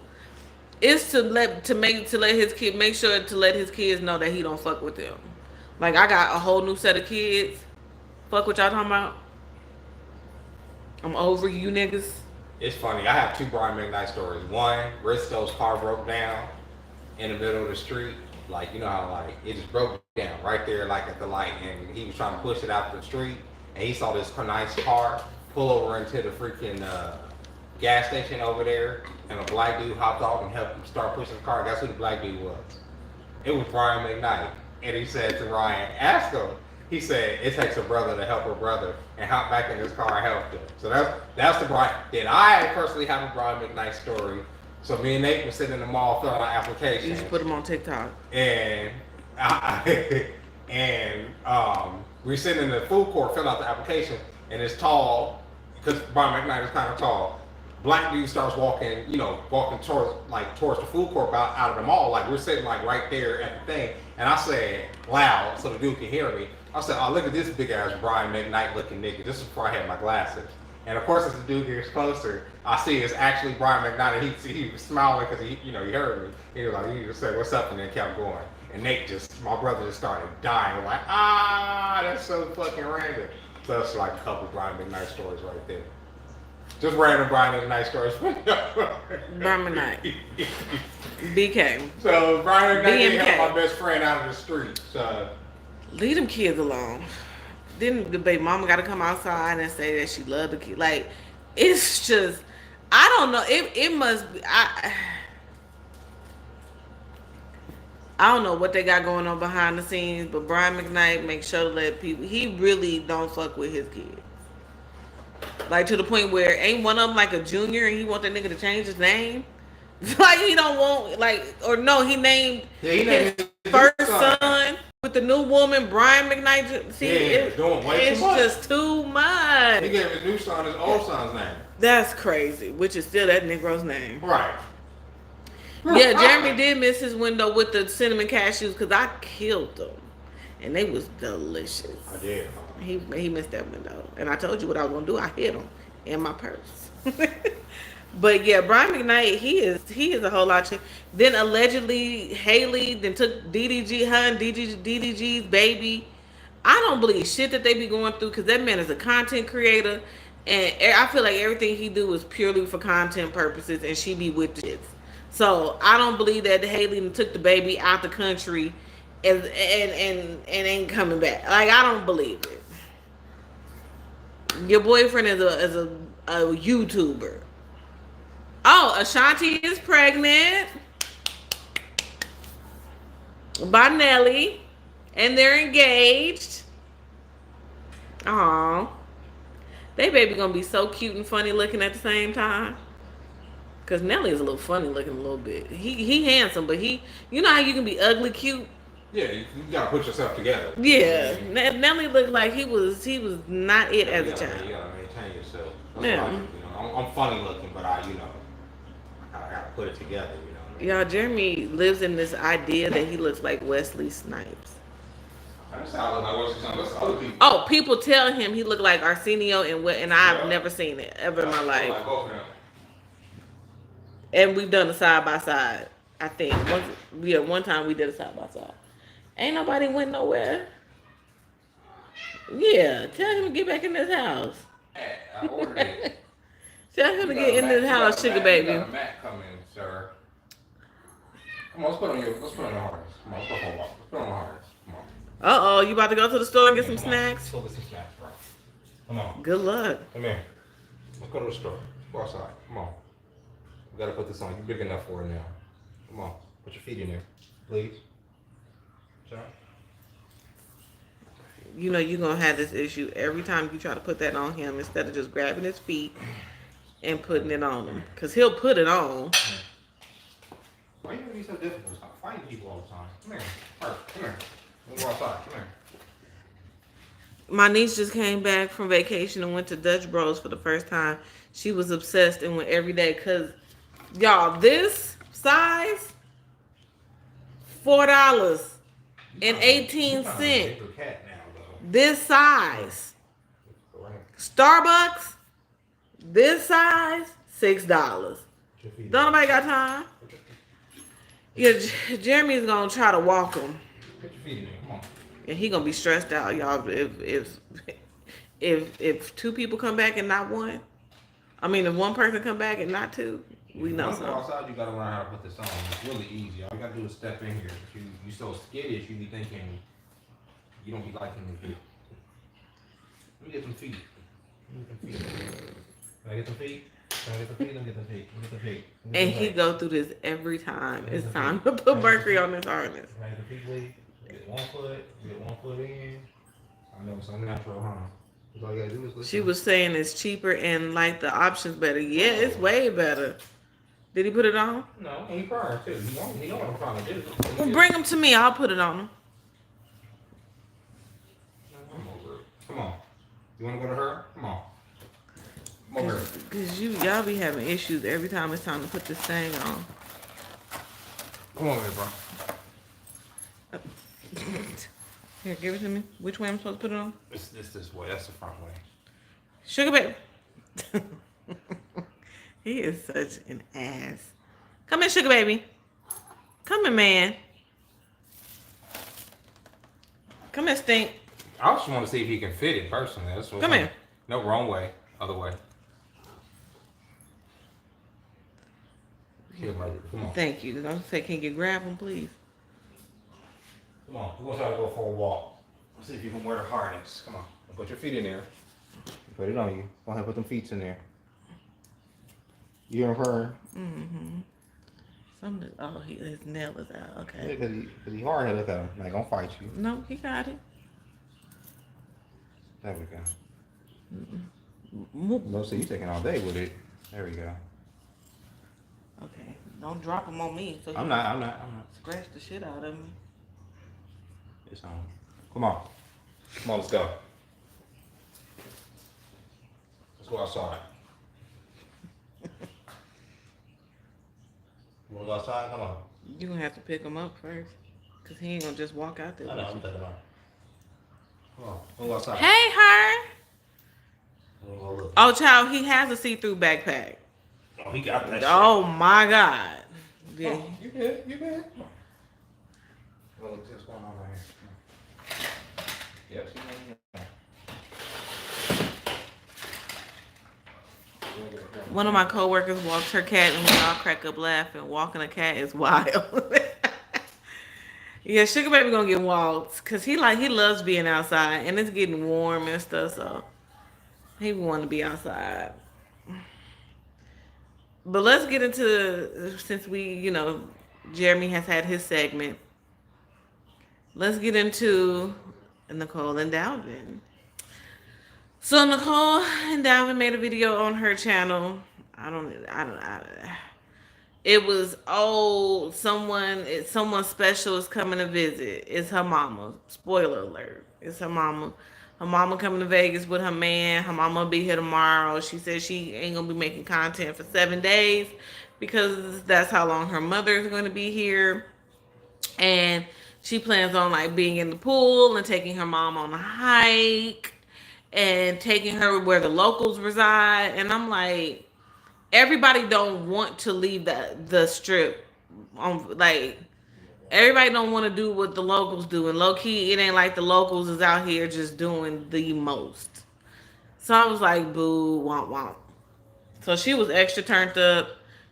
S1: it's to let his kid make sure to let his kids know that he don't fuck with them. Like I got a whole new set of kids. Fuck what y'all talking about? I'm over you niggas.
S2: It's funny. I have 2 Brian McKnight stories. One, Risto's car broke down in the middle of the street. Like, you know how, like, it just broke down right there, like, at the light. And he was trying to push it out the street. And he saw this nice car pull over into the freaking gas station over there. And a black dude hopped off and helped him start pushing the car. Guess who the black dude was? It was Brian McKnight. And he said to Ryan, ask him. He said, it takes a brother to help a brother, and hop back in his car and help him. So that's the Brian. Then I personally have a Brian McKnight story. So me and Nate were sitting in the mall filling out applications.
S1: You should put them on TikTok.
S2: And we were sitting in the food court filling out the application, and it's tall, because Brian McKnight is kind of tall. Black dude starts walking towards the food court out of the mall. Like we're sitting like right there at the thing. And I said loud so the dude can hear me. I said, oh, look at this big ass Brian McKnight looking nigga. This is before I had my glasses. And of course, as the dude gets closer, I see it's actually Brian McKnight. And he was smiling because he heard me. He was like, he just said, what's up? And then kept going. And my brother just started dying. Like, that's so fucking random. So that's like a couple Brian McKnight stories right there. Just random Brian McKnight stories.
S1: Brian McKnight. BK.
S2: So Brian McKnight helped my best friend out of the street. So
S1: leave them kids alone. Then the baby mama got to come outside and say that she loved the kid. Like, it's just, I don't know. It must be, I don't know what they got going on behind the scenes, but Brian McKnight makes sure to let people, he really don't fuck with his kids. Like, to the point where ain't one of them like a junior and he want that nigga to change his name? Like, he don't want, like, or no, he named his first son with the new woman, Brian McKnight. See, it's just too much.
S2: He gave his new son his old son's name.
S1: That's crazy, which is still that Negro's name.
S2: Right.
S1: Yeah, Jeremy did miss his window with the cinnamon cashews because I killed them, and they was delicious.
S2: I did.
S1: He missed that window, and I told you what I was gonna do. I hid them in my purse. But yeah, Brian McKnight, he is a whole lot. Then allegedly Haley then took DDG, her and DDG's baby. I don't believe shit that they be going through because that man is a content creator, and I feel like everything he do is purely for content purposes, and she be with the shits. So I don't believe that Haley took the baby out the country and ain't coming back. Like I don't believe it. Your boyfriend is a YouTuber. Oh, Ashanti is pregnant by Nelly, and they're engaged. Aw, they baby gonna be so cute and funny looking at the same time. Cause Nelly is a little funny looking a little bit. He handsome, but you know how you can be ugly cute.
S2: Yeah, you gotta put yourself together.
S1: Yeah, Nelly looked like he was not it as a child.
S2: You gotta maintain yourself.
S1: Yeah.
S2: Like, I'm funny looking, but I gotta put it together.
S1: Y'all, Jeremy lives in this idea that he looks like Wesley Snipes.
S2: That's how I look like Wesley Snipes.
S1: Oh, people tell him he looked like Arsenio and I've never seen it ever in my life.
S2: Like both of them.
S1: And we've done a side by side. I think one time we did a side by side. Ain't nobody went nowhere. Yeah, tell him to get back in this house.
S2: I ordered it.
S1: Tell him to get in this house, sugar baby.
S2: You got a mat coming, sir. Come on, let's put on your harness. Come on, let's put on the harness. Come on.
S1: You about to go to the store and get some snacks?
S2: Let's go get some snacks, bro. Come on.
S1: Good luck.
S2: Come here. Let's go to the store. Go outside. Come on. We gotta put this on. You're big enough for it now. Come on. Put your feet in there, please. Sir.
S1: You know you're gonna have this issue every time you try to put that on him instead of just grabbing his feet and putting it on him. Cause he'll put it on.
S2: Why are you gonna be so difficult? Stop fighting people all the time. Come here. Come here. We'll go outside. Come here.
S1: My niece just came back from vacation and went to Dutch Bros for the first time. She was obsessed and went every day because, y'all, this size, $4.18. This size. Starbucks, this size, $6. Don't nobody got time? Yeah, Jeremy's gonna try to walk him.
S2: Put your feet in there. Come on.
S1: And he gonna be stressed out, y'all. If two people come back and not one, I mean, if one person come back and not two, we know something.
S2: Outside, you gotta learn how to put this on. It's really easy. All you gotta do is step in here. You so skittish, you be thinking you don't be liking the feet. Let me get some feet. Can I get some feet? Can I get some feet? Let me get some feet. Let me get some feet.
S1: And he go through this every time. It's time to put mercury on his harness.
S2: Can I get the feet, please? Get one foot in. I know it's unnatural, huh? All you gotta do is listen.
S1: She was saying it's cheaper and like the options better. Yeah, it's way better. Did he put it on?
S2: No, he prior too. He know what I'm trying to do.
S1: Well, bring him to me. I'll put it on him.
S2: I'm over it. Come on. You wanna go to her? Come on. Come over here.
S1: Cause y'all be having issues every time it's time to put this thing on.
S2: Come on here, bro.
S1: Here, give it to me. Which way I'm supposed to put it on?
S2: It's this way. That's the front way.
S1: Sugar baby. He is such an ass. Come here, sugar baby. Come here, man. Come here, stink.
S2: I just want to see if he can fit it personally. That's what
S1: Come here.
S2: No, wrong way. Other way. Here, Margaret. Come on.
S1: Thank you. Don't say, can you grab him, please?
S2: Come on. We're going to try to go for a walk. Let's see if you can wear the harness. Come on. Put your feet in there. Put it on you. Go ahead and put them feet in there. You hear her?
S1: Mm-hmm. His nail is out. Okay.
S2: Yeah, because he hard headed. Look at him. Not gonna fight you.
S1: No, he got it.
S2: There we go.
S1: Mm-mm.
S2: No, see, you taking all day with it. There we go.
S1: Okay. Don't drop him on me. So
S2: I'm not.
S1: Scratch the shit out of me.
S2: It's on. Come on. Come on, let's go. Let's go outside. You wanna go outside? Come on.
S1: You gonna have to pick him up first, cause he ain't gonna just walk out there
S2: I know,
S1: with
S2: I'm
S1: you.
S2: thinking about it. Come on. We'll go outside.
S1: Hey, her.
S2: We'll go look.
S1: Oh, child, he has a see-through backpack.
S2: Oh, he got that shit.
S1: Oh my God. Yeah.
S2: Oh, you good? You good? Come on. Well, look, what's going on right here? Yep, she's in here.
S1: One of my coworkers walked her cat, and we all crack up laughing. Walking a cat is wild. Yeah, Sugar Baby gonna get walked because he loves being outside, and it's getting warm and stuff, so he want to be outside. But let's get into, since Jeremy has had his segment. Let's get into Nicole and Dalvin. So Nicole and Dalvin made a video on her channel. It was, someone special is coming to visit. It's her mama. Spoiler alert. It's her mama. Her mama coming to Vegas with her man. Her mama will be here tomorrow. She said she ain't gonna be making content for 7 days because that's how long her mother is gonna be here. And she plans on like being in the pool and taking her mom on a hike and taking her where the locals reside. And I'm like, everybody don't want to leave the strip on, like, everybody don't want to do what the locals do, and low key it ain't like the locals is out here just doing the most. So I was like, boo, womp womp. So she was extra turned up,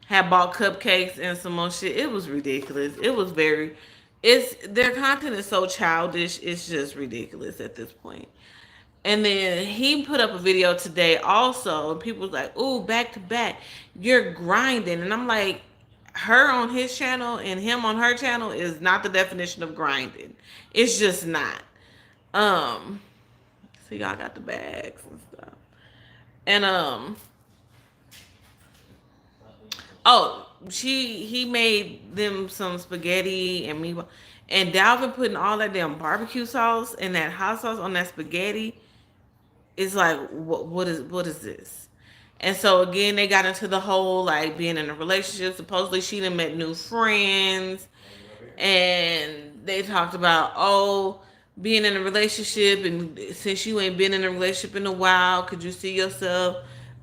S1: had bought cupcakes and some more shit. It was ridiculous. It's their content is so childish, it's just ridiculous at this point. And then he put up a video today also, and people was like, "Ooh, back to back, you're grinding." And I'm like, her on his channel and him on her channel is not the definition of grinding. It's just not. Um, so y'all got the bags and stuff. And oh, he made them some spaghetti and meatball. And Dalvin putting all that damn barbecue sauce and that hot sauce on that spaghetti. It's like, what is this? And so again, they got into the whole like being in a relationship. Supposedly she done met new friends, and they talked about, oh, being in a relationship, and since you ain't been in a relationship in a while, could you see yourself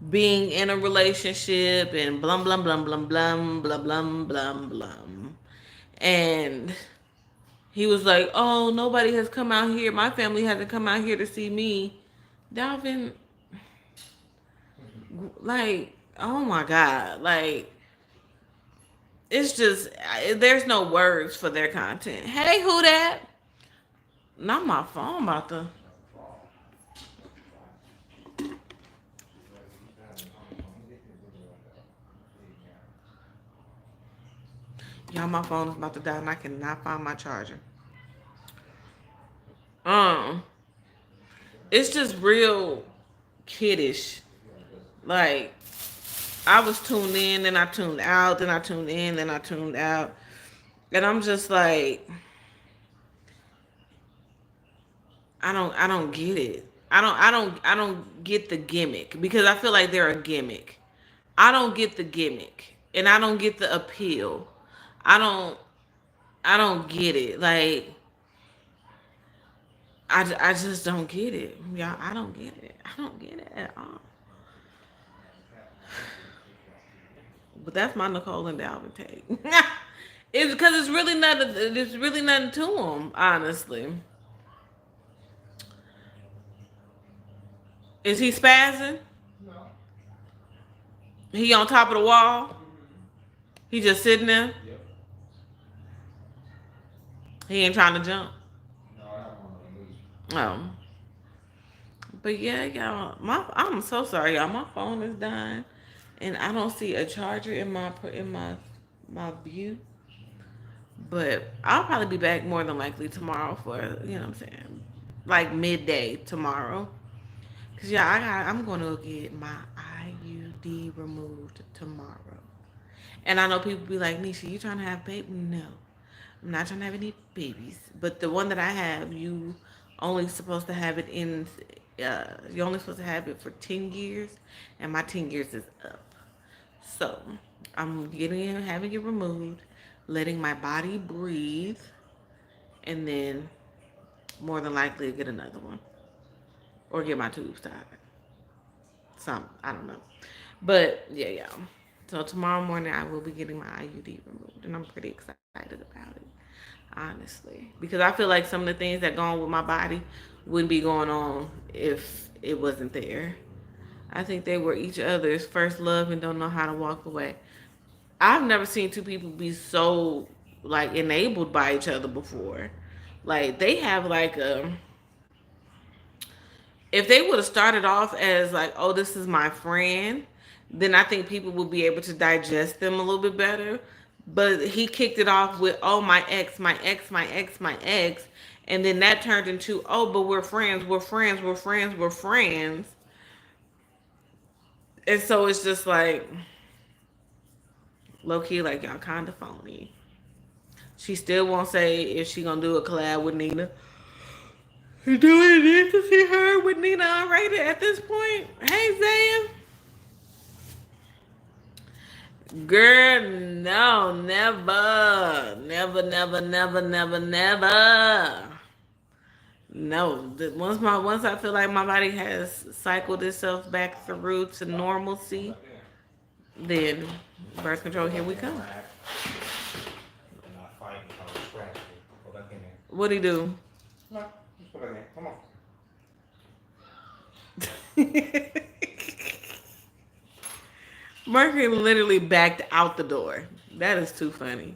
S1: being in a relationship, and blum blum blum blum blum blum blum blum blum. And he was like, oh, nobody has come out here. My family hasn't come out here to see me. Dalvin, like, oh my God, like, it's just, there's no words for their content. Hey, who that? Not my phone about to. Y'all, my phone is about to die and I cannot find my charger. Um, it's just real kiddish. Like, I was tuned in, then I tuned out, then I tuned in, then I tuned out. And I'm just like, I don't get it. I don't get the gimmick because I feel like they're a gimmick. I don't get the gimmick and I don't get the appeal. I don't I don't get it. Like, I just don't get it. Y'all, I don't get it. I don't get it at all. But that's my Nicole and Dalvin take. It's because it's really nothing. There's really nothing to them, honestly. Is he spazzing? He on top of the wall? He just sitting there? He ain't trying to jump. Oh. But yeah, y'all, I'm so sorry, y'all. My phone is dying, and I don't see a charger in my view. But I'll probably be back more than likely tomorrow for, what I'm saying, like midday tomorrow. Cause yeah, I'm gonna go get my IUD removed tomorrow. And I know people be like, Nisha, you trying to have baby? No, I'm not trying to have any babies. But the one that I have, only supposed to have it in. You're only supposed to have it for 10 years, and my 10 years is up. So having it removed, letting my body breathe, and then more than likely get another one or get my tubes tied. Some I don't know, but yeah. So tomorrow morning I will be getting my IUD removed, and I'm pretty excited about it, honestly, because I feel like some of the things that go on with my body wouldn't be going on if it wasn't there. I think they were each other's first love and don't know how to walk away. I've never seen two people be so like enabled by each other before. Like they have like a if they would have started off as like, oh, this is my friend, then I think people would be able to digest them a little bit better. But he kicked it off with, oh, my ex, my ex, my ex, my ex. And then that turned into, oh, but we're friends, we're friends, we're friends, we're friends. And so it's just like, low key, like, y'all kind of phony. She still won't say if she gonna do a collab with Nina. Do we need to see her with Nina unrated at this point? Hey, Zaya. Girl, no, never. Never, never, never, never, never. No. Once I feel like my body has cycled itself back through to normalcy, then birth control, here we come. What'd he do?
S2: No, just put it in. Come on.
S1: Mercury literally backed out the door. That is too funny.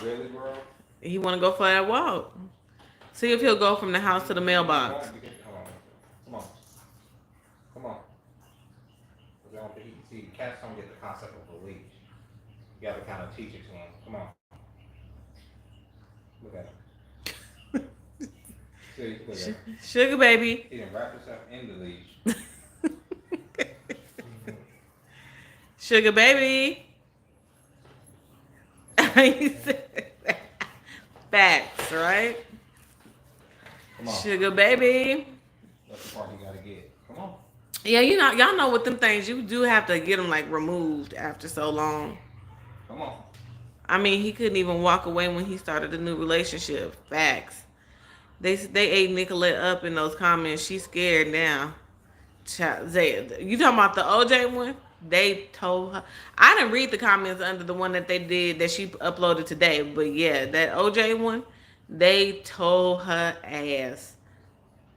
S2: Really, bro?
S1: He want to go for that walk. See if he'll go from the house to the mailbox.
S2: Come on. Come on. See, cats don't get the concept of a leash. You got to kind of teach it to them. Come on. Look at him. See, look at him.
S1: Sugar baby.
S2: He done wrapped himself in the leash.
S1: Sugar baby. Facts, right?
S2: Come on.
S1: Sugar baby.
S2: That's the part you gotta get. Come on.
S1: Yeah, y'all know with them things, you do have to get them like removed after so long.
S2: Come on.
S1: I mean, he couldn't even walk away when he started a new relationship. Facts. They ate Nicolette up in those comments. She's scared now. You talking about the OJ one? They told her. I didn't read the comments under the one that they did that she uploaded today, but yeah, that OJ one, they told her ass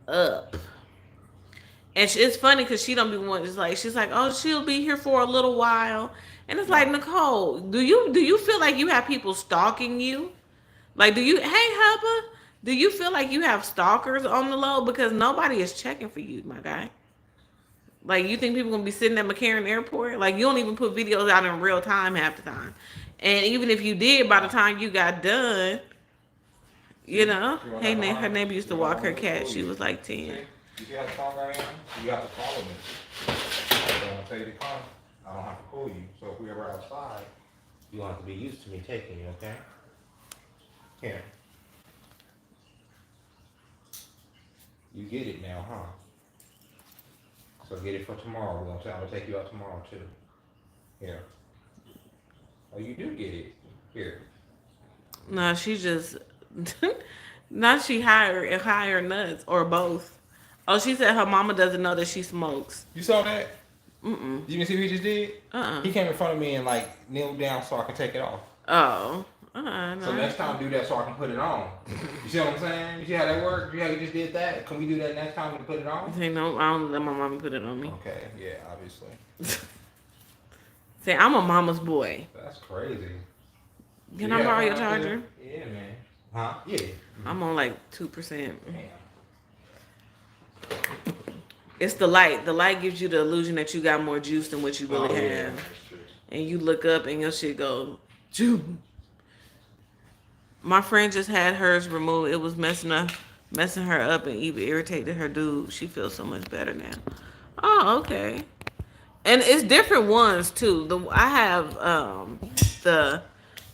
S1: up. And it's funny because she don't be one. Just like she's like, oh, she'll be here for a little while, and it's like, Nicole, do you feel like you have people stalking you? Like, hey, Hubba, do you feel like you have stalkers on the low? Because nobody is checking for you, my guy. Like, you think people gonna be sitting at McCarran Airport? Like, you don't even put videos out in real time half the time. And even if you did, by the time you got done, you know, her neighbor used to walk her cat. She was like 10.
S2: You see how strong I am? You have to follow me. I don't tell you to come. I don't have to pull you. So if we ever outside, you don't have to be used to me taking you, okay? Here. You get it now, huh? So get it for tomorrow. I'm gonna take you out tomorrow too. Here. Oh, you do get it. Here.
S1: No, she just not she higher nuts or both. Oh, she said her mama doesn't know that she smokes.
S2: You saw that?
S1: Mm-mm.
S2: You didn't see what he just did?
S1: Uh-uh.
S2: He came in front of me and like kneeled down so I could take it off.
S1: Oh. No.
S2: So next time do that so I can put it on. You see what I'm saying? You see how that works? You how you just did that? Can we do that next time to put it on?
S1: Say no, I don't let my mama put it on me.
S2: Okay, yeah, obviously.
S1: Say I'm a mama's boy.
S2: That's crazy.
S1: Can I borrow your charger?
S2: Yeah, man. Huh? Yeah. Mm-hmm.
S1: I'm on like 2%.
S2: Damn.
S1: It's the light. The light gives you the illusion that you got more juice than what you really have.
S2: That's true.
S1: And you look up and your shit go, juice. My friend just had hers removed. It was messing her up and even irritated her dude. She feels so much better now. Oh, okay. And it's different ones too. I have the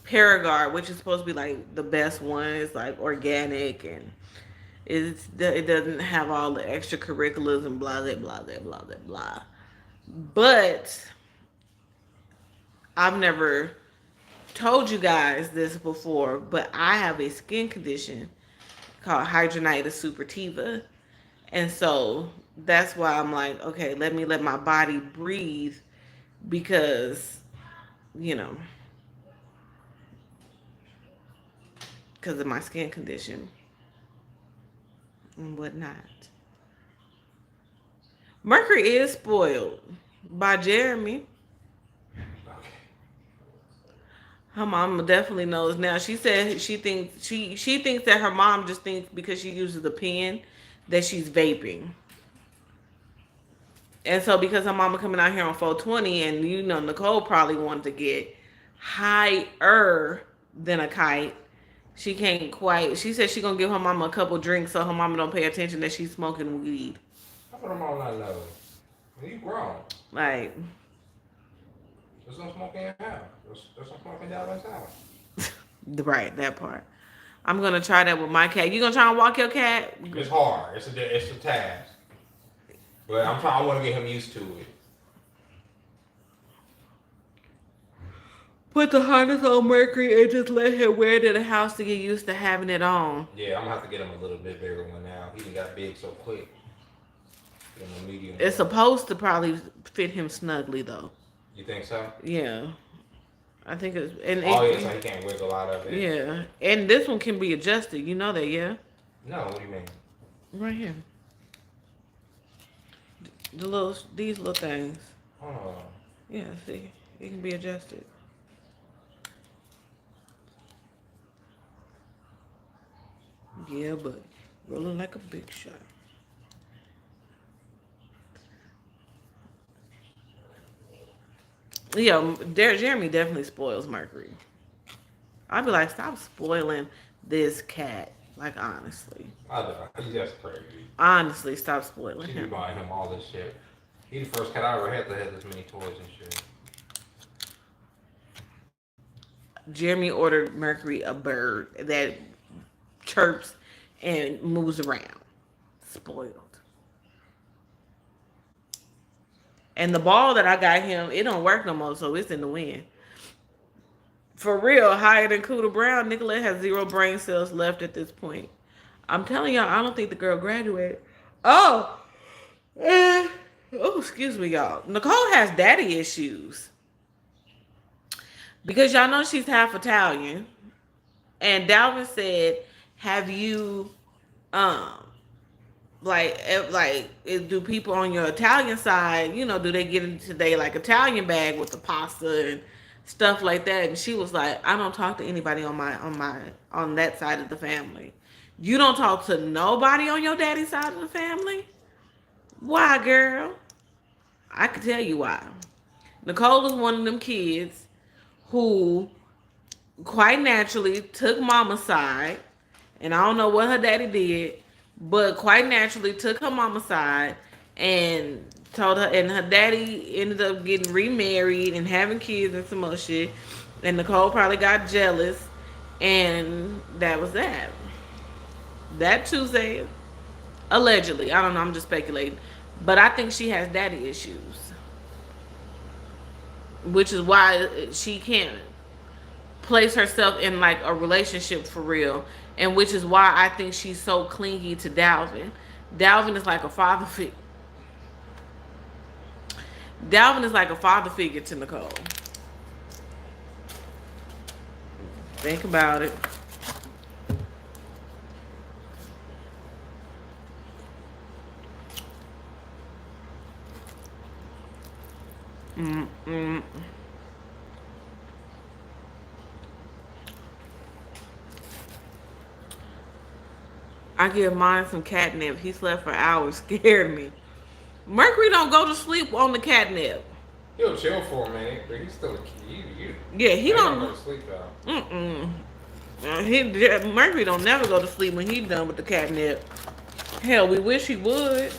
S1: Paragard, which is supposed to be like the best one. It's like organic and it doesn't have all the extracurriculars and blah blah blah blah blah blah blah. But I've never told you guys this before, but I have a skin condition called hydronitis suppurativa. And so that's why I'm like, okay, let me let my body breathe because, you know, because of my skin condition and whatnot. Mercury is spoiled by Jeremy.
S2: Okay.
S1: Her mom definitely knows now. She said she thinks that her mom just thinks because she uses a pen that she's vaping. And so because her mama coming out here on 420 and you know Nicole probably wanted to get higher than a kite. She can't quite. She said she gonna give her mama a couple drinks so her mama don't pay attention that she's smoking weed.
S2: How come I'm all not know? You grown.
S1: Like,
S2: There's no smoking in your house. There's no smoking down Dalvin's house.
S1: right, that part. I'm gonna try that with my cat. You gonna try and walk your cat?
S2: It's hard. It's a task. But I want to get him used to it.
S1: Put the harness on Mercury and just let him wear it in the house to get used to having it on.
S2: Yeah, I'm gonna have to get him a little bit bigger one now. He done got big so quick. Get him a medium.
S1: It's supposed to probably fit him snugly though.
S2: You think so?
S1: Yeah, I think it's
S2: Yeah, so he can't wiggle out of it.
S1: Yeah, and this one can be adjusted. You know that, yeah?
S2: No, what do you mean?
S1: Right here. These little things.
S2: Oh.
S1: Yeah, see, it can be adjusted. Yeah, but rolling like a big shot. Yeah, Jeremy definitely spoils Mercury. I'd be like, stop spoiling this cat. Like, honestly.
S2: I know. He's just crazy.
S1: Honestly, stop spoiling
S2: She be
S1: him.
S2: buying him all this shit. He the first cat I ever had that had this many toys and shit.
S1: Jeremy ordered Mercury a bird that chirps and moves around. Spoiled. And the ball that I got him, it don't work no more, so it's in the wind. For real, higher than Cooter Brown, Nicolette has 0 brain cells left at this point. I'm telling y'all, I don't think the girl graduated. Oh, excuse me, y'all. Nicole has daddy issues. Because y'all know she's half Italian. And Dalvin said, have you, do people on your Italian side, you know, do they get into their like Italian bag with the pasta and stuff like that? And she was like, I don't talk to anybody on that side of the family. You don't talk to nobody on your daddy's side of the family? Why, girl? I can tell you why. Nicole is one of them kids who quite naturally took mama's side, and I don't know what her daddy did, but quite naturally took her mama's side and told her, and her daddy ended up getting remarried and having kids and some other shit, and Nicole probably got jealous, and that was that. That too said, allegedly, I don't know, I'm just speculating, but I think she has daddy issues, which is why she can't place herself in like a relationship for real, and which is why I think she's so clingy to Dalvin. Dalvin is like a father figure. Dalvin is like a father figure to Nicole. Think about it. I give mine some catnip. He slept for hours. Scared me. Mercury don't go to sleep on the catnip.
S2: He'll chill for a minute, but he's still a kid.
S1: Yeah, he don't
S2: go to sleep though.
S1: Mercury don't never go to sleep when he's done with the catnip. Hell, we wish he would.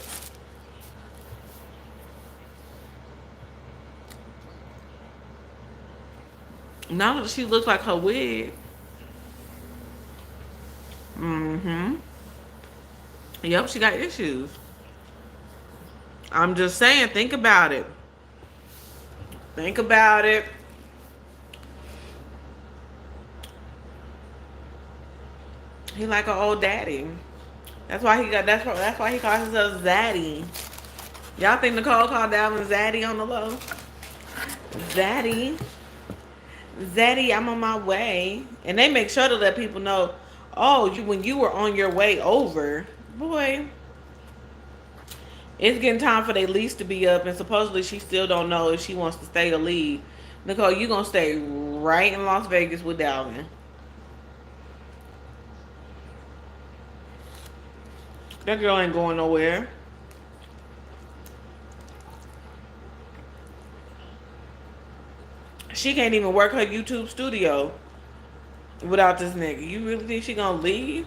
S1: Now that she looks like her wig. Yep, she got issues. I'm just saying, think about it. Think about it. He like an old daddy. That's why he got. That's why he calls himself Zaddy. Y'all think Nicole called Dalvin Zaddy on the low? Zaddy, Zaddy, I'm on my way, and they make sure to let people know. Oh, you when you were on your way over, boy. It's getting time for their lease to be up, and supposedly she still don't know if she wants to stay or leave. Nicole, you gonna stay right in Las Vegas with Dalvin. That girl ain't going nowhere. She can't even work her YouTube studio without this nigga. You really think she gonna leave?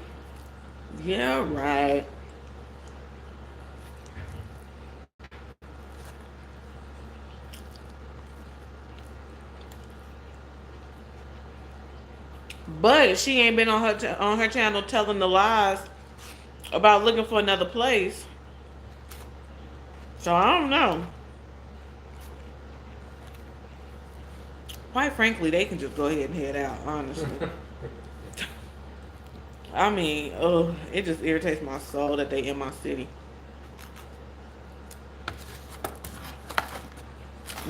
S1: Yeah, right. But she ain't been on on her channel telling the lies about looking for another place. So I don't know. Quite frankly, they can just go ahead and head out. Honestly, I mean, oh, it just irritates my soul that they in my city.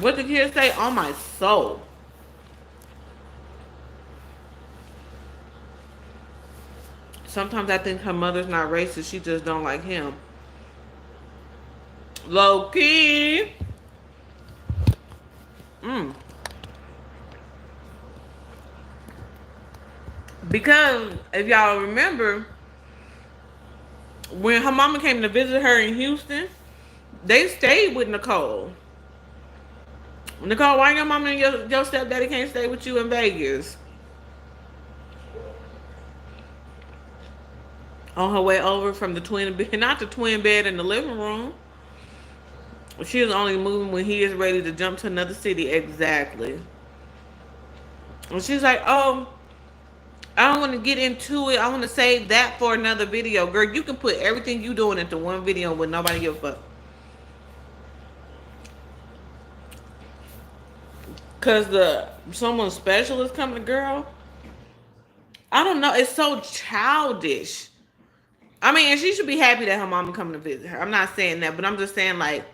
S1: What the kids say? On my soul. Sometimes I think her mother's not racist. She just don't like him. Low key. Mm. Because if y'all remember, when her mama came to visit her in Houston, they stayed with Nicole. Nicole, why your mama and your stepdaddy can't stay with you in Vegas? On her way over from the twin bed, not the twin bed in the living room. She is only moving when he is ready to jump to another city. Exactly. And she's like, oh, I don't want to get into it. I want to save that for another video. Girl, you can put everything you doing into one video with nobody give a fuck. Cause someone special is coming, girl. I don't know. It's so childish. I mean, and she should be happy that her mama coming to visit her. I'm not saying that, but I'm just saying like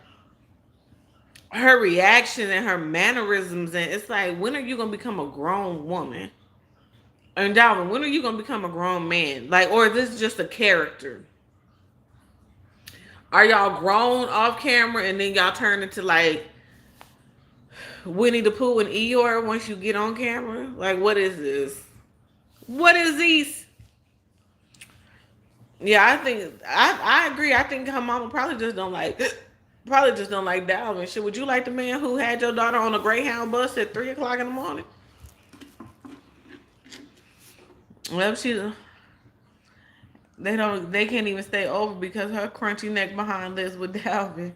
S1: her reaction and her mannerisms, and it's like, when are you gonna become a grown woman? And Dalvin, when are you gonna become a grown man? Like, or is this just a character? Are y'all grown off camera and then y'all turn into like Winnie the Pooh and Eeyore once you get on camera? Like, what is this? What is these? Yeah, I agree. I think her mama probably just don't like Dalvin. Shit, would you like the man who had your daughter on a Greyhound bus at 3 o'clock in the morning? Well, they can't even stay over because her crunchy neck behind lives with Dalvin.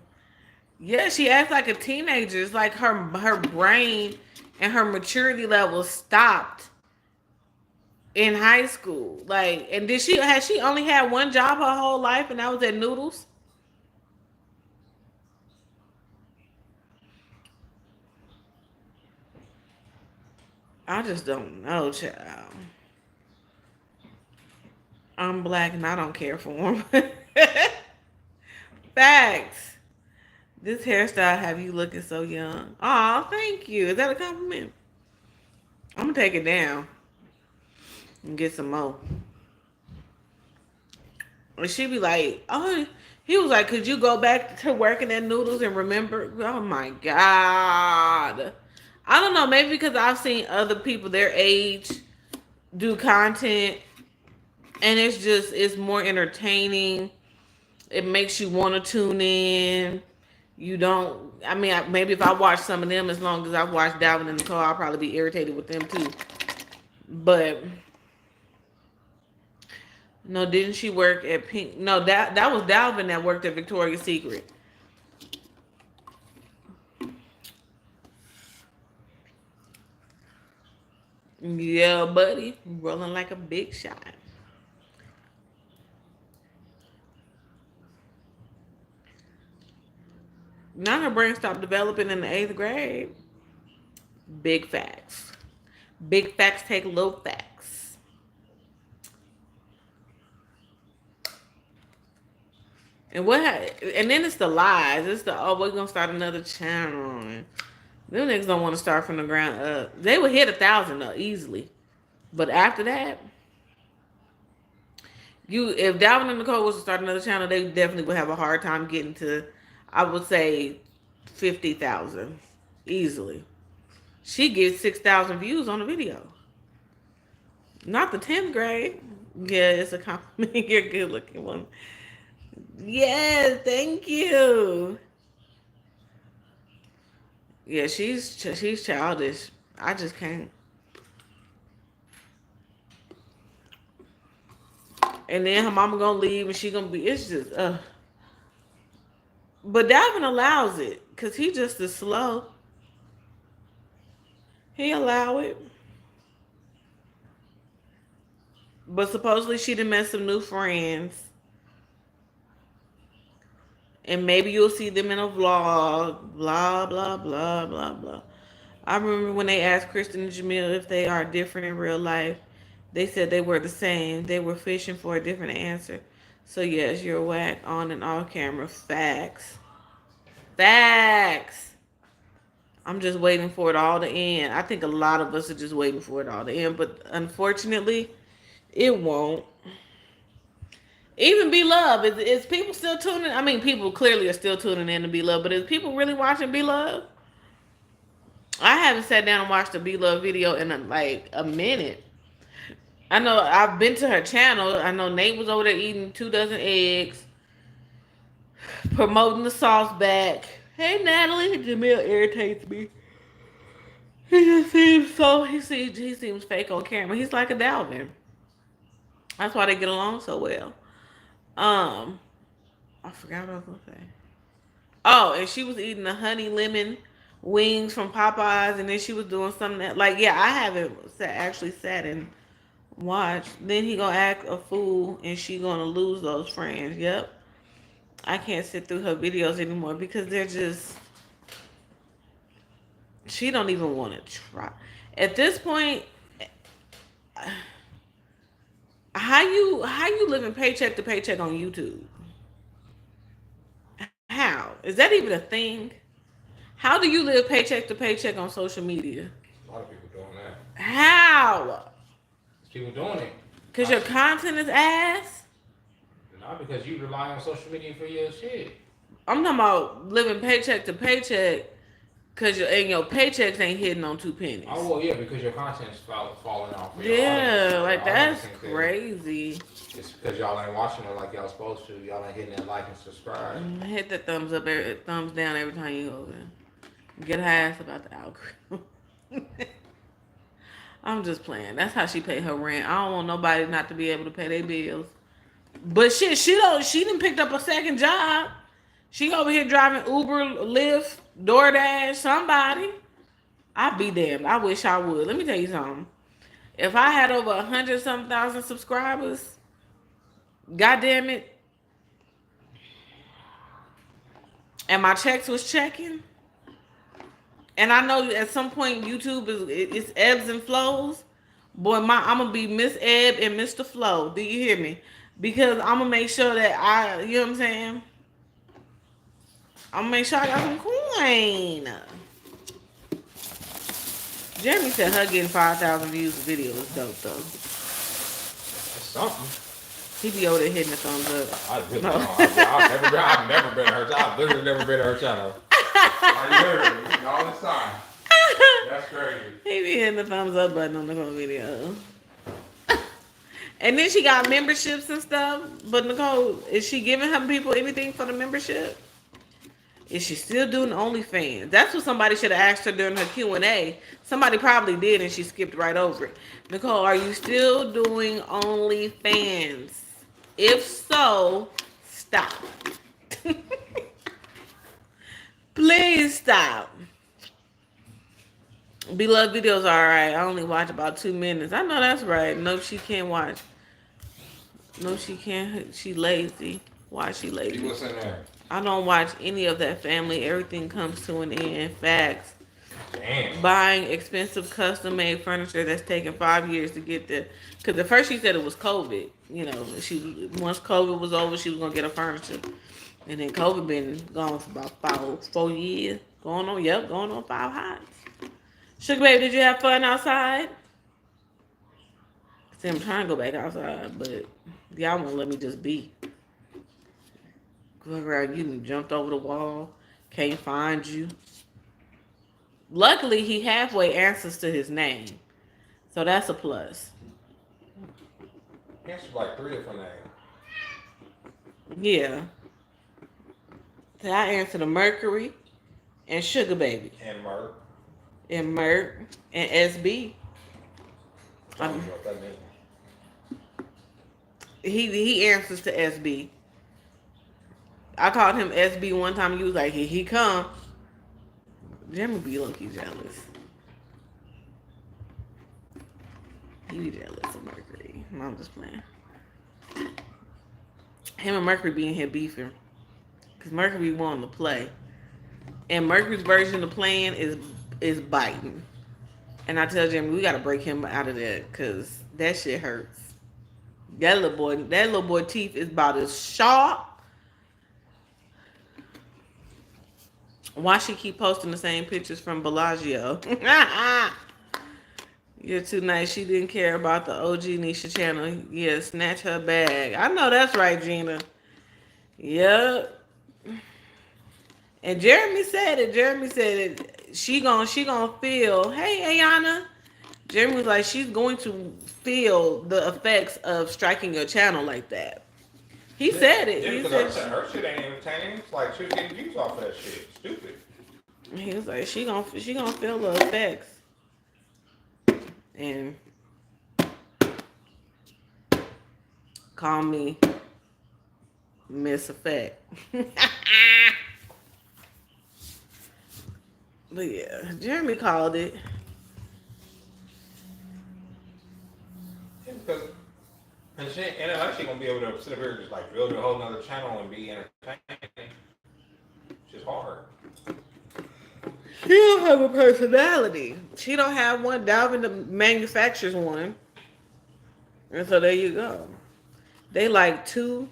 S1: Yeah, she acts like a teenager. It's like her brain and her maturity level stopped in high school. Like, and has she only had one job her whole life, and that was at Noodles? I just don't know, child. I'm black and I don't care for him. Facts. This hairstyle have you looking so young. Aw, thank you. Is that a compliment? I'm gonna take it down and get some more. And she be like, oh, he was like, could you go back to working at Noodles and remember? Oh my God. I don't know, maybe because I've seen other people their age do content and it's more entertaining. It makes you want to tune in. You don't, I mean, maybe if I watch some of them, as long as I've watched Dalvin and Nicole, I'll probably be irritated with them too. But no, didn't she work at Pink? No, that was Dalvin that worked at Victoria's Secret. Yeah, buddy, rolling like a big shot. Now her brain stopped developing in the 8th grade. Big facts. Big facts take little facts. And and then it's the lies. It's the, oh, we're gonna start another channel. And them niggas don't want to start from the ground up. They would hit 1,000 though easily, but after that, if Dalvin and Nicole was to start another channel, they definitely would have a hard time getting to, I would say, 50,000 easily. She gets 6,000 views on the video. Not the 10th grade. Yeah, it's a compliment. You're a good looking one. Yes, thank you. Yeah, she's childish. I just can't. And then her mama gonna leave, and she gonna be. It's just. But Dalvin allows it, cause he just is slow. He allow it. But supposedly she done met some new friends. And maybe you'll see them in a vlog. Blah, blah, blah, blah, blah. I remember when they asked Kristen and Jamil if they are different in real life. They said they were the same. They were fishing for a different answer. So yes, you're whack on and off camera. Facts. Facts. I'm just waiting for it all to end. I think a lot of us are just waiting for it all to end. But unfortunately, it won't. Even Be Love, is people still tuning? I mean, people clearly are still tuning in to Be Love, but is people really watching Be Love? I haven't sat down and watched a Be Love video in a minute. I know I've been to her channel. I know Nate was over there eating 2 dozen eggs, promoting the sauce back. Hey Natalie, Jamil irritates me. He just seems he seems fake on camera. He's like a Dalvin. That's why they get along so well. I forgot what I was gonna say. Oh, and she was eating the honey lemon wings from Popeyes, and then she was doing something that, yeah, I haven't actually sat and watched. Then he gonna act a fool, and she gonna lose those friends. Yep. I can't sit through her videos anymore because they're just. She don't even want to try. At this point, how you living paycheck to paycheck on YouTube? How? Is that even a thing? How do you live paycheck to paycheck on social media?
S2: A lot of people doing that.
S1: How?
S2: People doing it.
S1: Because your content is ass?
S2: Not because you rely on social media for your shit.
S1: I'm talking about living paycheck to paycheck because your paychecks ain't hitting on 2 pennies.
S2: Oh, well, yeah, because your content's falling off.
S1: Yeah, that's crazy.
S2: It's because y'all ain't watching it like y'all supposed to. Y'all ain't hitting that like and subscribe.
S1: Hit the thumbs up, thumbs down every time you go there. Get her ass about the algorithm. I'm just playing. That's how she pay her rent. I don't want nobody not to be able to pay their bills. But shit, she done picked up a second job. She over here driving Uber, Lyft, DoorDash, somebody. I'd be damned. I wish I would. Let me tell you something. If I had over 100-something thousand subscribers, goddamn it, and my checks was checking, and I know at some point YouTube it's ebbs and flows. Boy, I'm gonna be Miss Ebb and Mr. Flow. Do you hear me? Because I'm gonna make sure that you know what I'm saying? I'm gonna make sure I got some coin. Jeremy said her getting 5,000 views of video is dope though.
S2: That's something.
S1: He be over there hitting the thumbs up.
S2: I really don't. I've never been to her channel. I've literally never been to her channel. I literally, all this time. That's crazy.
S1: He be hitting the thumbs up button on the whole video. And then she got memberships and stuff. But Nicole, is she giving her people anything for the membership? Is she still doing OnlyFans? That's what somebody should have asked her during her Q&A. Somebody probably did and she skipped right over it. Nicole, are you still doing OnlyFans? If so, stop. Please stop. Beloved videos are alright. I only watch about 2 minutes. I know that's right. No, she can't watch. No, she can't. She lazy. Why she lazy?
S2: What's in there?
S1: I don't watch any of that, family. Everything comes to an end. Facts.
S2: Damn.
S1: Buying expensive custom-made furniture that's taken 5 years to get there. Because at first she said it was COVID. You know, once COVID was over, she was going to get her furniture. And then COVID been gone for about 4 years. Going on 5 hot. Sugar baby, did you have fun outside? See, I'm trying to go back outside, but y'all won't let me just be. Go around, you done jumped over the wall. Can't find you. Luckily, he halfway answers to his name. So that's a plus.
S2: He answered like 3 different names.
S1: Yeah. So I answer to Mercury and Sugar Baby.
S2: And Merc.
S1: And Merc and SB.
S2: I don't know what that means.
S1: He answers to SB. I called him SB one time. He was like, "Here he come." Jimmy be low-key jealous. He be jealous of Mercury. No, I'm just playing. Him and Mercury be in here beefing. Because Mercury wanting to play. And Mercury's version of playing is biting. And I tell Jimmy, we got to break him out of that. Because that shit hurts. That little boy teeth is about as sharp. Why she keep posting the same pictures from Bellagio? You're too nice. She didn't care about the OG Nisha channel. Yeah, snatch her bag. I know that's right, Gina. Yep. And Jeremy said it. She gonna feel. Hey, Ayana. Jeremy was like, she's going to feel the effects of striking your channel like that. He said it. He said
S2: her shit ain't entertaining. It's like she was getting views off that shit. Stupid.
S1: He was like, she gonna feel the effects. And call me Miss Effect. But yeah, Jeremy called it.
S2: Because and then actually gonna be able to sit up here and just like build a whole nother channel and be entertaining. It's just hard.
S1: She don't have a personality. She don't have one. Dalvin manufactures one. And so there you go. They like 2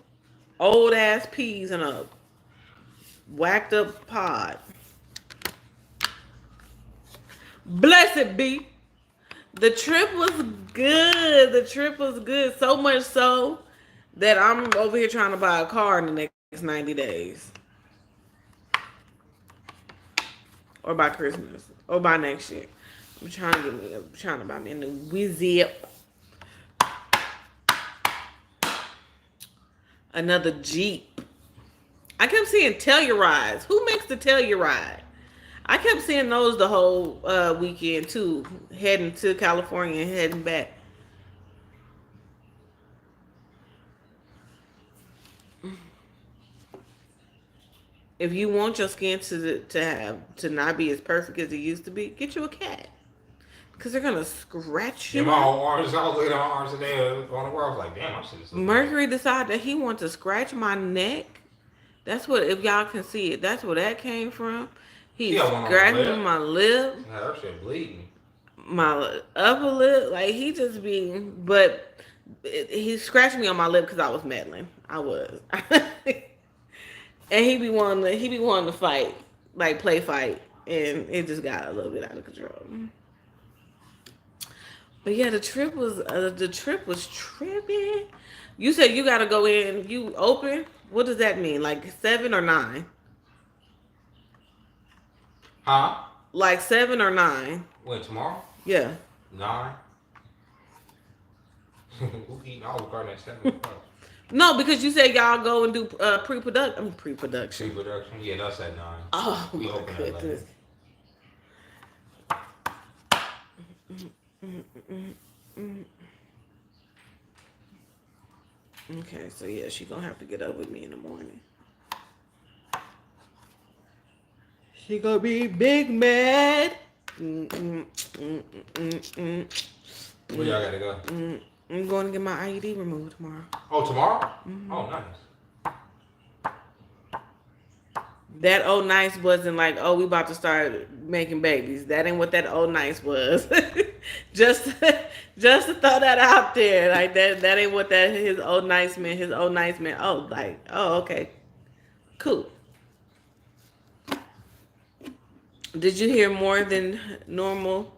S1: old ass peas in a whacked up pod. Blessed be. The trip was good. So much so that I'm over here trying to buy a car in the next 90 days. Or by Christmas. Or by next year. I'm trying to buy me a new Whip. Another Jeep. I kept seeing Tellurides. Who makes the Telluride? I kept seeing those the whole weekend too. Heading to California and heading back. If you want your skin to not be as perfect as it used to be, get you a cat. Because they're gonna scratch you.
S2: Yeah, my whole arms, I was looking at my arms today on the world. I was like, damn, I should have.
S1: Mercury decided that he wants to scratch my neck. That's what, if y'all can see it, that's where that came from. He's scratching my lip.
S2: Yeah, that shit bleeding.
S1: My upper lip, like he just be, but he scratched me on my lip because I was meddling. I was. And he be wanting to fight, like play fight, and it just got a little bit out of control. But yeah, the trip was tripping. You said you gotta go in. You open. What does that mean? Like 7 or 9?
S2: Huh?
S1: Like 7 or 9?
S2: When, tomorrow?
S1: Yeah.
S2: 9. Who eating Olive Garden at 7?
S1: No, because you said y'all go and do pre-production.
S2: Pre-production? Yeah, that's at 9.
S1: Oh,
S2: we
S1: my
S2: open
S1: goodness. Okay, so yeah, she gonna have to get up with me in the morning. She gonna be big mad.
S2: Where y'all gotta go?
S1: I'm going to get my IUD removed tomorrow.
S2: Oh, tomorrow?
S1: Mm-hmm.
S2: Oh, nice.
S1: That old nice wasn't like, oh, we about to start making babies. That ain't what that old nice was. just to throw that out there. Like that ain't what his old nice meant. His old nice meant, oh, like, oh, okay. Cool. Did you hear more than normal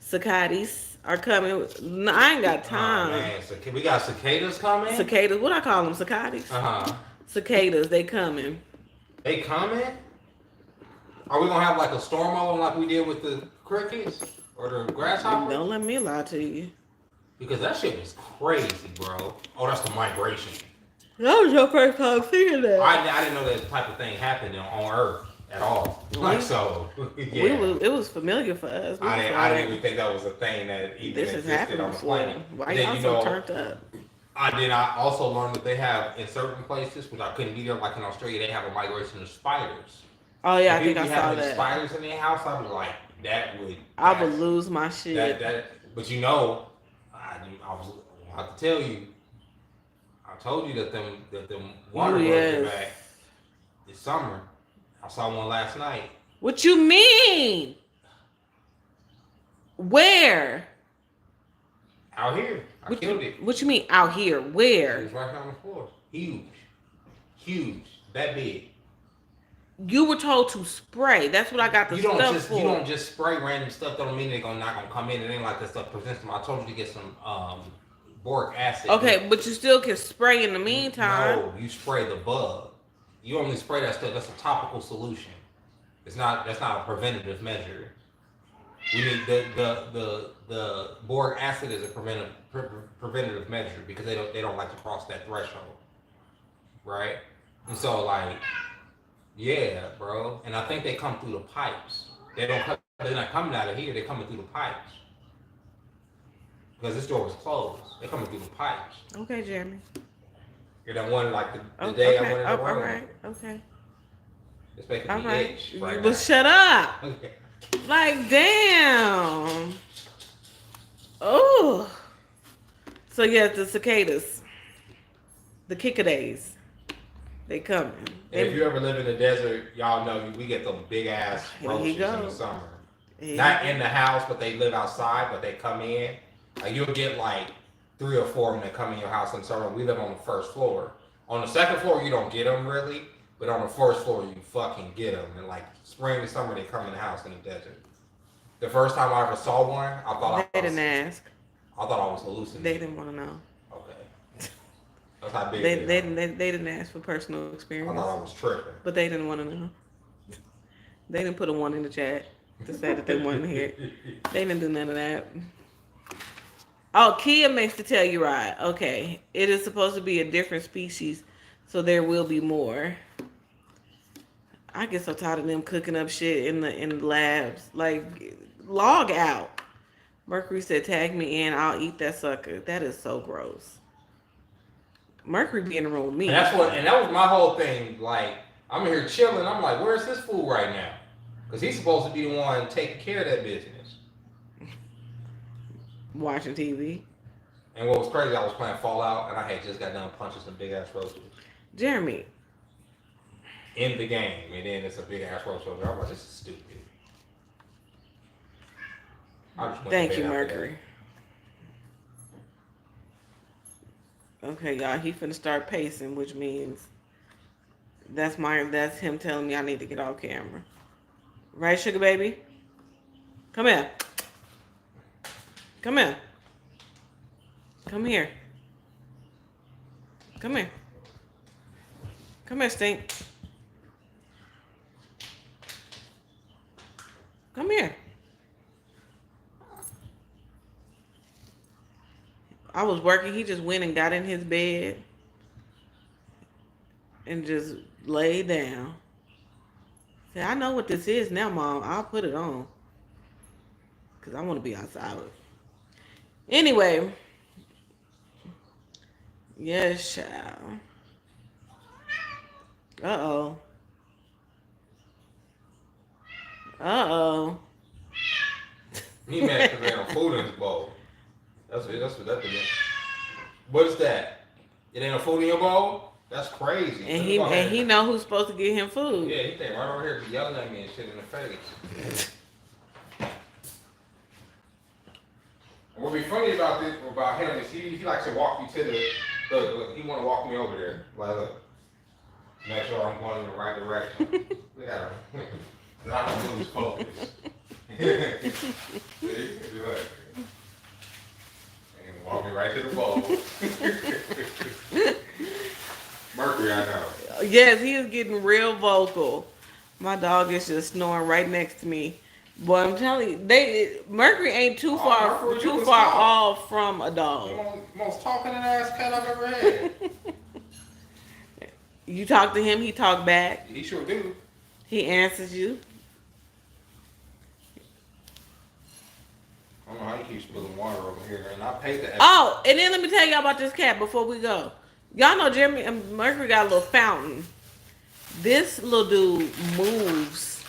S1: cicadas are coming? No, I ain't got
S2: Oh
S1: time.
S2: man, we got cicadas coming.
S1: Cicadas, what I call them? Cicadas?
S2: Uh-huh.
S1: Cicadas, they coming.
S2: They coming? Are we gonna have like a storm on like we did with the crickets or the grasshoppers?
S1: Don't let me lie to you.
S2: Because that shit was crazy, bro. Oh, that's the migration.
S1: That was your first time seeing that.
S2: I didn't know that type of thing happened on Earth at all. Like so, yeah.
S1: It was familiar for us.
S2: I didn't even think that was a thing that even existed on the planet.
S1: Why y'all so turned up?
S2: I also learned that they have in certain places, which I couldn't be there, like in Australia, they have a migration of spiders.
S1: Oh yeah,
S2: if
S1: I think I saw that.
S2: Spiders in their house, I was like,
S1: I would lose my shit.
S2: But you know, I have to tell you, I told you that them water bugs are back this summer. I saw one last night.
S1: What you mean? Where?
S2: Out here. I killed it.
S1: What you mean out here? Where?
S2: It was right here on the floor. Huge. That big.
S1: You were told to spray. That's what I got the stuff for.
S2: You don't just spray random stuff. That don't mean they're not gonna come in. It ain't like that stuff presents them. I told you to get some boric acid.
S1: Okay, but you still can spray in the meantime.
S2: No, you spray the bug. You only spray that stuff. That's a topical solution. That's not a preventative measure. We need the boric acid is a preventative measure because they don't like to cross that threshold, right? And so like, yeah, bro. And I think they come through the pipes. They're not coming out of here. They're coming through the pipes because this door was closed. They're coming through the pipes.
S1: Okay, Jeremy.
S2: You're that one like the day I went in the room.
S1: All right. Okay.
S2: It's making me itch right now.
S1: But shut up. Like, damn. Oh. So, yes, the cicadas. The kickadees. They coming.
S2: And if you ever live in the desert, y'all know we get them big ass roaches in the summer. Not in the house, but they live outside, but they come in. Like, you'll get like 3 or 4 of them that come in your house in the summer. We live on the first floor. On the second floor, you don't get them really. But on the first floor, you fucking get them. And like spring and summer, they come in the house in the desert. The first time I ever saw one, I thought
S1: they didn't ask.
S2: I thought I was hallucinating.
S1: They didn't want to know.
S2: Okay. That's how big
S1: they didn't ask for personal experience.
S2: I thought I was tripping.
S1: But they didn't want to know. They didn't put a 1 in the chat to say that they wanted to hear it. They didn't do none of that. Oh, Kia makes to tell you right. Okay. It is supposed to be a different species, so there will be more. I get so tired of them cooking up shit in the labs. Like, log out. Mercury said, tag me in. I'll eat that sucker. That is so gross. Mercury be in the room with me.
S2: And that was my whole thing. Like, I'm here chilling. I'm like, where's this fool right now? Because he's supposed to be the one taking care of that business.
S1: Watching TV.
S2: And what was crazy, I was playing Fallout, and I had just got done punching some big ass roaches.
S1: Jeremy.
S2: In the game, and then it's a big ass roach over there. I'm like, this is stupid.
S1: Thank you, Mercury. Okay, y'all, he finna start pacing, which means that's him telling me I need to get off camera. Right, sugar baby? Come here. Come here. Come here. Come here. Come here, Stink. Come here. I was working. He just went and got in his bed and just laid down. Said, I know what this is now, Mom. I'll put it on. Because I want to be outside. Anyway. Yes, child. Uh-oh. Uh-oh.
S2: He mad because there ain't no food in his bowl. That's what that is. What is that? It ain't no food in your bowl? That's crazy.
S1: And he know who's supposed to get him food.
S2: Yeah, he came right over here yelling at me and shit in the face. What be funny about him is he likes to walk you to he want to walk me over there. Like, look. Make sure I'm going in the right direction. Yeah. Not gonna lose focus. See? Look. And walk me right to the bowl. Mercury, I know.
S1: Yes, he is getting real vocal. My dog is just snoring right next to me. Boy, I'm telling you, Mercury ain't too far
S2: Mercury,
S1: too
S2: was
S1: far
S2: talk.
S1: off from a dog.
S2: Most talking ass cat I've ever had.
S1: You talk to him, he talk back.
S2: He sure do.
S1: He answers you.
S2: I don't know how you keep spilling water over here, and I paid the extra.
S1: Oh, and then let me tell y'all about this cat before we go. Y'all know Jeremy Mercury got a little fountain. This little dude moves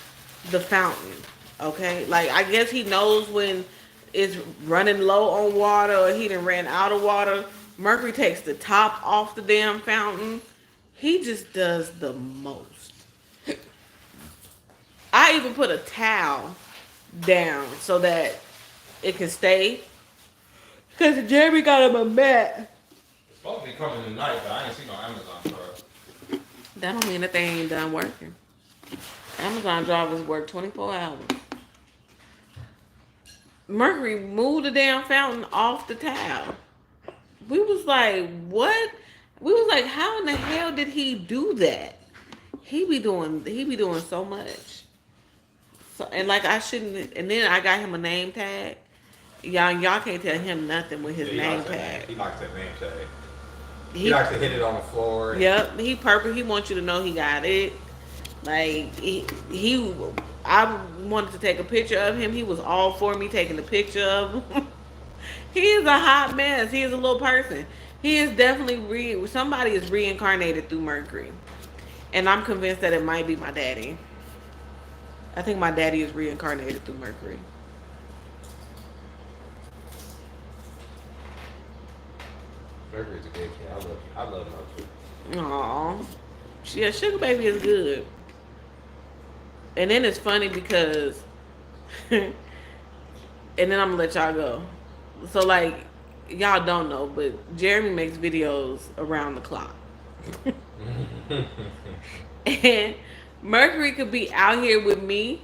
S1: the fountain. Okay, like I guess he knows when it's running low on water or he done ran out of water. Mercury takes the top off the damn fountain. He just does the most. I even put a towel down so that it can stay. Because Jeremy got him a mat.
S2: It's supposed to be coming tonight, but I ain't seen no Amazon truck.
S1: That don't mean that they ain't done working. Amazon drivers work 24 hours. Mercury moved the damn fountain off the towel. We was like, what? We was like, how in the hell did he do that? He be doing so much. So, and like I shouldn't, and then I got him a name tag. Y'all can't tell him nothing with his name tag.
S2: He likes that name tag. He likes to hit it on the floor.
S1: Yep, he wants you to know he got it. Like I wanted to take a picture of him. He was all for me taking the picture of him. He is a hot mess. He is a little person. He is definitely somebody is reincarnated through Mercury, and I'm convinced that it might be my daddy. I think my daddy is reincarnated through Mercury.
S2: Mercury's a good kid. I love Mercury.
S1: Aww. Yeah, Sugar Baby is good. And then it's funny because and then I'm gonna let y'all go. So like y'all don't know, but Jeremy makes videos around the clock. And Mercury could be out here with me,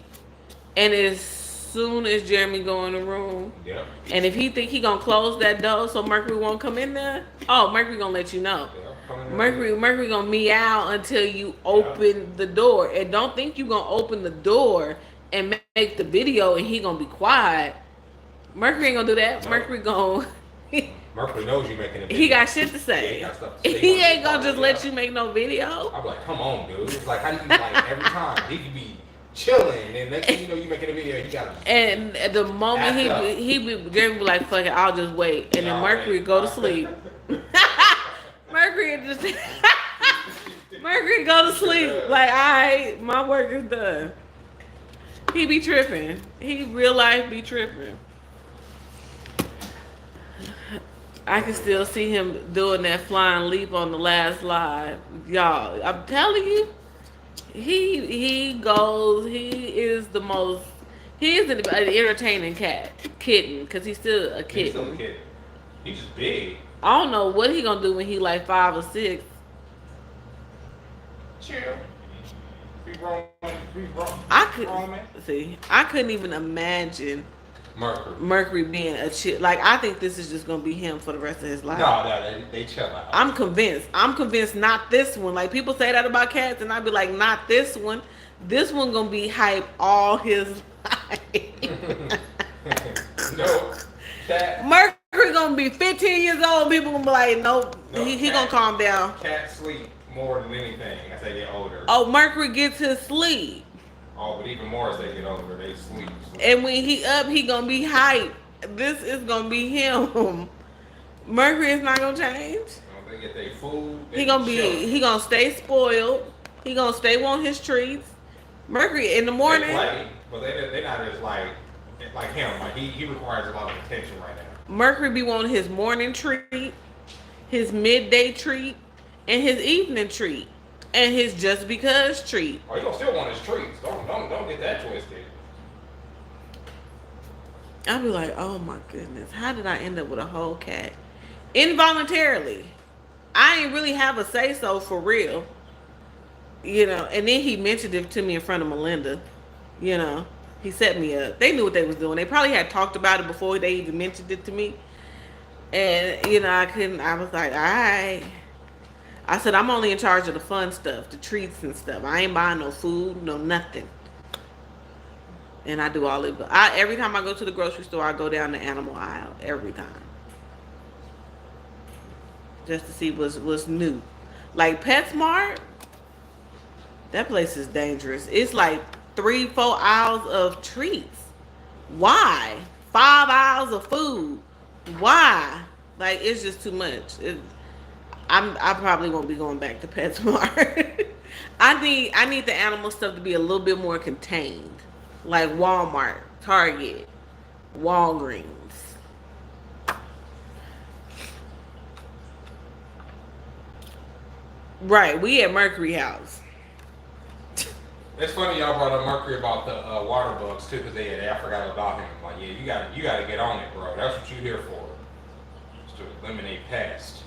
S1: and as soon as Jeremy go in the room,
S2: Yep.
S1: and if he think he gonna close that door so Mercury won't come in there, oh, Mercury gonna let you know.
S2: Yep.
S1: Mercury gonna meow until you open the door, and don't think you gonna open the door and make the video and he gonna be quiet. Mercury ain't gonna do that.
S2: No.
S1: Mercury gonna.
S2: Mercury knows you making a video.
S1: He got shit to say.
S2: Yeah, he got stuff to say.
S1: He ain't gonna just let you make no video.
S2: I'm like, come on, dude. It's like, how do you like every time he could be chilling, and next thing you know, you making a video, he got.
S1: And at the moment Jeremy be like, fuck it, I'll just wait, and then Mercury go to sleep. Mercury just Mercury go to sleep. Like, alright, my work is done. He be tripping. He real life be tripping. I can still see him doing that flying leap on the last live. Y'all, I'm telling you, he is an entertaining kitten, because he's still a kitten.
S2: He's still a kid. He's just big.
S1: I don't know what he gonna do when he like 5 or 6.
S2: Chill. Be grown.
S1: I couldn't even imagine Mercury being a chill. Like, I think this is just gonna be him for the rest of his life.
S2: No, they chill out.
S1: I'm convinced not this one. Like, people say that about cats, and I'd be like, not this one. This one gonna be hype all his life.
S2: No, that
S1: Mercury gonna be 15 years old. And people gonna be like, nope. No, he gonna calm down.
S2: Cats sleep more than anything as they get older.
S1: Oh, Mercury gets his sleep.
S2: Oh, but even more as they get older, they sleep.
S1: And when he up, he gonna be hype. This is gonna be him. Mercury is not gonna change.
S2: They get their food.
S1: He gonna stay spoiled. He gonna stay on his treats. Mercury in the morning.
S2: They play, but they're not as like him. Like he requires a lot of attention right now.
S1: Mercury be wanting his morning treat, his midday treat, and his evening treat, and his just because treat.
S2: Oh, he gonna still want his treats. Don't get that twisted.
S1: I'll be like, oh my goodness, how did I end up with a whole cat? Involuntarily. I ain't really have a say so for real. you know, and then he mentioned it to me in front of Melinda, you know. He set me up. They knew what they was doing. They probably had talked about it before they even mentioned it to me. And, you know, I was like, all right. I said, I'm only in charge of the fun stuff, the treats and stuff. I ain't buying no food, no nothing. And I do all it. Every time I go to the grocery store, I go down the animal aisle. Every time. Just to see what's new. Like PetSmart, that place is dangerous. It's like 3-4 hours of treats. Why? 5 hours of food. Why? Like it's just too much. I probably won't be going back to PetSmart. I need the animal stuff to be a little bit more contained, like Walmart, Target, Walgreens. Right, we at Mercury House.
S2: It's funny y'all brought up Mercury about the water bugs too, because I forgot about him. Like, yeah, you gotta get on it, bro. That's what you're here for, is to eliminate pests.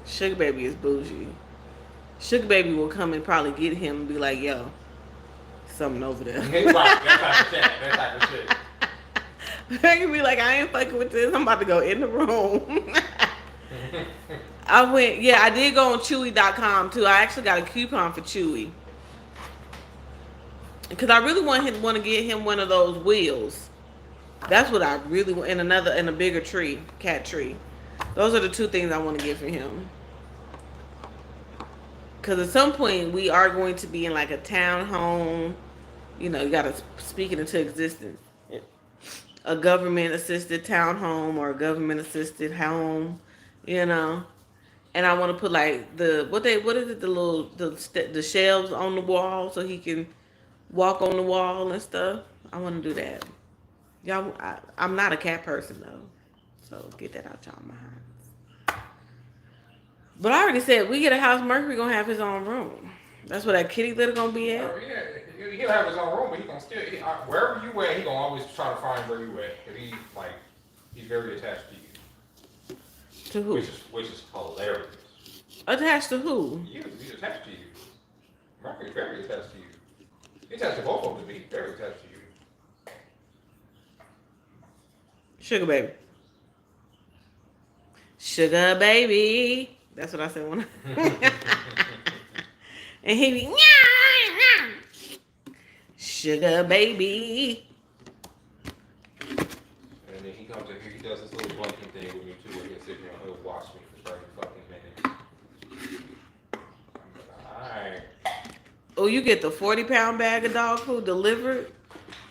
S1: Sugar Baby is bougie. Sugar Baby will come and probably get him and be like, yo, something over there.
S2: Right, that type of shit. That type of shit.
S1: They can be like, I ain't fucking with this. I'm about to go in the room. I did go on Chewy.com too. I actually got a coupon for Chewy. Because I really want to get him one of those wheels. That's what I really want. And a bigger tree, cat tree. Those are the two things I want to get for him. Because at some point we are going to be in like a town home. You know, you got to speak it into existence. A government assisted town home or a government assisted home. You know, and I want to put like what is it, the shelves on the wall so he can walk on the wall and stuff. I want to do that. Y'all, I'm not a cat person though, so get that out y'all minds. But I already said we get a house, Mercury gonna have his own room. That's where that kitty litter gonna be at.
S2: Oh, yeah, he'll have his own room, but he gonna still wherever you at, he gonna always try to find where you at. Cause he's very attached to you.
S1: To who?
S2: Which is hilarious.
S1: Attached to who?
S2: You. He's attached to you. Mercury's very attached to you. He's attached to both of them, but he's very attached to you.
S1: Sugar baby. Sugar baby. That's what I said when and he be sugar baby.
S2: And then he comes in here, he does this little blinking thing with me too, where he'll sit here and he'll watch me for 30 fucking minutes. I'm like, alright.
S1: Oh, you get the 40-pound bag of dog food delivered?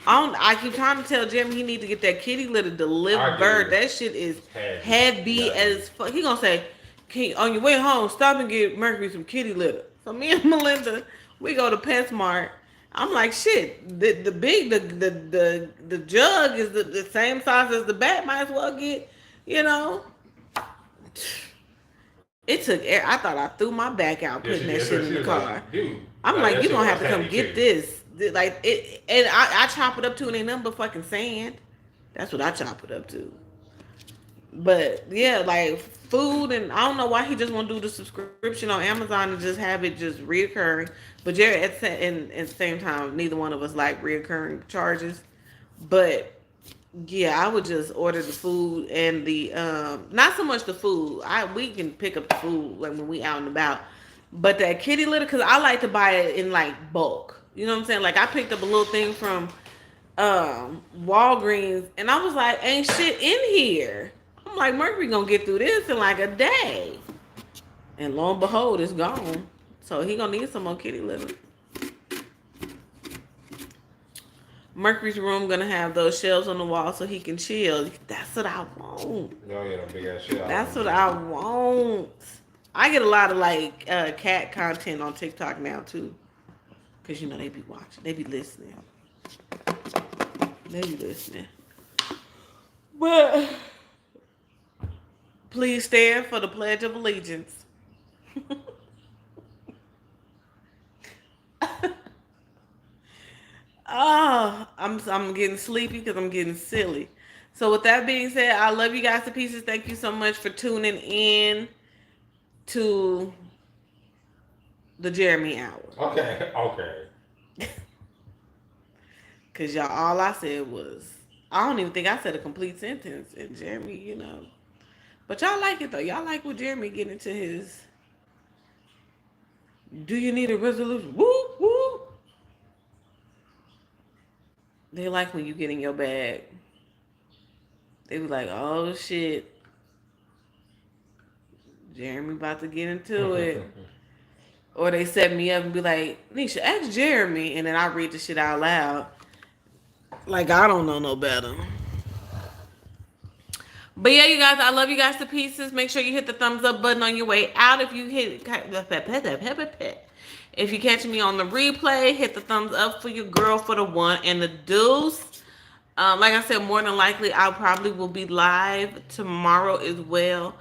S1: I keep trying to tell Jimmy he need to get that kitty litter delivered. That shit is heavy as fuck. He gonna say, on your way home, stop and get Mercury some kitty litter. So me and Melinda, we go to PetSmart. I'm like, shit, the jug is the same size as the bat. Might as well get, you know. It took. I thought I threw my back out putting that shit in the car. I'm like, you gonna have to come get this. Like it, and I chop it up to, and ain't nothing but fucking sand. That's what I chop it up to. But yeah, like food, and I don't know why he just want to do the subscription on Amazon and just have it just reoccurring. But Jared, at the same time, neither one of us like reoccurring charges. But yeah, I would just order the food and the not so much the food. We can pick up the food like when we out and about. But that kitty litter, because I like to buy it in like bulk. You know what I'm saying? Like I picked up a little thing from Walgreens, and I was like, ain't shit in here. I'm like, Mercury gonna get through this in like a day. And lo and behold, it's gone. So he gonna need some more kitty litter. Mercury's room gonna have those shelves on the wall so he can chill. That's what I want.
S2: No, yeah, big ass shit.
S1: That's what I want. I get a lot of like cat content on TikTok now too. Cause you know they be watching. They be listening. But please stand for the Pledge of Allegiance. I'm getting sleepy because I'm getting silly. So with that being said, I love you guys to pieces. Thank you so much for tuning in to the Jeremy hour.
S2: Okay.
S1: Cause y'all, all I said was, I don't even think I said a complete sentence. And Jeremy, but y'all like it though. Y'all like when Jeremy get into his. Do you need a resolution? Woo woo. They like when you get in your bag. They be like, oh shit, Jeremy about to get into it. Or they set me up and be like, Nisha, ask Jeremy. And then I read the shit out loud. Like I don't know no better. But yeah, you guys, I love you guys to pieces. Make sure you hit the thumbs up button on your way out. If you if you catch me on the replay, hit the thumbs up for your girl for the one and the deuce. Like I said, more than likely, I probably will be live tomorrow as well.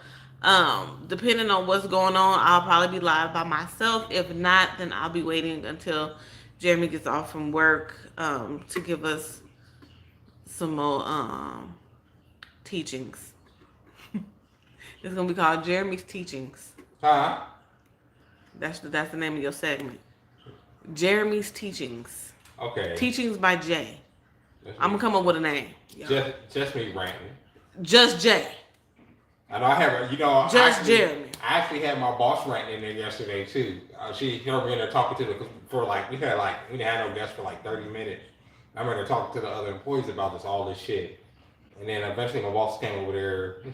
S1: Depending on what's going on, I'll probably be live by myself. If not, then I'll be waiting until Jeremy gets off from work to give us some more teachings. It's gonna be called Jeremy's Teachings.
S2: Huh?
S1: That's the name of your segment. Jeremy's Teachings.
S2: Okay.
S1: Teachings by Jay. I'm gonna come up with a name.
S2: Just me ranting.
S1: Just Jay.
S2: And I have,
S1: Jeremy.
S2: I actually had my boss ranting in there yesterday too. She heard me in there talking to we didn't have no guests for like 30 minutes. I'm in there talking to the other employees about all this shit. And then eventually my boss came over there and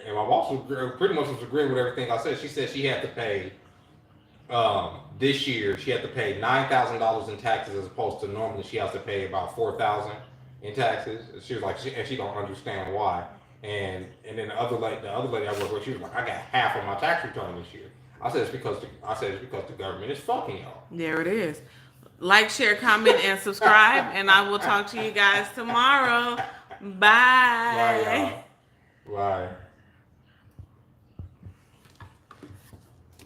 S2: my boss was pretty much agreeing with everything I said. She said she had to pay, this year, she had to pay $9,000 in taxes as opposed to normally she has to pay about $4,000 in taxes. She was like, she don't understand why. And then the other lady I work with, she was like, I got half of my tax return this year. I said it's because the government is fucking y'all.
S1: There it is. Like, share, comment, and subscribe, and I will talk to you guys tomorrow. Bye.
S2: Bye, y'all. Bye.